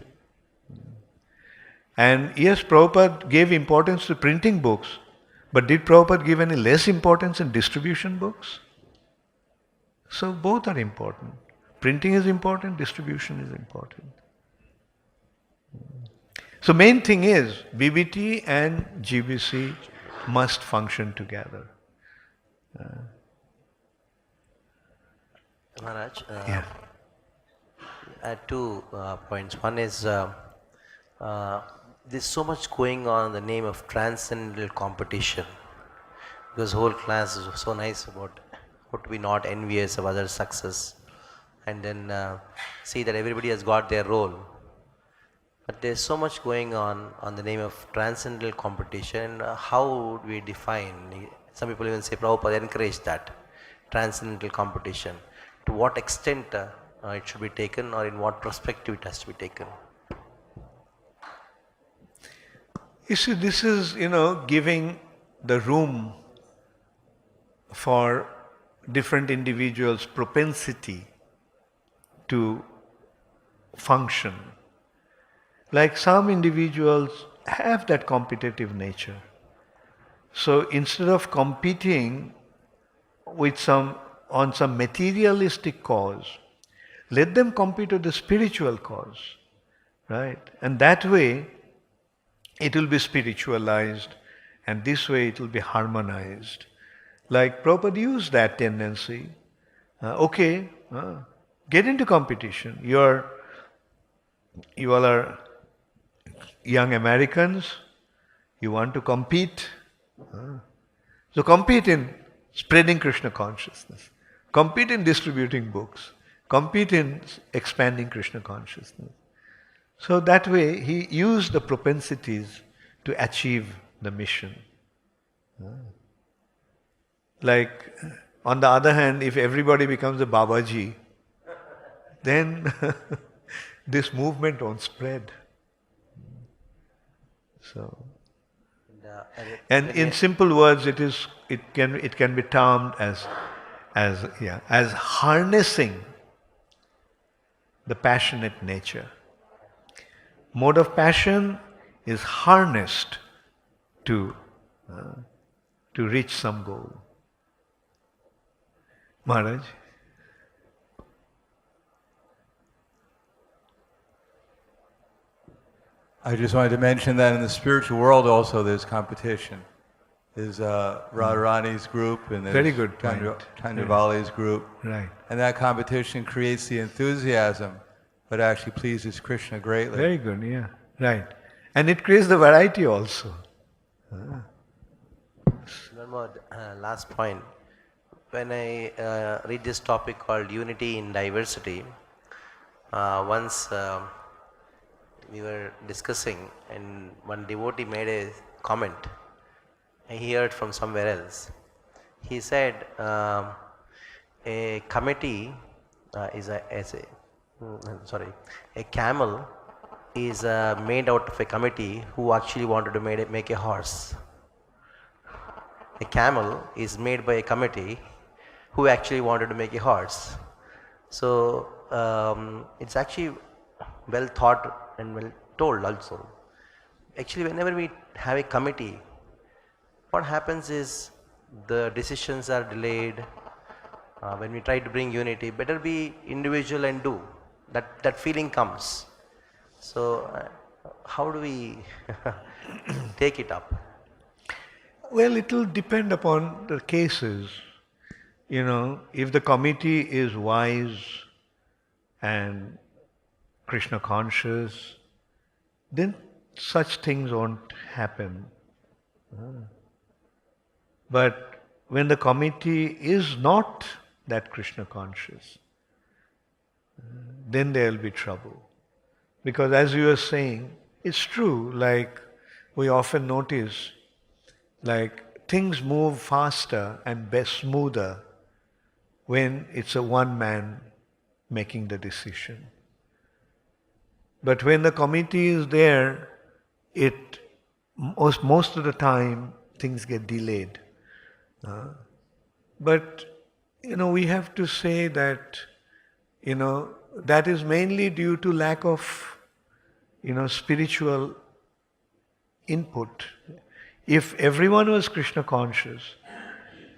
And yes, Prabhupada gave importance to printing books, but did Prabhupada give any less importance in distribution books? So both are important. Printing is important, distribution is important. So main thing is, BBT and GBC must function together. Maharaj, Yeah. I had 2 points. One is there's so much going on in the name of transcendental competition. Because whole class is so nice about how to be not envious of others' success, and then see that everybody has got their role. But there's so much going on the name of transcendental competition. How would we define? Some people even say Prabhupada encouraged that transcendental competition. To what extent it should be taken, or in what perspective it has to be taken? You see, this is, giving the room for different individuals' propensity to function. Like some individuals have that competitive nature. So instead of competing with on some materialistic cause, let them compete with the spiritual cause, right? And that way, it will be spiritualized, and this way it will be harmonized. Like Prabhupada used that tendency. Get into competition. You all are young Americans. You want to compete. So compete in spreading Krishna consciousness. Compete in distributing books. Compete in expanding Krishna consciousness. So that way he used the propensities to achieve the mission. Like, on the other hand, if everybody becomes a Babaji, then this movement won't spread. So, and in simple words, it can be termed as harnessing the passionate nature. Mode of passion is harnessed to reach some goal. Maharaj? I just wanted to mention that in the spiritual world also there's competition. There's Radharani's group and there's Very good point. Tandavali's group. Right. And that competition creates the enthusiasm, but actually pleases Krishna greatly. Very good, yeah. Right. And it creates the variety also. One more last point. When I read this topic called Unity in Diversity, once we were discussing and one devotee made a comment. I heard from somewhere else. He said a committee a camel is made out of a committee who actually wanted to make a horse. A camel is made by a committee who actually wanted to make a horse. So it's actually well thought and well told also. Actually, whenever we have a committee, what happens is the decisions are delayed. When we try to bring unity, better be individual and do. That feeling comes. So how do we take it up? Well, it will depend upon the cases. You know, if the committee is wise and Krishna conscious, then such things won't happen. But when the committee is not that Krishna conscious, then there will be trouble. Because as you were saying, it's true, like we often notice, like things move faster and smoother when it's a one man making the decision. But when the committee is there, most of the time things get delayed. But we have to say that that is mainly due to lack of spiritual input. If everyone was Krishna conscious,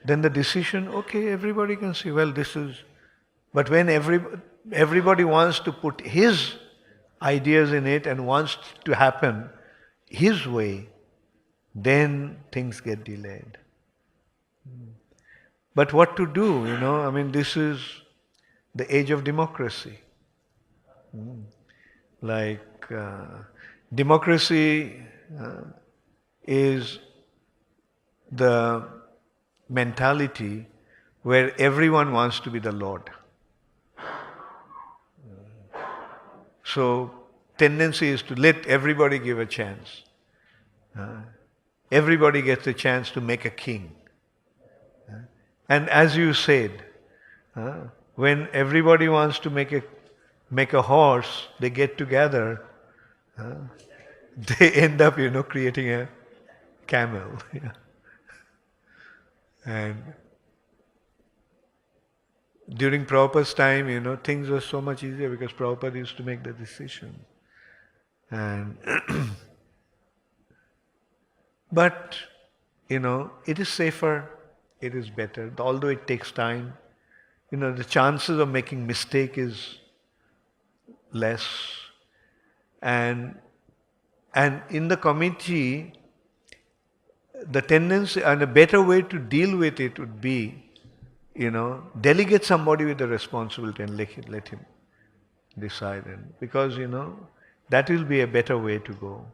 then the decision, okay, everybody can see, well, this is. But when everybody wants to put his ideas in it and wants to happen his way, then things get delayed. But what to do, I mean, this is the age of democracy. Like, democracy is the mentality where everyone wants to be the Lord. So, tendency is to let everybody give a chance. Everybody gets a chance to make a king. And as you said, when everybody wants to make a horse, they get together, they end up, creating a camel. And during Prabhupada's time, things were so much easier because Prabhupada used to make the decision. And But, it is safer, it is better. Although it takes time, the chances of making mistake is less. And in the committee, the tendency and a better way to deal with it would be, delegate somebody with the responsibility and let him decide. And because, that will be a better way to go.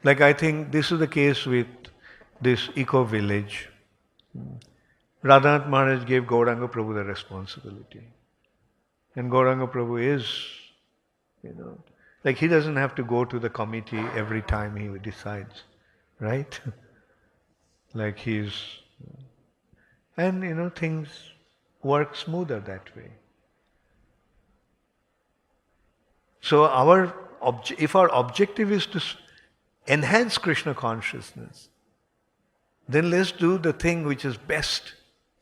Like I think this is the case with this eco-village. Radhanath Maharaj gave Gauranga Prabhu the responsibility. And Gauranga Prabhu is, like he doesn't have to go to the committee every time he decides, right? Like he's, and things work smoother that way. So if our objective is to enhance Krishna consciousness, then let's do the thing which is best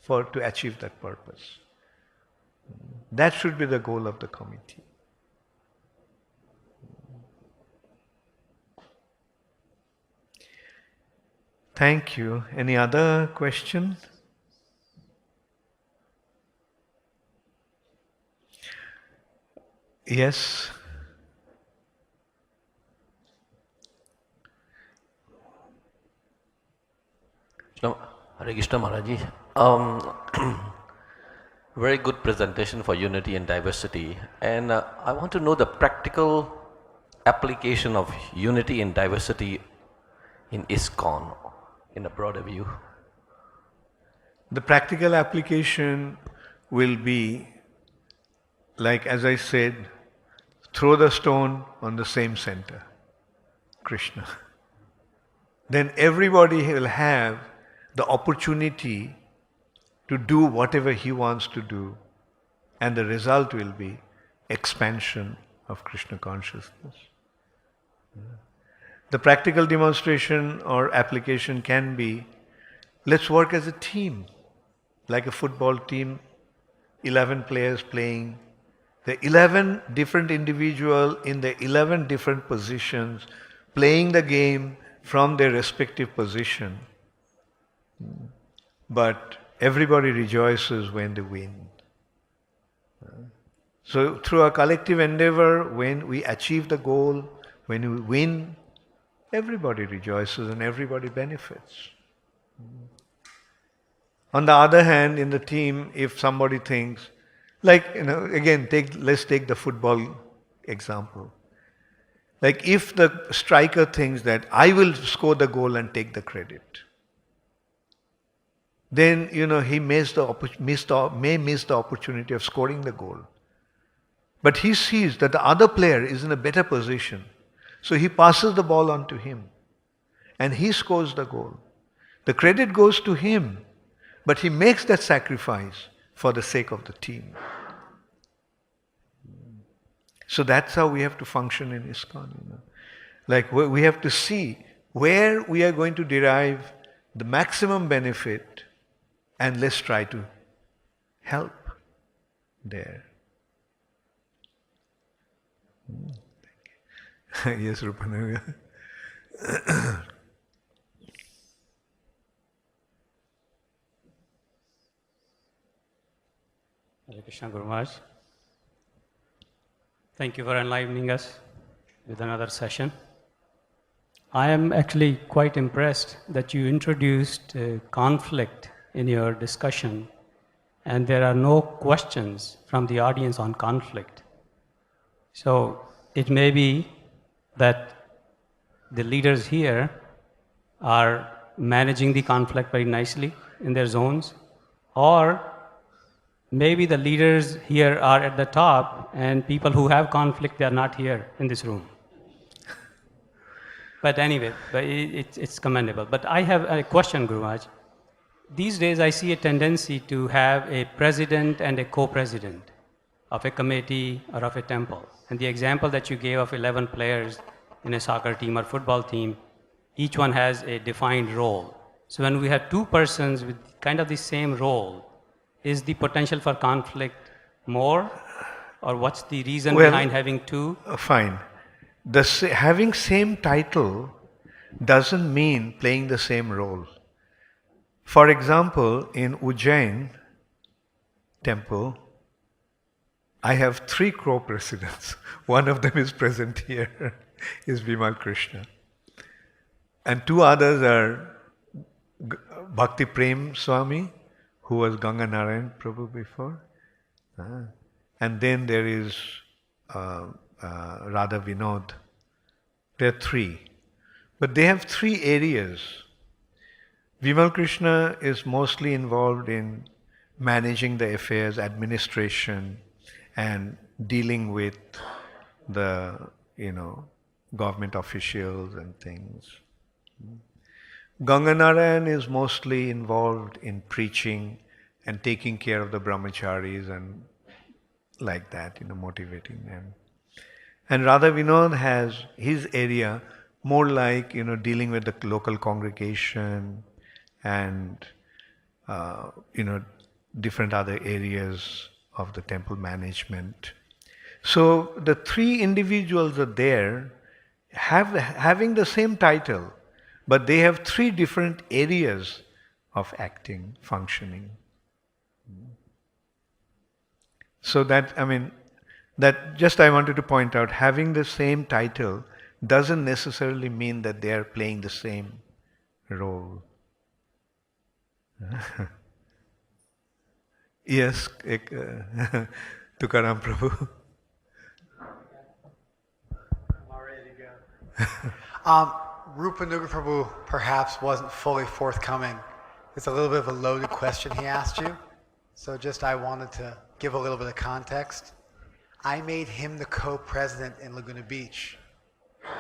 to achieve that purpose. That should be the goal of the committee. Thank you. Any other question? Yes. Hare Krishna Maharaji. Very good presentation for unity and diversity. And I want to know the practical application of unity and diversity in ISKCON in a broader view. The practical application will be, like as I said, throw the stone on the same center, Krishna. Then everybody will have the opportunity to do whatever he wants to do, and the result will be expansion of Krishna consciousness. The practical demonstration or application can be, let's work as a team, like a football team, 11 players playing, the 11 different individuals in the 11 different positions, playing the game from their respective position. But everybody rejoices when they win. So through our collective endeavor, when we achieve the goal, when we win, everybody rejoices and everybody benefits. On the other hand, in the team, if somebody thinks, like, again, let's take the football example. Like if the striker thinks that I will score the goal and take the credit, then he may miss the opportunity of scoring the goal. But he sees that the other player is in a better position, so he passes the ball on to him, and he scores the goal. The credit goes to him, but he makes that sacrifice for the sake of the team. So that's how we have to function in ISKCON. Like we have to see where we are going to derive the maximum benefit, and let's try to help there. Yes, Rupanaga. Hare Krishna Guru Maharaj. Thank you for enlivening us with another session. I am actually quite impressed that you introduced conflict in your discussion, and there are no questions from the audience on conflict. So it may be that the leaders here are managing the conflict very nicely in their zones, or maybe the leaders here are at the top and people who have conflict, they are not here in this room. But anyway, it's commendable. But I have a question, Guru Maharaj. These days I see a tendency to have a president and a co-president of a committee or of a temple. And the example that you gave of 11 players in a soccer team or football team, each one has a defined role. So when we have two persons with kind of the same role, is the potential for conflict more? Or what's the reason behind having two? Fine. Having same title doesn't mean playing the same role. For example, in Ujjain temple, I have 3 co-presidents. One of them is present here, is Vimal Krishna. And 2 others are Bhakti Prem Swami, who was Ganga Narayan Prabhu before. And then there is Radha Vinod. There are 3. But they have 3 areas. Vimal Krishna is mostly involved in managing the affairs, administration, and dealing with the, government officials and things. Ganga Narayan is mostly involved in preaching and taking care of the brahmacharis and like that, motivating them. And Radha Vinod has his area more like, dealing with the local congregation and, different other areas of the temple management. So the 3 individuals are there having the same title, but they have 3 different areas of acting, functioning. So that just I wanted to point out, having the same title doesn't necessarily mean that they are playing the same role. Yes, Tukaram Prabhu. Rupanuga Prabhu perhaps wasn't fully forthcoming. It's a little bit of a loaded question he asked you. So just I wanted to give a little bit of context. I made him the co-president in Laguna Beach.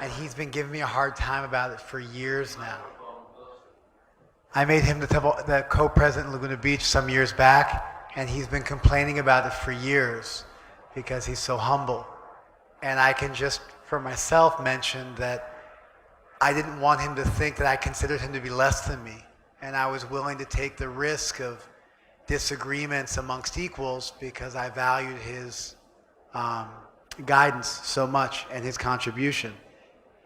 And he's been giving me a hard time about it for years now. I made him the co-president in Laguna Beach some years back, and he's been complaining about it for years because he's so humble. And I can just, for myself, mention that I didn't want him to think that I considered him to be less than me. And I was willing to take the risk of disagreements amongst equals because I valued his guidance so much and his contribution.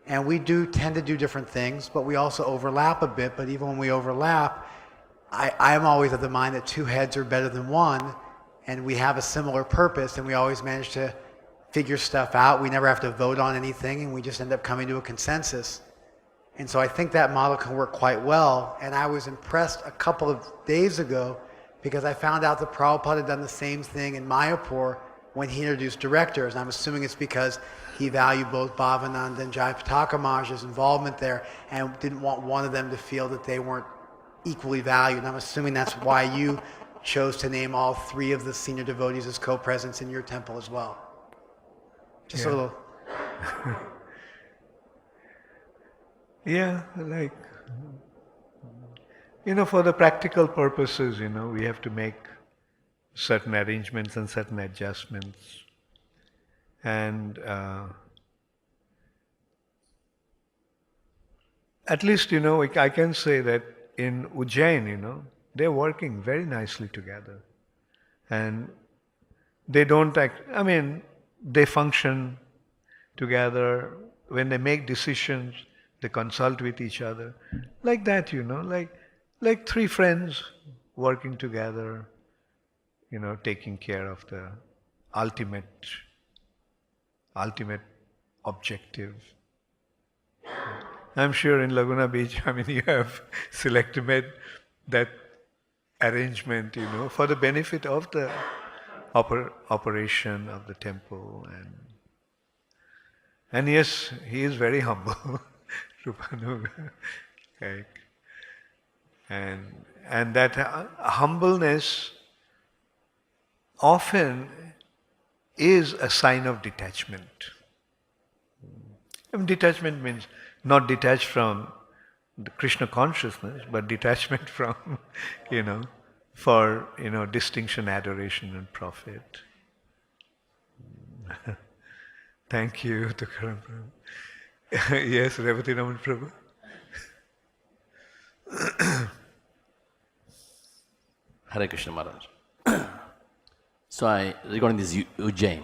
And we do tend to do different things, but we also overlap a bit. But even when we overlap, I'm always of the mind that 2 heads are better than 1, and we have a similar purpose, and we always manage to figure stuff out. We never have to vote on anything, and we just end up coming to a consensus. And so I think that model can work quite well. And I was impressed a couple of days ago because I found out that Prabhupada had done the same thing in Mayapur when he introduced directors. And I'm assuming it's because he valued both Bhavananda and Jai Pataka Maharaj's involvement there and didn't want one of them to feel that they weren't equally valued. And I'm assuming that's why you chose to name all 3 of the senior devotees as co-presidents in your temple as well. Just a little. Yeah, for the practical purposes, we have to make certain arrangements and certain adjustments. And at least, I can say that in Ujjain, they're working very nicely together. And they don't they function together. When they make decisions, they consult with each other. Like that, like 3 friends working together, taking care of the ultimate objective. I'm sure in Laguna Beach, you have made that arrangement, for the benefit of the operation of the temple. And yes, he is very humble, Rupanuga. And that humbleness often is a sign of detachment. Detachment means not detached from the Krishna consciousness, but detachment from, for, distinction, adoration and profit. Thank you, Tukaram Prabhu. Yes, Revati Raman Prabhu. Hare Krishna Maharaj. So regarding this Ujjain,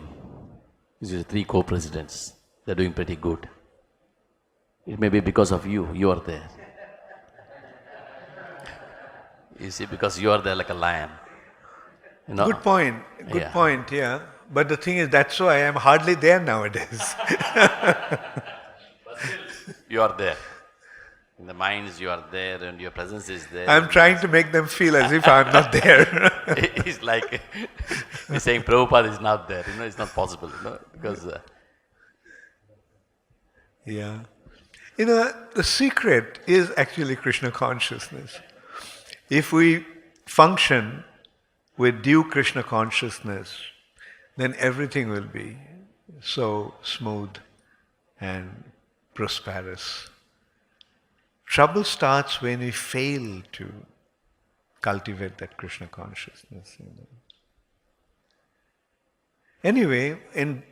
these are 3 co-presidents. They're doing pretty good. It may be because of you. You are there. You see, because you are there like a lion. You know? Good point. Good Yeah. point, yeah. But the thing is, that's why I am hardly there nowadays. You are there. In the minds, you are there, and your presence is there. I'm trying to make them feel as if I'm not there. It's like he's saying Prabhupada is not there. It's not possible. Because Yeah. The secret is actually Krishna consciousness. If we function with due Krishna consciousness, then everything will be so smooth and prosperous. Trouble starts when we fail to cultivate that Krishna consciousness. Anyway, in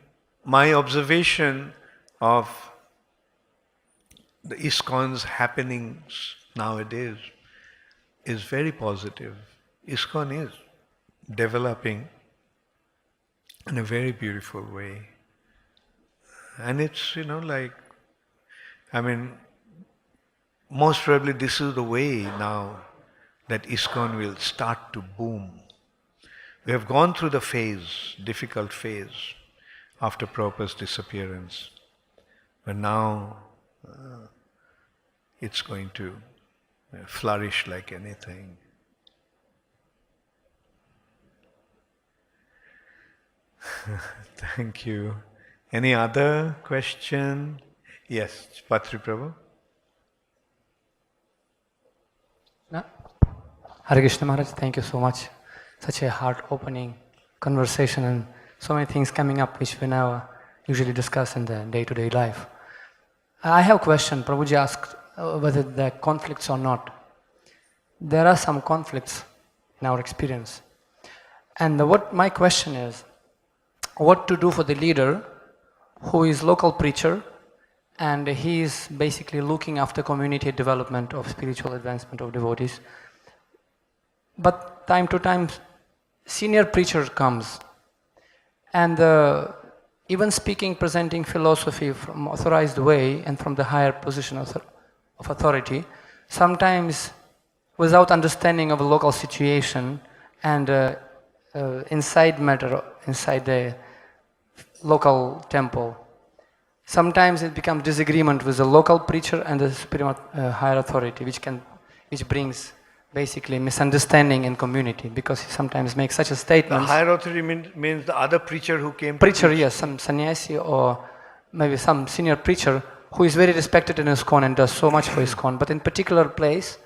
my observation of the ISKCON's happenings nowadays is very positive. ISKCON is developing in a very beautiful way. And it's, most probably this is the way now that ISKCON will start to boom. We have gone through the phase, difficult phase, after Prabhupada's disappearance. But now it's going to flourish like anything. Thank you. Any other question? Yes, Patri Prabhu. Hare Krishna Maharaj, thank you so much. Such a heart-opening conversation and so many things coming up which we now usually discuss in the day-to-day life. I have a question. Prabhuji asked whether there are conflicts or not. There are some conflicts in our experience. And what my question is, what to do for the leader who is local preacher and he is basically looking after community development of spiritual advancement of devotees. But time to time, senior preacher comes and even speaking, presenting philosophy from authorized way and from the higher position of authority, sometimes without understanding of a local situation and inside matter, inside the local temple. Sometimes it becomes disagreement with the local preacher and the supreme higher authority, which brings basically misunderstanding in community, because he sometimes makes such a statement. The higher authority means the other preacher who came preacher, to yes, some sannyasi or maybe some senior preacher who is very respected in ISKCON and does so much for ISKCON, but in particular place,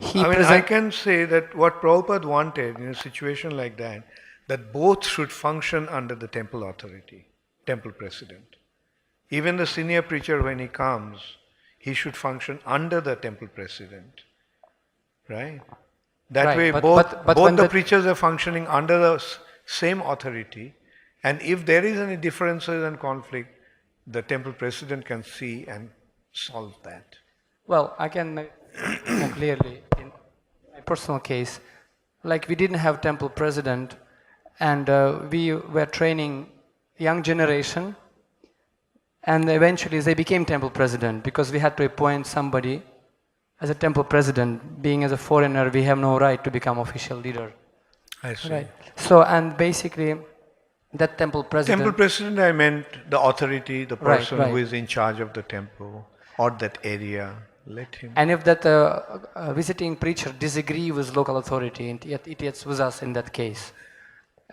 I can say that what Prabhupada wanted in a situation like that both should function under the temple authority, temple president. Even the senior preacher, when he comes, he should function under the temple president. Right? That way both the preachers are functioning under the same authority, and if there is any differences and conflict, the temple president can see and solve that. Well, I can make more clearly in my personal case, like we didn't have temple president and we were training young generation, and eventually they became temple president because we had to appoint somebody as a temple president. Being as a foreigner, we have no right to become official leader. I see. Right. So, and basically, that temple president... Temple president, I meant the authority, the person who is in charge of the temple or that area. Let him. And if that visiting preacher disagree with local authority, it is with us in that case.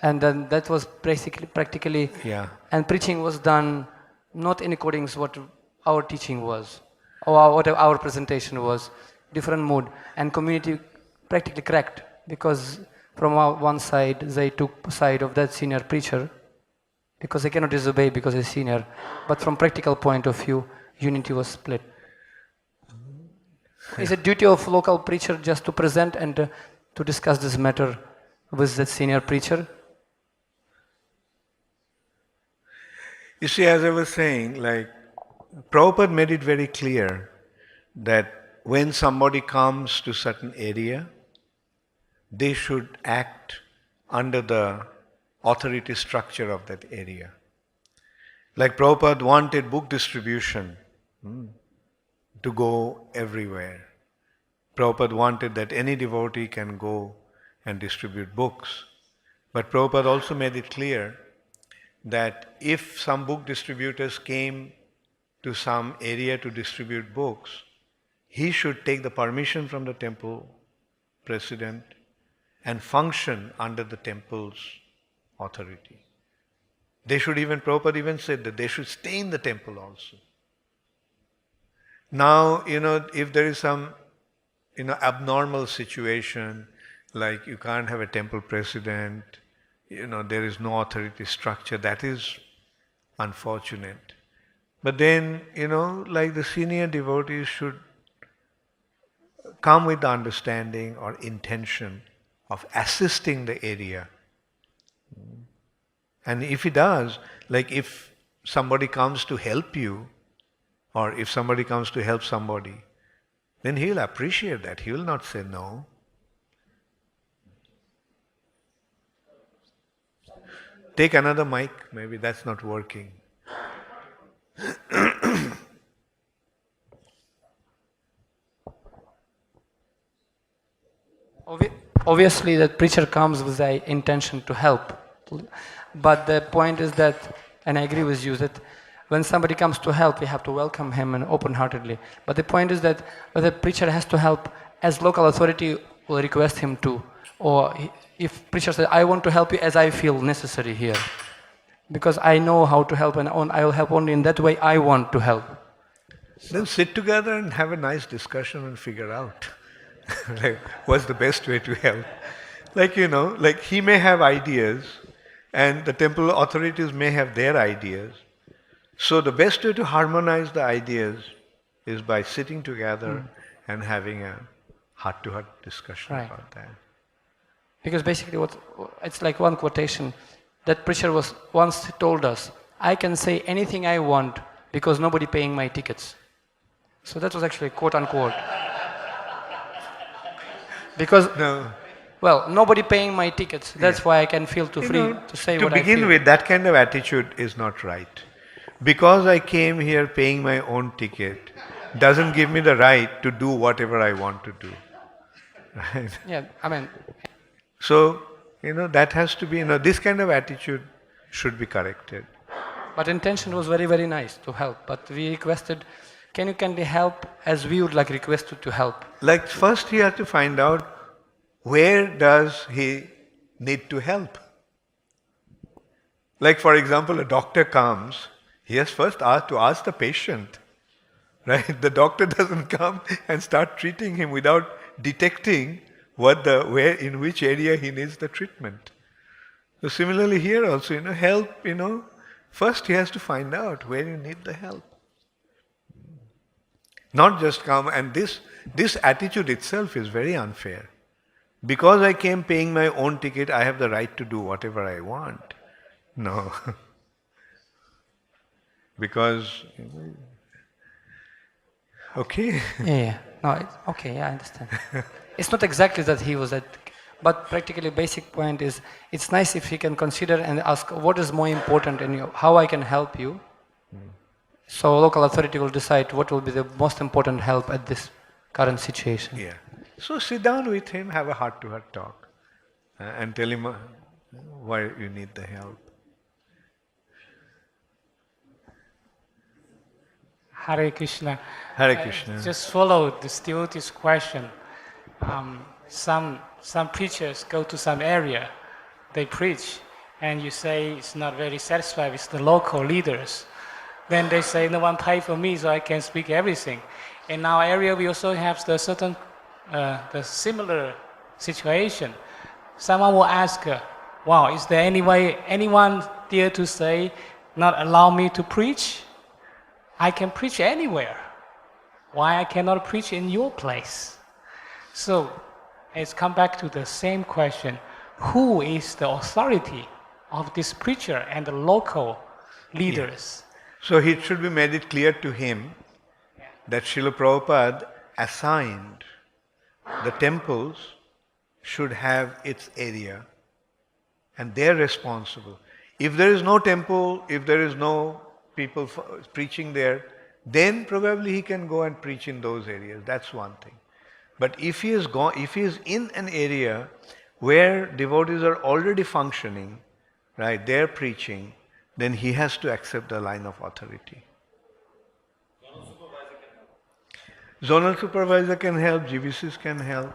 And then that was practically... Yeah. And preaching was done not in accordance with what our teaching was, or what our presentation was, different mood, and community practically cracked, because from one side they took side of that senior preacher, because they cannot disobey because he's senior, but from practical point of view, unity was split. It's a duty of local preacher just to present and to discuss this matter with that senior preacher. You see, as I was saying, Prabhupada made it very clear that when somebody comes to certain area, they should act under the authority structure of that area. Like Prabhupada wanted book distribution. to go everywhere. Prabhupada wanted that any devotee can go and distribute books. But Prabhupada also made it clear that if some book distributors came to some area to distribute books, he should take the permission from the temple president and function under the temple's authority. They should even, Prabhupada even said that they should stay in the temple also. Now, if there is some, abnormal situation, like you can't have a temple president, there is no authority structure, that is unfortunate. But then, like the senior devotees should come with the understanding or intention of assisting the area. And if he does, like if somebody comes to help you, or if somebody comes to help somebody, then he will appreciate that. He will not say no. Take another mic, maybe that's not working. Obviously, that preacher comes with the intention to help. But the point is that, and I agree with you, that when somebody comes to help, we have to welcome him and open-heartedly. But the point is that whether the preacher has to help as local authority will request him to, or if preacher says, I want to help you as I feel necessary here, because I know how to help and I will help only in that way I want to help. Then sit together and have a nice discussion and figure out like what's the best way to help. Like, like he may have ideas and the temple authorities may have their ideas. So the best way to harmonize the ideas is by sitting together and having a heart-to-heart discussion about that. Because basically it's like one quotation that preacher was once told us, I can say anything I want because nobody paying my tickets. So that was actually quote unquote. Because nobody paying my tickets. That's why I can feel free to say what I feel. To begin with, that kind of attitude is not right. Because I came here paying my own ticket doesn't give me the right to do whatever I want to do. Right? Yeah, I mean. So, that has to be, this kind of attitude should be corrected. But intention was very, very nice to help. But we requested, can you kindly help as we would like requested to help? Like first he has to find out where does he need to help. Like for example, a doctor comes, he has first to ask the patient, right? The doctor doesn't come and start treating him without detecting where in which area he needs the treatment. So similarly here also, help, first he has to find out where you need the help. Not just come, and this attitude itself is very unfair. Because I came paying my own ticket, I have the right to do whatever I want. No. Because, okay. Yeah. No, okay, I understand. It's not exactly that he was that, but practically basic point is, it's nice if he can consider and ask what is more important in you, how I can help you. So local authority will decide what will be the most important help at this current situation. Yeah. So sit down with him, have a heart-to-heart talk, and tell him why you need the help. Hare Krishna. Hare Krishna. Just follow this devotee's question. Some preachers go to some area, they preach, and you say it's not very satisfied with the local leaders. Then they say, no one pay for me, so I can speak everything. In our area, we also have the similar situation. Someone will ask, wow, is there anyone dare to say, not allow me to preach? I can preach anywhere. Why I cannot preach in your place? So it's come back to the same question. Who is the authority of this preacher and the local leaders? Yeah. So it should be made it clear to him that Srila Prabhupada assigned the temples should have its area and they're responsible. If there is no temple, if there is no people preaching there, then probably he can go and preach in those areas. That's one thing. But if he is in an area where devotees are already functioning, right, they're preaching, then he has to accept the line of authority. Zonal supervisor can help, GBCs can help,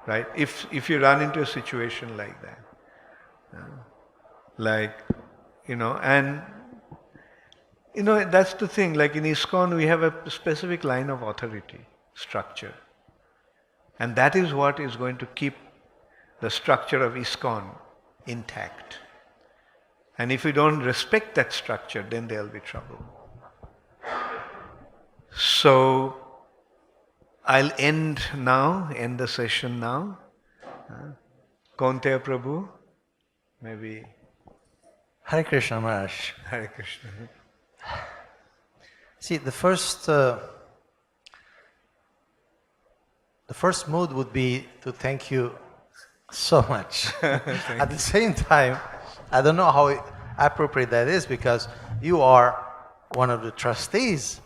right? If you run into a situation like that. That's the thing, like in ISKCON we have a specific line of authority, structure. And that is what is going to keep the structure of ISKCON intact. And if we don't respect that structure, then there'll be trouble. So, I'll end the session now. Kaunteya Prabhu, maybe. Hare Krishna Maharaj. Hare Krishna. See, the first mood would be to thank you so much. At the same time, I don't know how appropriate that is because you are one of the trustees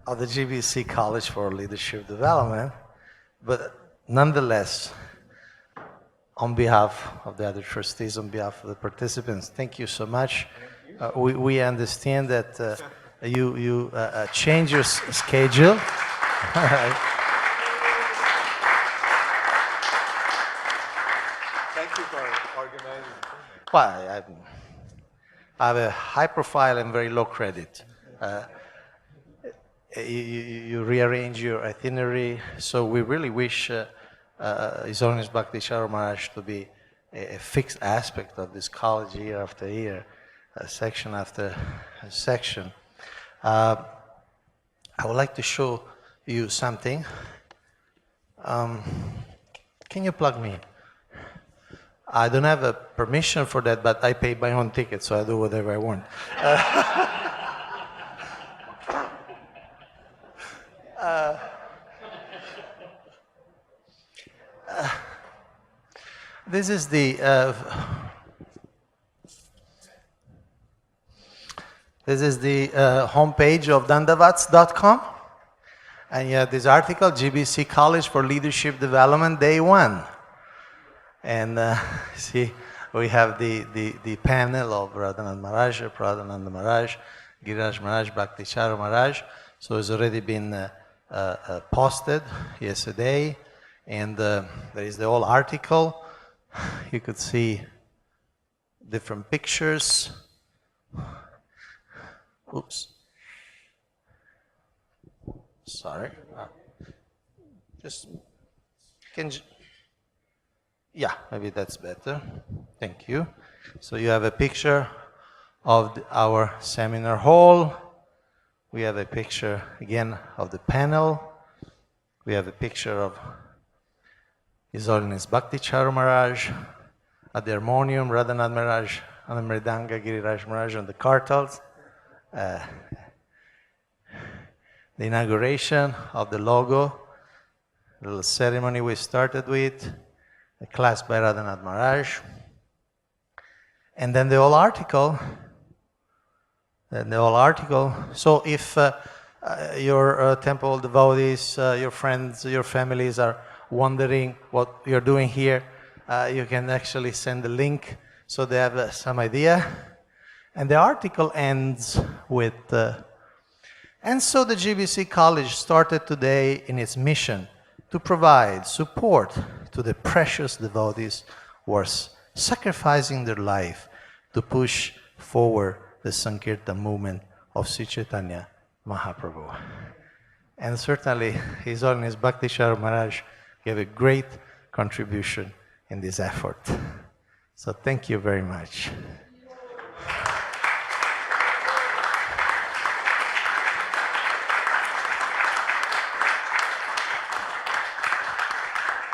of the GBC College for Leadership Development, but nonetheless, on behalf of the other trustees, on behalf of the participants, thank you so much. We understand that you change your schedule. Thank you for organizing. Well, I have a high profile and very low credit. You rearrange your itinerary, so we really wish His Holiness Bhakti Charu Maharaj to be a fixed aspect of this college year after year, section after section. I would like to show you something. Can you plug me in? I don't have a permission for that, but I pay my own ticket, so I do whatever I want. This is the homepage of dandavats.com, and you have this article, GBC College for Leadership Development, Day 1. And see, we have the panel of Radhanath Maharaj, Pradhananda Maharaj, Giriraj Maharaj, Bhakti Charu Maharaj. So it's already been posted yesterday, and there is the whole article. You could see different pictures. Oops. Sorry. Yeah, maybe that's better. Thank you. So you have a picture of our seminar hall. We have a picture, again, of the panel. We have a picture of His Holiness Bhakti Charu Maharaj at the harmonium, Radhanath Maharaj on the Mridanga, Giriraj Maharaj on the kartals. The inauguration of the logo, the little ceremony we started with, a class by Radhanath Maharaj. And then the whole article. So if your temple devotees, your friends, your families are wondering what you're doing here, you can actually send the link so they have some idea. And the article ends with, and so the GBC College started today in its mission to provide support to the precious devotees who are sacrificing their life to push forward the Sankirtan movement of Sri Chaitanya Mahaprabhu. And certainly His Holiness Bhakti Charu Maharaj gave a great contribution in this effort. So thank you very much.